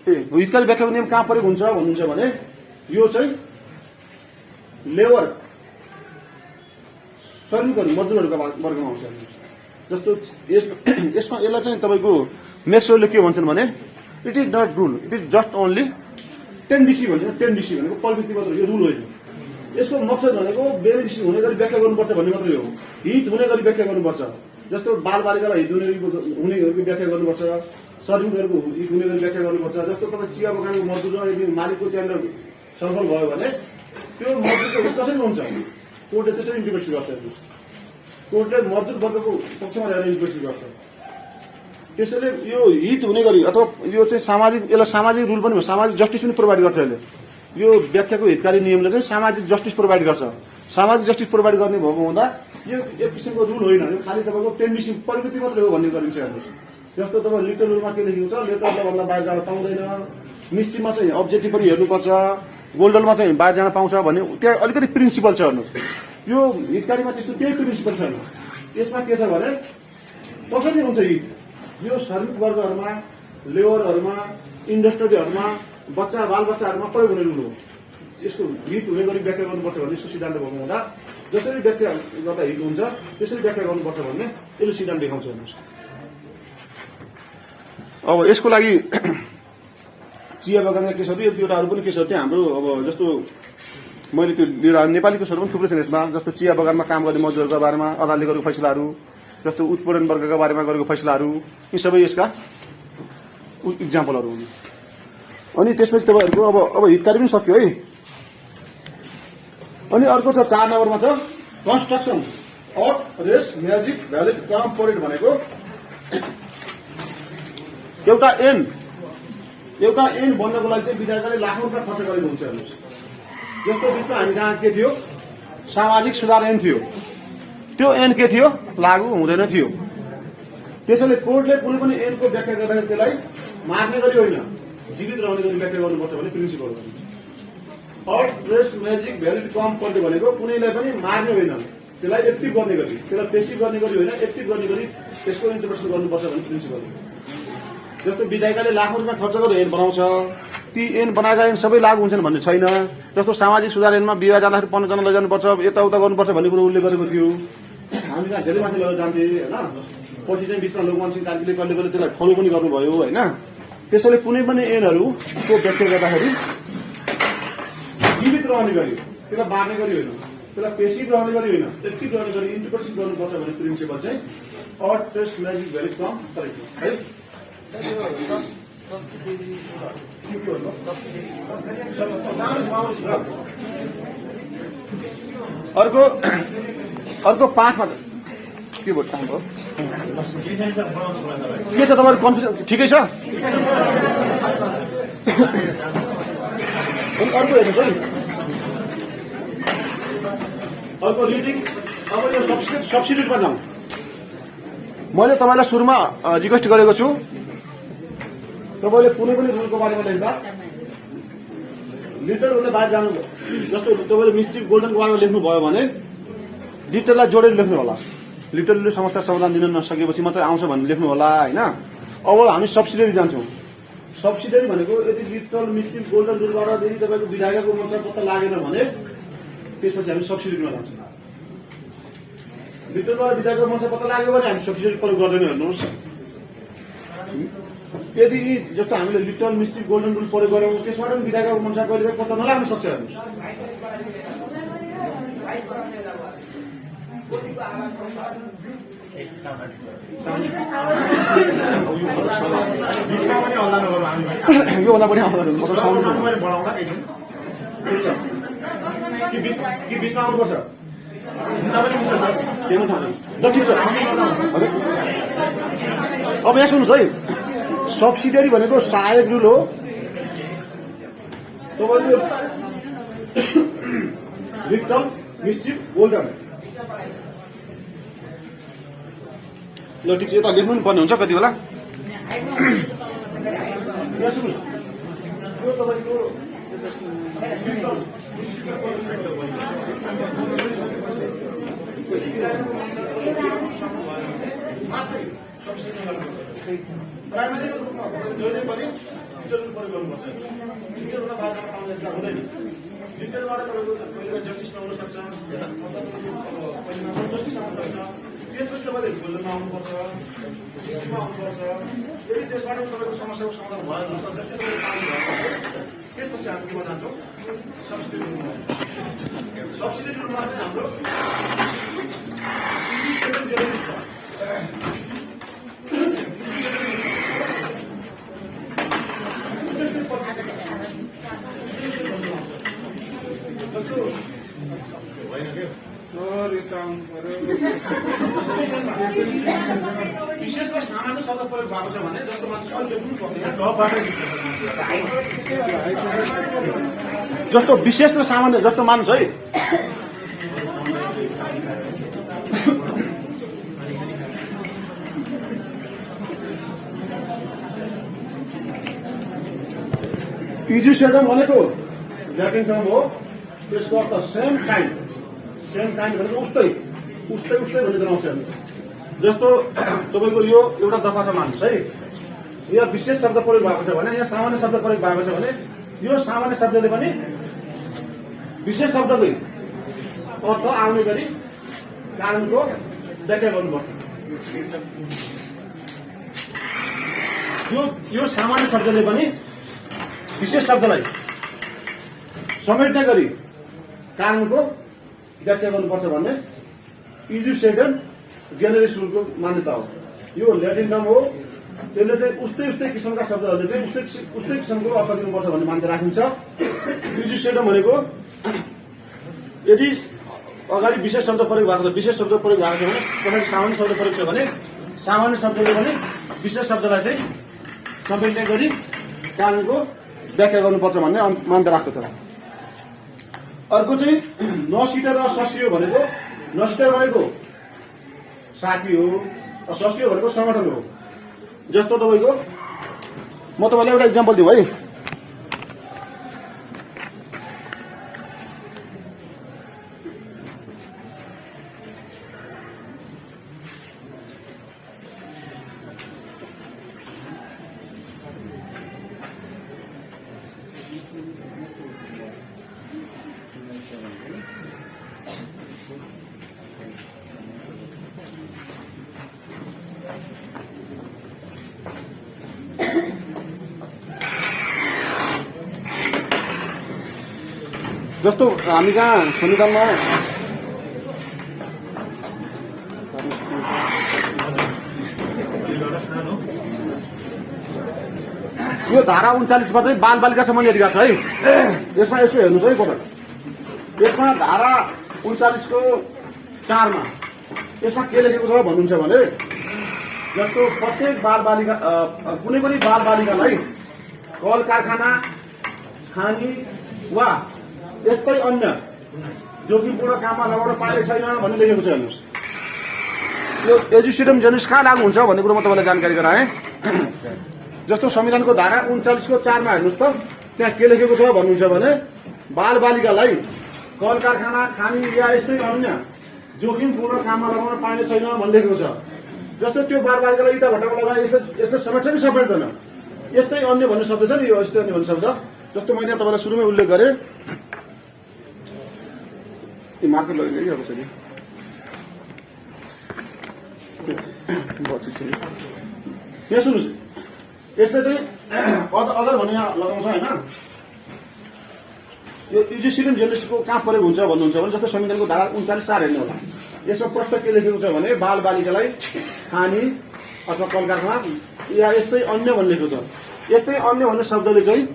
ए हितकारी व्याख्याको नियम कहाँ प्रयोग हुन्छ भन्नुहुन्छ भने यो चाहिँ लेबर श्रमिकहरू मजदुरहरूका वर्गमा आउँछ। जस्तो यसमा यसलाई चाहिँ तपाईँको मेक्सवेलले के भन्छन् भने it is not rule, it is just only 10DC भन्छ। 10DC भनेको प्रवृत्ति मात्र, यो रुल होइन। यसको मकसद भनेको बेनिफिट हुने गरी व्याख्या गर्नुपर्छ भन्ने मात्रै हो, हित हुने गरी व्याख्या गर्नुपर्छ। जस्तो बालबालिकालाई हित हुने गरी व्याख्या गर्नुपर्छ, श्रमिकहरूको हित हुने गरी व्याख्या गर्नुपर्छ। जस्तो तपाईँ चिया बगानको मजदुर र यदि मालिकको त्यहाँनिर छलफल भयो भने त्यो मजदुरको हित कसरी हुन्छ, कोर्टले त्यसरी इन्टरप्रेट गर्छ। कोर्टले मजदुर वर्गको पक्षमा रहेर इन्टरप्रेट गर्छ। त्यसैले यो हित हुने गरी अथवा यो चाहिँ सामाजिक, यसलाई सामाजिक रुल पनि हो, सामाजिक जस्टिस पनि प्रोभाइड गर्छ। यसले यो व्याख्याको हितकारी नियमले चाहिँ सामाजिक जस्टिस प्रोभाइड गर्छ। सामाजिक जस्टिस प्रोभाइड गर्ने भएको हुँदा यो एक किसिमको रुल होइन, यो खालि तपाईँको 10DC प्रवृत्ति मात्रै हो भन्ने गरिन्छ। हेर्नुहोस् जस्तो तपाईँ लिटल रुलमा के लेखेको छ, लेटर ल भन्दा बाहिर जान पाउँदैन, निश्चितमा चाहिँ अब्जेक्टिभ पनि हेर्नुपर्छ, गोल्डनमा चाहिँ बाहिर जान पाउँछ भने त्यहाँ अलिकति प्रिन्सिपल छ हेर्नु। यो हितकारीमा त्यस्तो केही प्रिन्सिपल छैन। यसमा के छ भने कसरी हुन्छ हित, यो श्रमिक वर्गहरूमा, लेबरहरूमा, इन्डस्ट्रीहरूमा, बालबच्चाहरूमा प्रयोग हुने रुल हो। यसको हित हुने गरी व्याख्या गर्नुपर्छ भन्ने यसको सिद्धान्त भएको हुँदा जसरी व्याख्या गर्दा हित हुन्छ त्यसरी व्याख्या गर्नुपर्छ भन्ने यसले सिद्धान्त देखाउँछ हेर्नुहोस्। अब यसको लागि चिया बगानका केसहरू एक दुईवटा अरू पनि केसहरू चाहिँ हाम्रो अब जस्तो मैले त्यो लिएर नेपाली केसहरू पनि थुप्रै छन् यसमा। जस्तो चिया बगानमा काम गर्ने मजदुरको बारेमा अदालतले गरेको फैसलाहरू, जस्तो उत्पीडन वर्गका बारेमा गरेको फैसलाहरू, यी सबै यसका इक्जाम्पलहरू हुन्। अनि त्यसपछि तपाईँहरूको अब हितकारी पनि सक्यो है। अनि अर्को छ 4 नम्बरमा छ construction of rest magic valid काम परेड भनेको एउटा एन बन्नको लागि चाहिँ विधायकले लाखौं रुपियाँ खर्च गरेको हुन्छ हेर्नुहोस्। जस्तो बिचमा हामी जहाँ के थियो सामाजिक सुधार ऐन थियो, त्यो ऐन के थियो लागू हुँदैन थियो। त्यसैले कोर्टले कुनै पनि ऐनको व्याख्या गर्दाखेरि त्यसलाई मार्ने गरी होइन जीवित रहने गरी व्याख्या गर्नुपर्छ भन्ने प्रिन्सिपल हो। अफ रेस्ट म्याजिक भ्यालिड कम पर्ने भनेको कुनैलाई पनि मार्ने होइन, त्यसलाई एक्टिभ गर्ने गरी, त्यसलाई पेसिभ गर्ने गरी होइन एक्टिभ गर्ने गरी त्यसको इन्टरप्रिटेसन गर्नुपर्छ भन्ने प्रिन्सिपल हो। जस्तो विधायकले लाखौं रुपियाँ खर्च गरेर ऐन बनाउँछ, ती ऐन बनाएका ऐन सबै लागू हुन्छन् भन्ने छैन। जस्तो सामाजिक सुधार ऐनमा विवाह जाँदाखेरि 15 जना लैजानुपर्छ, यताउता गर्नुपर्छ भन्ने कुरो उल्लेख गरेको थियो। हामी कहाँ धेरै मान्छे लगेर जान्थे होइन। पछि चाहिँ बिचमा लोकमान सिंह कार्कीले कहिले कहिले त्यसलाई फलो पनि गर्नुभयो होइन। त्यसैले कुनै पनि ऐनहरूको व्याख्या गर्दाखेरि जीवित रहने गरी, त्यसलाई बाँड्ने गरी होइन, त्यसलाई पेसिभ रहने गरी होइन एक्टिभ रहने गरी इन्टरप्रिटेसन गर्नुपर्छ भन्ने प्रिन्सिपल चाहिँ of rest magic valid com parade है। अर्को 5 मा के भयो टाइम भयो के छ तपाईहरु कन्फ्युजन ठिकै छ। अर्को हेर्नुहोस् है, अर्को रिडिङ। अब यो सब्सिट्युटमा जाउँ। मैले तपाईँलाई सुरुमा रिक्वेस्ट गरेको छु तपाईँले कुनै पनि रुलको बारेमा लेख्दा लिटरले बाहिर जानु, जस्तो तपाईँले मिस्ट्री गोल्डनको बारेमा लेख्नुभयो भने लिटरलाई जोडेर लेख्नु होला। लिटरले समस्या समाधान दिन नसकेपछि मात्रै आउँछ भन्ने लेख्नु होला होइन। अब हामी सब्सिडियरी जान्छौँ। सब्सिडियरी भनेको यदि लिटरल मिस्ट्री गोल्डन रुलबाट यदि तपाईँको विधायकको मनसा पत्ता लागेन भने त्यसपछि हामी सब्सिडियरीमा जान्छौँ। लिटरबाट विधायकको मनसा पत्ता लाग्यो भने हामी सब्सिडियरी प्रयोग गर्दैनौँ हेर्नुहोस्। यदि जस्तो हामीले लिटरल मिस्ट्री गोल्डन रुल प्रयोग गऱ्यौँ त्यसबाट पनि विधायकको मनसा कहिले पत्ता नलाग्न सक्छ हेर्नुहोस्। यो भन्दा बढी आउँदैन मतलब कि बिचमा आउनुपर्छ ठिक छ। अब यहाँ सुन्नुहोस् है, सब्सिडियरी भनेको सहायक रुल हो। तपाईँको लिटरल मिस्ट्री गोल्डन ल ठिक छ, यता लेख्नु पनि पर्ने हुन्छ कति बेला। यहाँ सुन्नुहोस्, यो तपाईँको प्राइमेरीको रूपमा जोड्ने पनि लिटरल प्रयोग गर्नुपर्छ। लिटरबाट बाहिर आउने हुँदैन। लिटरबाट तपाईँको कहिले जस्टिस नहुन सक्छ, जस्टिस आउन सक्छ। त्यसपछि तपाईँले गोल्डनमा आउनुपर्छ, मिस्ट्रीमा आउनुपर्छ। यदि त्यसबाट तपाईँको समस्याको समाधान भएन त्यसपछि हामी केमा जान्छौँ सब्सिडियरी रुलमा। सब्सिडियरी रुलमा चाहिँ हाम्रो विशेषमा सामान्य शब्द प्रयोग भएको छ भने जस्तो मान्छे जस्तो विशेष र सामान्य जस्तो मान्छ है। इजी सेडम भनेको ल्याटिन टर्म हो, त्यसको अर्थ सेम काइन्ड भनेको उस्तै भन्ने जनाउँछ हामी। जस्तो तपाईँको यो एउटा दफा छ मान्नुहोस् है, यहाँ विशेष शब्द प्रयोग भएको छ भने, यहाँ सामान्य शब्द प्रयोग भएको छ भने यो सामान्य शब्दले पनि विशेष शब्दकै अर्थ आउने गरी कारणको व्याख्या गर्नुपर्छ। यो सामान्य शब्दले पनि विशेष शब्दलाई समेट्ने गरी कारणको व्याख्या गर्नुपर्छ भन्ने इजिसेडन जेनरल स्कुलको मान्यता हो। यो ल्याटिन टर्म हो, त्यसले चाहिँ उस्तै किसिमका शब्दहरूले चाहिँ उस्तै किसिमको अर्थ दिनुपर्छ भन्ने मान्यता राखिन्छ। इजिसेडन भनेको यदि अगाडि विशेष शब्द प्रयोग भएको छ, विशेष शब्द प्रयोग भएको छ भने, पछाडि सामान्य शब्द प्रयोग छ भने सामान्य शब्दले पनि विशेष शब्दलाई चाहिँ समेट्ने गरी कारणको व्याख्या गर्नुपर्छ भन्ने मान्यता राख्दछ। अर्को चाहिँ नसिटर र ससियो भनेको, नसिटर भनेको साथी हो, ससियो भनेको संगठन हो। जस्तो तपाईँको म तपाईँलाई एउटा इक्जाम्पल दिउँ है। जस्तो हामी कहाँ संविधानमा यो धारा 39मा चाहिँ बाल बालिका सम्बन्धी अधिकार छ है। यसमा यसो हेर्नुहोस् है पटक, यसमा धारा 39को 4मा यसमा के लेखेको छ भन्नुहुन्छ भने, जस्तो प्रत्येक बाल बालिका कुनै पनि बाल बालिकालाई कल कारखाना, खानी वा यस्तै अन्य जोखिमपूर्ण काममा लगाउन पाएको छैन भन्ने लेखेको छ। हेर्नुहोस्, यो एजुसेडम जेनरस कहाँ लागू हुन्छ भन्ने कुरो म तपाईँलाई जानकारी गराएँ। जस्तो संविधानको धारा 39को 4मा हेर्नुहोस् त, त्यहाँ के लेखेको छ भन्नुहुन्छ भने, बाल बालिकालाई कल कारखाना, खानी या यस्तै अन्य जोखिमपूर्ण काममा लगाउन पाइने छैन भन्ने लेखेको छ। जस्तो त्यो बाल बालिकालाई इटा भट्टामा लगाए यसले समेट्छ कि समेट्दैन? यस्तै अन्य भन्ने शब्द छ नि, यो यस्तै अन्य भन्ने शब्द। जस्तो मैले तपाईँलाई सुरुमै उल्लेख गरेँ, मार्केट लगेको कि अब चाहिँ यहाँ सुन्नुहोस्, यसले चाहिँ अदर भन्ने यहाँ लगाउँछ होइन। यो इजिसेडम जेनरसको कहाँ प्रयोग हुन्छ भन्नुहुन्छ भने, जस्तो संविधानको धारा 39(4) हेर्नु होला, यसमा प्रश्न के लेखेको छ भने, बाल बालिकालाई खानी अथवा कल कारखाना या यस्तै अन्य भन्ने लेखेको छ। यस्तै अन्य भन्ने शब्दले चाहिँ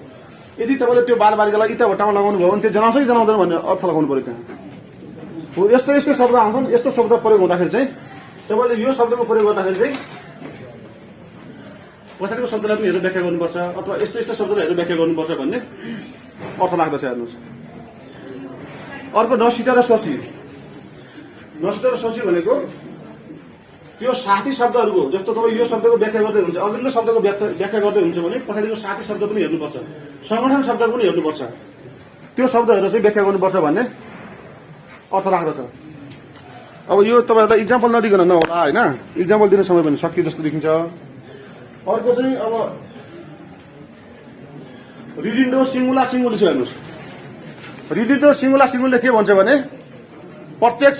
यदि तपाईँले त्यो बाल बालिकालाई इटा भट्टामा लगाउनु भयो भने त्यो जनाउँछ कि जनाउँदैन भन्ने अर्थ लगाउनु पर्यो त्यहाँ। हो, यस्तो शब्द आउँछन्। यस्तो शब्द प्रयोग हुँदाखेरि चाहिँ तपाईँले यो शब्दको प्रयोग गर्दाखेरि चाहिँ पछाडिको शब्दलाई पनि हेरेर व्याख्या गर्नुपर्छ, अथवा यस्तो शब्दलाई हेरेर व्याख्या गर्नुपर्छ भन्ने अर्थ लाग्दछ। हेर्नुहोस्, अर्को नसिटर र ससी। नसिटर र ससी भनेको त्यो साथी शब्दहरूको, जस्तो तपाईँ यो शब्दको व्याख्या गर्दै हुन्छ, अघिल्लो शब्दको व्याख्या गर्दै हुन्छ भने पछाडिको साथी शब्द पनि हेर्नुपर्छ, संगठन शब्द पनि हेर्नुपर्छ, त्यो शब्दहरू चाहिँ व्याख्या गर्नुपर्छ भन्ने अर्थ राख्दछ। अब यो तपाईँहरूलाई इक्जाम्पल नदिकन नहोला होइन, इक्जाम्पल दिने समय पनि सकियो जस्तो देखिन्छ। अर्को चाहिँ अब रिडिन्डो सिङ्गुला सिङ्गुली छ। हेर्नुहोस्, रिडिन्डो सिङ्गुला सिङ्गुलले के भन्छ भने, प्रत्येक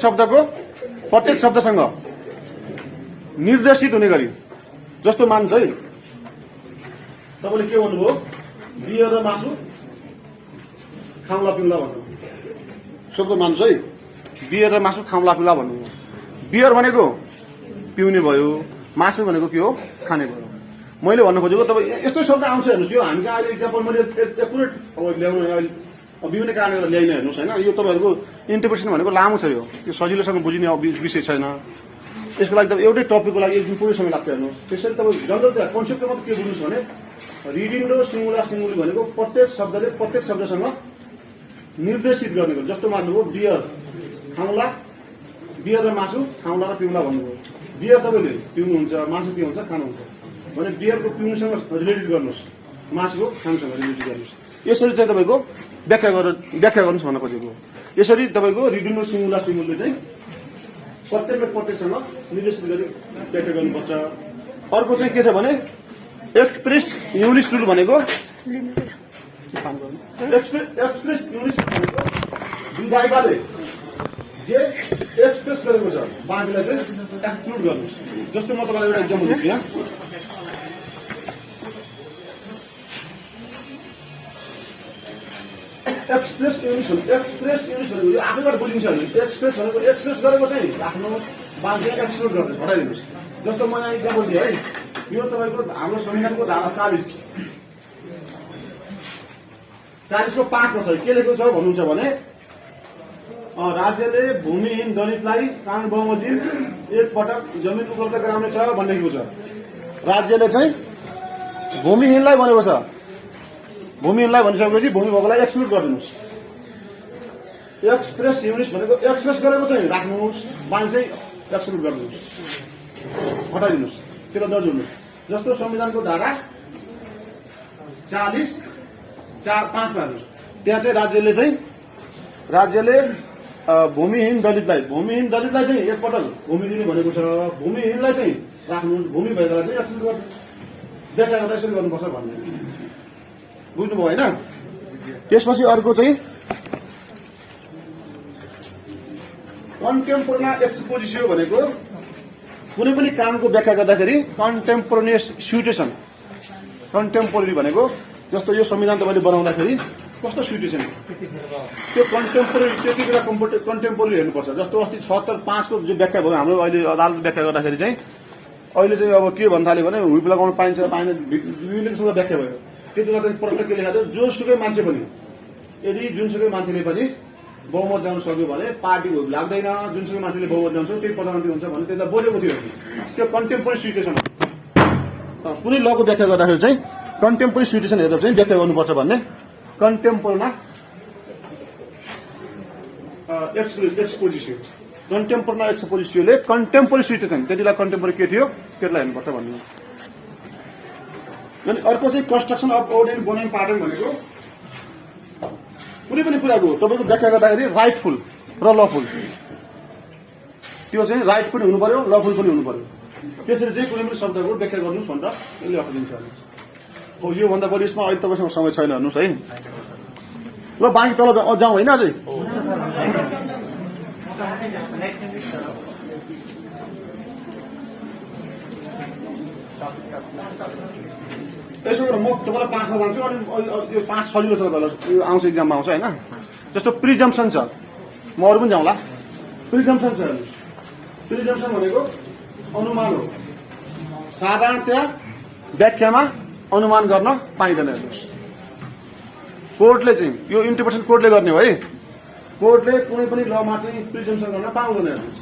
शब्दसँग निर्देशित हुने गरी, जस्तो मान्छ है, तपाईँले के भन्नुभयो, बियर र मासु खाउँला पिउँला भन्नु, शब्द मान्छ है, बियर र मासु खाउँला पिउँला भन्नुभयो। बियर भनेको पिउने भयो, मासु भनेको के हो, खाने भयो। मैले भन्नु खोजेको तपाईँ यस्तो शब्द आउँछ। हेर्नुहोस्, यो हामी कहाँ अहिले इक्जाम्पल मैले एकुरेट अब ल्याउनु अहिले विभिन्न कारणले ल्याइन। हेर्नुहोस् होइन, यो तपाईँहरूको इन्टरप्रिटेसन भनेको लामो छ, यो सजिलोसँग बुझिने विषय छैन। यसको लागि तपाईँ एउटै टपिकको लागि एक दिन पुरै समय लाग्छ। हेर्नुहोस्, त्यसैले तपाईँ जनरल कन्सेप्टमा मात्रै के बुझ्नुहोस् भने, रिडिन्डो सिङ्गुला सिङ्गुली भनेको प्रत्येक शब्दले प्रत्येक शब्दसँग निर्देशित गर्ने गरी, जस्तो मान्नुभयो बियर खाउँला, बियर र मासु खाउँला र पिउँला भन्नुभयो। बियर तपाईँले पिउनुहुन्छ, मासु पिउनुहुन्छ, खानुहुन्छ भने बियरको पिउनुसँग रिलेटेड गर्नुहोस्, मासुको खानुसँग रिलेटेड गर्नुहोस्। यसरी चाहिँ तपाईँको व्याख्या गर्नुहोस् भन्न खोजेको। यसरी तपाईँको रिडुन्डो सिमुलले चाहिँ प्रत्येकसँग निर्देशित गरी व्याख्या गर्नुपर्छ। अर्को चाहिँ के छ भने एक्सप्रेस युनिट रुल भनेको एक्सप्रेस युनिट भनेको विधायिकाले जे एक्सप्रेस गरेको छ बाँकीलाई चाहिँ एक्सक्लुड गर्नुहोस्। जस्तो म तपाईँलाई एउटा इक्जाम्पल दिन्छु यहाँ। एक्सप्रेस युनिट भनेको यो आफैबाट बुझिन्छ। एक्सप्रेस भनेको एक्सप्रेस गरेको चाहिँ आफ्नो बाँकी एक्सक्लुड गर्नुहोस्, हटाइदिनुहोस्। जस्तो म यहाँ इक्जाम्पल दिएँ है, यो तपाईँको हाम्रो संविधानको धारा 40को 5 छ। के लेखेको छ भन्नुहुन्छ भने राज्यले भूमिहीन दलितलाई कानून बमोजिम एकपटक जमिन उपलब्ध गराउने छ भन्ने लेखेको छ। राज्यले चाहिँ भूमिहीनलाई भनेको छ। भूमिहीनलाई भनिसकेपछि भूमि भएकोलाई एक्सक्लुड गरिदिनुहोस्। एक्सप्रेस युनिट भनेको एक्सप्रेस गरेको चाहिँ राख्नुहोस्, बाँकी चाहिँ एक्सक्लुड गरिदिनुहोस्, हटाइदिनुहोस्, त्यो नजोड्नुहोस्। जस्तो संविधानको धारा 40(4)(5) मा त्यहाँ चाहिँ राज्यले भूमिहीन दलितलाई चाहिँ एकपटक भूमि दिने भनेको छ। भूमिहीनलाई चाहिँ राख्नुहोस्, भूमि भएकोलाई चाहिँ एक्सक्लुड गर्नुहोस्, व्याख्या गर्दा यसरी गर्नुपर्छ भन्ने बुझ्नुभयो होइन। त्यसपछि अर्को चाहिँ कन्टेम्पोरेनियस एक्सपोजिसियो भनेको कुनै पनि कामको व्याख्या गर्दाखेरि कन्टेम्पोरेनियस सिचुएसन। कन्टेम्पोरेरी भनेको जस्तो यो संविधान तपाईँले बनाउँदाखेरि कस्तो सिचुएसन त्यो कन्टेम्पोरेरी त्यति बेला कन्टेम्पोरेरी हेर्नुपर्छ। जस्तो अस्ति 76(5) को जो व्याख्या भयो हाम्रो अहिले अदालत व्याख्या गर्दाखेरि चाहिँ अहिले चाहिँ अब के भन्न थाल्यो भने हुइप लगाउन पाइन्छ पाइँदैन विभिन्न किसिमको व्याख्या भयो। त्यति बेला चाहिँ प्रश्न के लेखाएको थियो, जोसुकै मान्छे पनि यदि जुनसुकै मान्छेले पनि बहुमत ल्याउन सक्यो भने पार्टी हुइप लाग्दैन, जुनसुकै मान्छेले बहुमत ल्याउँछ त्यही प्रधानमन्त्री हुन्छ भने त्यसलाई बोलेको थियो। त्यो कन्टेम्पोरेरी सिचुएसन कुनै लको व्याख्या गर्दाखेरि चाहिँ कन्टेम्पोरेरी सिचुएसन हेरेर चाहिँ व्याख्या गर्नुपर्छ भन्ने कन्टेम्पोरेनियस एक्सपोजिसियो। कन्टेम्पोरेनियस एक्सपोजिसियोले कन्टेम्पोरेरी सिचुएसन त्यति बेला कन्टेम्पोरेरी के थियो त्यसलाई हेर्नुपर्छ भन्ने। अनि अर्को चाहिँ कन्स्ट्रक्सन अफ अर्डर बनाउने प्याटर्न भनेको कुनै पनि कुराको तपाईँको व्याख्या गर्दाखेरि राइटफुल र लफुल, त्यो चाहिँ राइट पनि हुनु पर्यो, लफुल पनि हुनु पर्यो। त्यसरी चाहिँ कुनै पनि शब्दको व्याख्या गर्नुहोस् भनेर यसले अर्थ दिन्छ। हो योभन्दा बढी यसमा अहिले तपाईँसँग समय छैन, हेर्नुहोस् है। ल बाँकी तल जाउँ होइन अझै। यसो गरेर म तपाईँलाई 5 मा भन्छु अनि यो 5 सजिलो छ तपाईँलाई, यो आउँछ इक्जाममा आउँछ होइन। जस्तो प्रिजम्पसन छ, म अरू पनि जाउँला। प्रिजम्पसन छ, प्रिजम्पसन भनेको अनुमान हो। साधारणतया व्याख्यामा अनुमान गर्न पाइँदैन। हेर्नुहोस् कोर्टले चाहिँ यो इन्टरप्रिटेसन कोर्टले गर्ने हो है। कोर्टले कुनै पनि लमा चाहिँ प्रिजम्पसन गर्न पाउँदैन। हेर्नुहोस्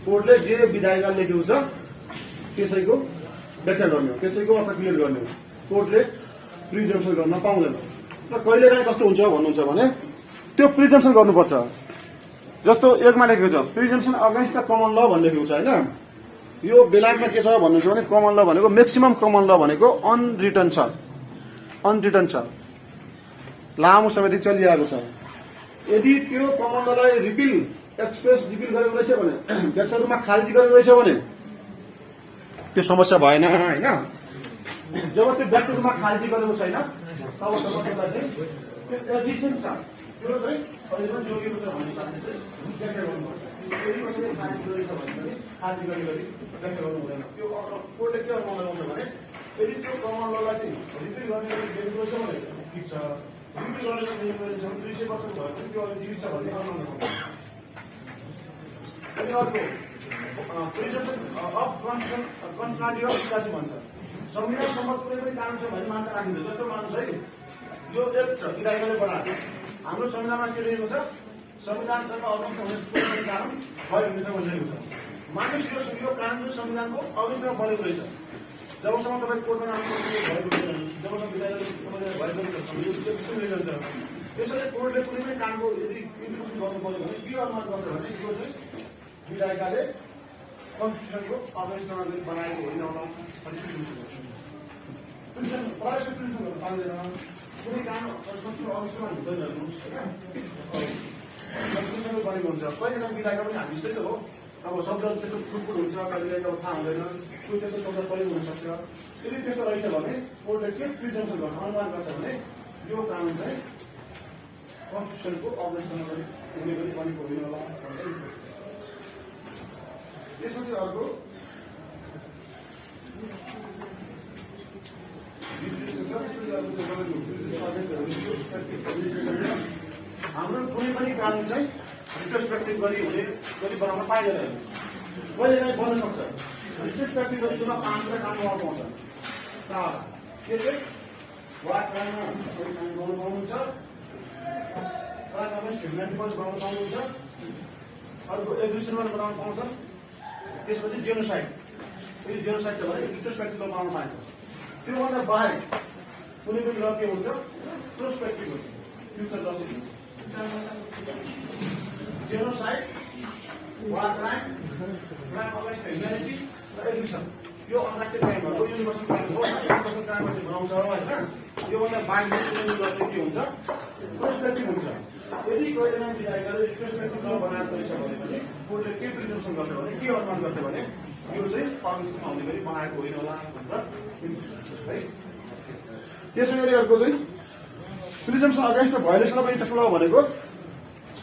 कोर्टले जे विधायिका लेखेको छ त्यसैको व्याख्या गर्ने हो, त्यसैको अर्थ क्लियर गर्ने हो। कोर्टले प्रिजम्पसन गर्न पाउँदैन। र कहिलेकाहीँ कस्तो हुन्छ भन्नुहुन्छ भने त्यो प्रिजम्पसन गर्नुपर्छ। जस्तो 1 मा लेखेको छ प्रिजम्पसन अगेन्स्ट द कमन ल भन्ने लेखेको छ होइन। यो बेलायतमा के छ भन्नुहुन्छ भने कमन ल भनेको म्याक्सिमम कमन ल भनेको अनरिटन छ, लामो समयदेखि चलिआएको छ। यदि त्यो कमन ललाई रिपिल एक्सप्रेस रिपिल गरेको रहेछ भने व्यक्त रूपमा खारिज गरेको रहेछ भने त्यो समस्या भएन होइन। जब त्यो व्यक्त रूपमा खारिज गरेको छैन तबसम्म त्यसलाई चाहिँ त्यो एक्जिस्टेन्स छ, त्यो चाहिँ अहिले पनि जोडिएको छ भन्ने कारणले चाहिँ व्याख्या गर्नुपर्छ। यदि कसैले खारिज गरेको छ भने खारिज गरी व्याख्या गर्नु हुँदैन। त्यो कोर्टले के अनुमान लगाउँछ भने यदि त्यो कमन ललाई चाहिँ रिपिल गर्ने दिएको रहेछ भने ठिक छ, रिपिल गर्ने 200% भयो भने त्यो अहिले ठिक छ भन्ने अनुमान लगाउँछ। अनि अर्को प्रिजम्पसन अफ कन्स्टिट्युसनल स्ट्याच्यु भन्छ। संविधान सम्मत कुनै पनि कानुन छ भने मान्यता राखिन्छ। जस्तो मान्नुहोस् है यो एक्ट छ विधायिकाले बनाएको, हाम्रो संविधानमा के लेखेको छ संविधानसँग अगस्त हुने कुनै पनि कानुन भय हुनेछ भनिरहेको छ। मानिस यो कानुन संविधानको अगस्तमा बनेको रहेछ। जबसम्म तपाईँ कोर्टमा नाम भएको छैन, जबसम्म विधायिकाले भएको त्यसैले कोर्टले कुनै पनि कामको यदि इम्प्लिमेन्ट गर्नु पर्यो भने के अनुमान गर्छ भने यो चाहिँ विधायिकाले कन्स्टिट्युसनको अगस्तमा बनाएको होइन होला। पाउँदैन कुनै काम संस्कृत अवस्थामा हुँदैन संस्कृतसँग गरेको हुन्छ कहिले काहीँ विधायक पनि हामी जस्तै त हो अब शब्दहरू त्यस्तो फुटफुट हुन्छ कहिलेकाहीँ अब थाहा हुँदैन कोही त्यस्तो शब्द प्रयोग हुनसक्छ यदि त्यस्तो रहेछ भने कोर्टले के प्रिजम्सन गर्न अनुमान गर्छ भने यो कानुन चाहिँ कन्स्टिट्युसनको अवहेलना हुने गरी बनेको होइन होला त्यसपछि अर्को हाम्रो कुनै पनि कानुन चाहिँ रिट्रोस्पेक्टिभ गरी बनाउन पाइँदैन कहिले काहीँ बन्न सक्छ रिट्रोस्पेक्टिभ गरी 5 काम गर्न पाउँछ 4 के चाहिँ वाचमा काम गर्नु पाउनुहुन्छ तपाईँ स्टेटमेन्ट पनि बनाउन पाउनुहुन्छ अर्को एग्रिसेन्ट बनाउन पाउँछ त्यसपछि जेनोसाइड यदि जेनोसाइड छ भने रिट्रोस्पेक्टिभ बनाउन पाइन्छ त्योभन्दा बाहेक कुनै पनि ल के हुन्छ प्रोस्पेक्टिभ हुन्छ फ्युचर ल जेनोसाइड वार क्राइम क्राइम अगेन्स्ट ह्युम्यानिटी र एग्रिसन यो अनएक्टेड क्राइम हो युनिभर्सल क्राइम हो युनिभर्सल क्राइम चाहिँ बनाउँछ होइन योभन्दा बाहेक कुनै ल चाहिँ के हुन्छ प्रोस्पेक्टिभ हुन्छ यदि कहिलेकाहीँ विधायकले रिट्रोस्पेक्टिभ ल बनाएको रहेछ भने पनि कोर्टले के प्रिजम्सन गर्छ भने के अनुमान गर्छ भने यो चाहिँ कन्स्टिट्युसनमा आउने गरी बनाएको होइन होला भनेर है त्यसै गरी अर्को चाहिँ प्रिजम्सन अगेन्स्ट भायोलेसन अफ इन्ट्रेस्ट ल भनेको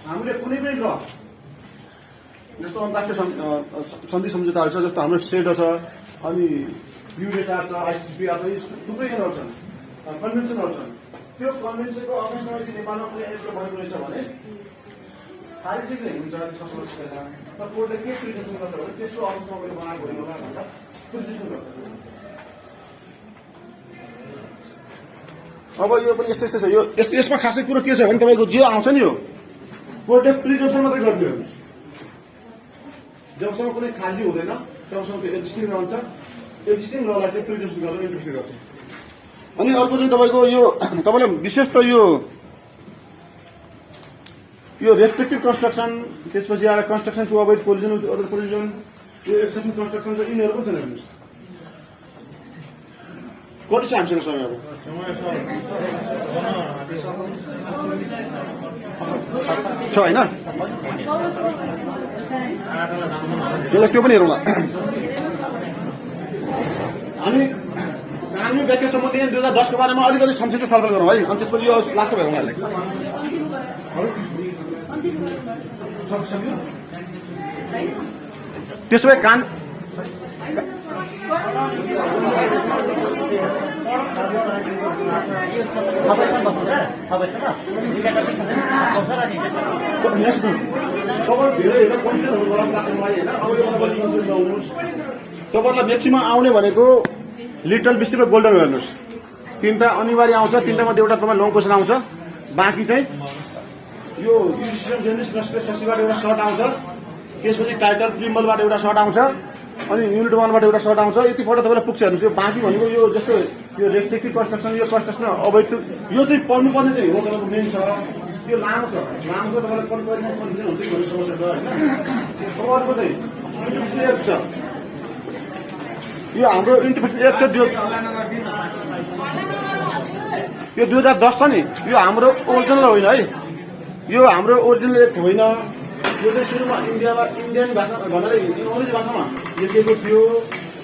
हामीले कुनै पनि ल जस्तो अन्तर्राष्ट्रिय सन्धि सम्झौताहरू छ जस्तो हाम्रो सेडो छ अनि युएसआर छ आइसिसिपिआर छ थुप्रैहरू छन् कन्भेन्सनहरू छन् त्यो कन्भेन्सनको अगेन्स्टमा यदि नेपालमा कुनै एक्ट भएको रहेछ भने खारिज चाहिँ हुन्छ त्यसमा समस्या छ र कोर्टले के प्रिजम्सन गर्छ भने त्यसको अगेन्स्टमा मैले बनाएको होइन होला भनेर प्रिजम्सन गर्छ अब यो पनि यस्तै छ यो यसमा खासै कुरो के छ भने तपाईँको जे आउँछ नि यो कोर्टले प्रिजम्सन मात्रै गरिदियो जबसम्म कुनै खाली हुँदैन तबसम्म त्यो एक्जिस्टिङ रहन्छ एक्जिस्टिङ ललाई चाहिँ प्रिजम्सन गरेर इन्ट्रेस्ट गर्छ अनि अर्को चाहिँ तपाईँको यो तपाईँलाई विशेष त यो रेस्ट्रिक्टिभ कन्स्ट्रक्सन त्यसपछि आएर construction to avoid collision with other collision यो एक्सेप्सन कन्स्ट्रक्सन चाहिँ यिनीहरू पनि छन् हेर्नुहोस् कति छ हामीसँग समय अब छ होइन यसलाई त्यो पनि हेरौँला अनि कानुनी व्याख्या सम्बन्धी 2010 को बारेमा अलिकति संक्षिप्त छलफल गरौँ है अनि त्यसपछि यो लास्टमा हेरौँ यसलाई त्यसो भए तपाईँहरूलाई म्याक्सिमम आउने भनेको लिटल बिस्टिक र गोल्डन हेर्नुहोस् 3टा अनिवार्य आउँछ 3टा मध्ये एउटा तपाईँ लङ क्वेसन आउँछ बाँकी चाहिँ यो ससीबाट एउटा सर्ट आउँछ त्यसपछि टाइटल प्रिम्बलबाट एउटा सर्ट आउँछ अनि युनिट 1बाट एउटा सर्ट आउँछ यति पल्ट तपाईँलाई पुग्छ हेर्नुहोस् यो बाँकी भनेको यो जस्तो यो रेस्ट्रिक्टिभ कन्स्ट्रक्सन यो कन्स्ट्रक्सन अवैध यो चाहिँ पढ्नुपर्ने चाहिँ हो तपाईँको मेन छ यो लामो छ तपाईँलाई कन्फ्युजन हुन्छ भन्ने समस्या छ होइन अर्को चाहिँ छ यो हाम्रो इन्टरप्रिटेसन एक्ट छ यो 2010 छ नि यो हाम्रो ओरिजिनल होइन है यो हाम्रो ओरिजिनल एक्ट होइन यो चाहिँ सुरुमा इन्डियामा इन्डियन भाषा भन्नाले अङ्ग्रेजी भाषामा लेखिएको थियो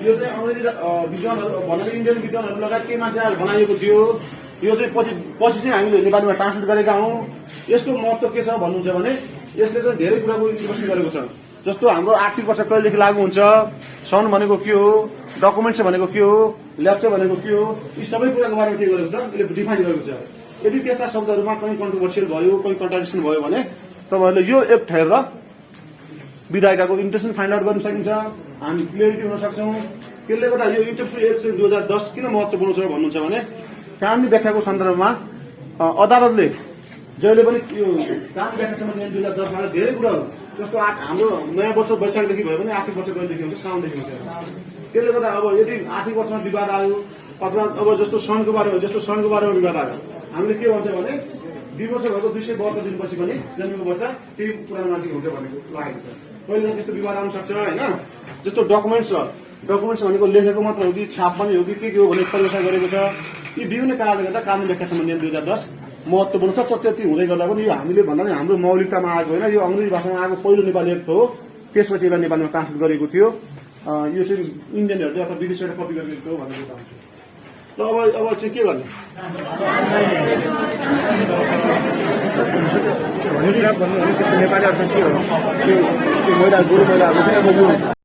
यो चाहिँ अङ्ग्रेजी विद्वानहरू भन्नाले इन्डियन विद्वानहरू लगायत के मान्छेहरू बनाइएको थियो यो चाहिँ पछि चाहिँ हामीले नेपालीमा ट्रान्सलेट गरेका हौँ यसको महत्त्व के छ भन्नुहुन्छ भने यसले चाहिँ धेरै कुराको इन्फर्मेसन गरेको छ जस्तो हाम्रो आर्थिक वर्ष कहिलेदेखि लागू हुन्छ सन भनेको के हो डकुमेन्ट्स भनेको के हो ल्याप्चा भनेको के हो यी सबै कुराको बारेमा के गरेको छ यसले डिफाइन गरेको छ यदि त्यस्ता शब्दहरूमा कहीँ कन्ट्रोभर्सियल भयो कहीँ कन्ट्राडिक्सन भयो भने तपाईँहरूले यो एक्ट हेरेर विधायिकाको इन्टेन्सन फाइन्ड आउट गर्न सकिन्छ हामी क्लियरिटी हुन सक्छौँ त्यसले गर्दा यो इन्टरप्रिटेसन एक्ट 2010 किन महत्त्वपूर्ण छ भन्नुहुन्छ भने कानुनी व्याख्याको सन्दर्भमा अदालतले जहिले पनि यो कानुनी व्याख्या सम्बन्धी 2010 मा धेरै कुराहरू जस्तो हाम्रो नयाँ वर्ष वैशाखदेखि भयो भने आर्थिक वर्ष कहिलेदेखि हुन्छ साउनदेखि हुन्छ त्यसले गर्दा अब यदि आर्थिक वर्षमा विवाद आयो अथवा अब जस्तो सनको बारेमा विवाद आयो हामीले के भन्छ भने 2 वर्ष भएको 272 दिनपछि पनि जन्मेको बच्चा त्यही पुरानो मान्छेको हुन्छ भनेको लागेको छ कहिले त्यस्तो विवाद आउन सक्छ होइन जस्तो डकुमेन्ट्स भनेको लेखेको मात्र हो कि छाप पनि हो कि के हो भन्ने परिभाषा गरेको छ यी विभिन्न कारणले गर्दा कानून व्याख्या सम्बन्धी नियम 2010 महत्त्वपूर्ण छ। तर त्यति हुँदै गर्दा पनि यो हामीले भन्दा पनि हाम्रो मौलिकतामा आएको होइन, यो अङ्ग्रेजी भाषामा आएको पहिलो नेपाली एक्ट हो। त्यसपछि यसलाई नेपालीमा ट्रान्सलेट गरेको थियो। यो चाहिँ इन्डियनहरूले अथवा ब्रिटिसहरूले कपी गरेको हो भनेर बताउँछ। ल अब चाहिँ के गर्ने? नेपाली अर्थ के हो? त्यो महिला गोरु महिलाहरू चाहिँ अब यो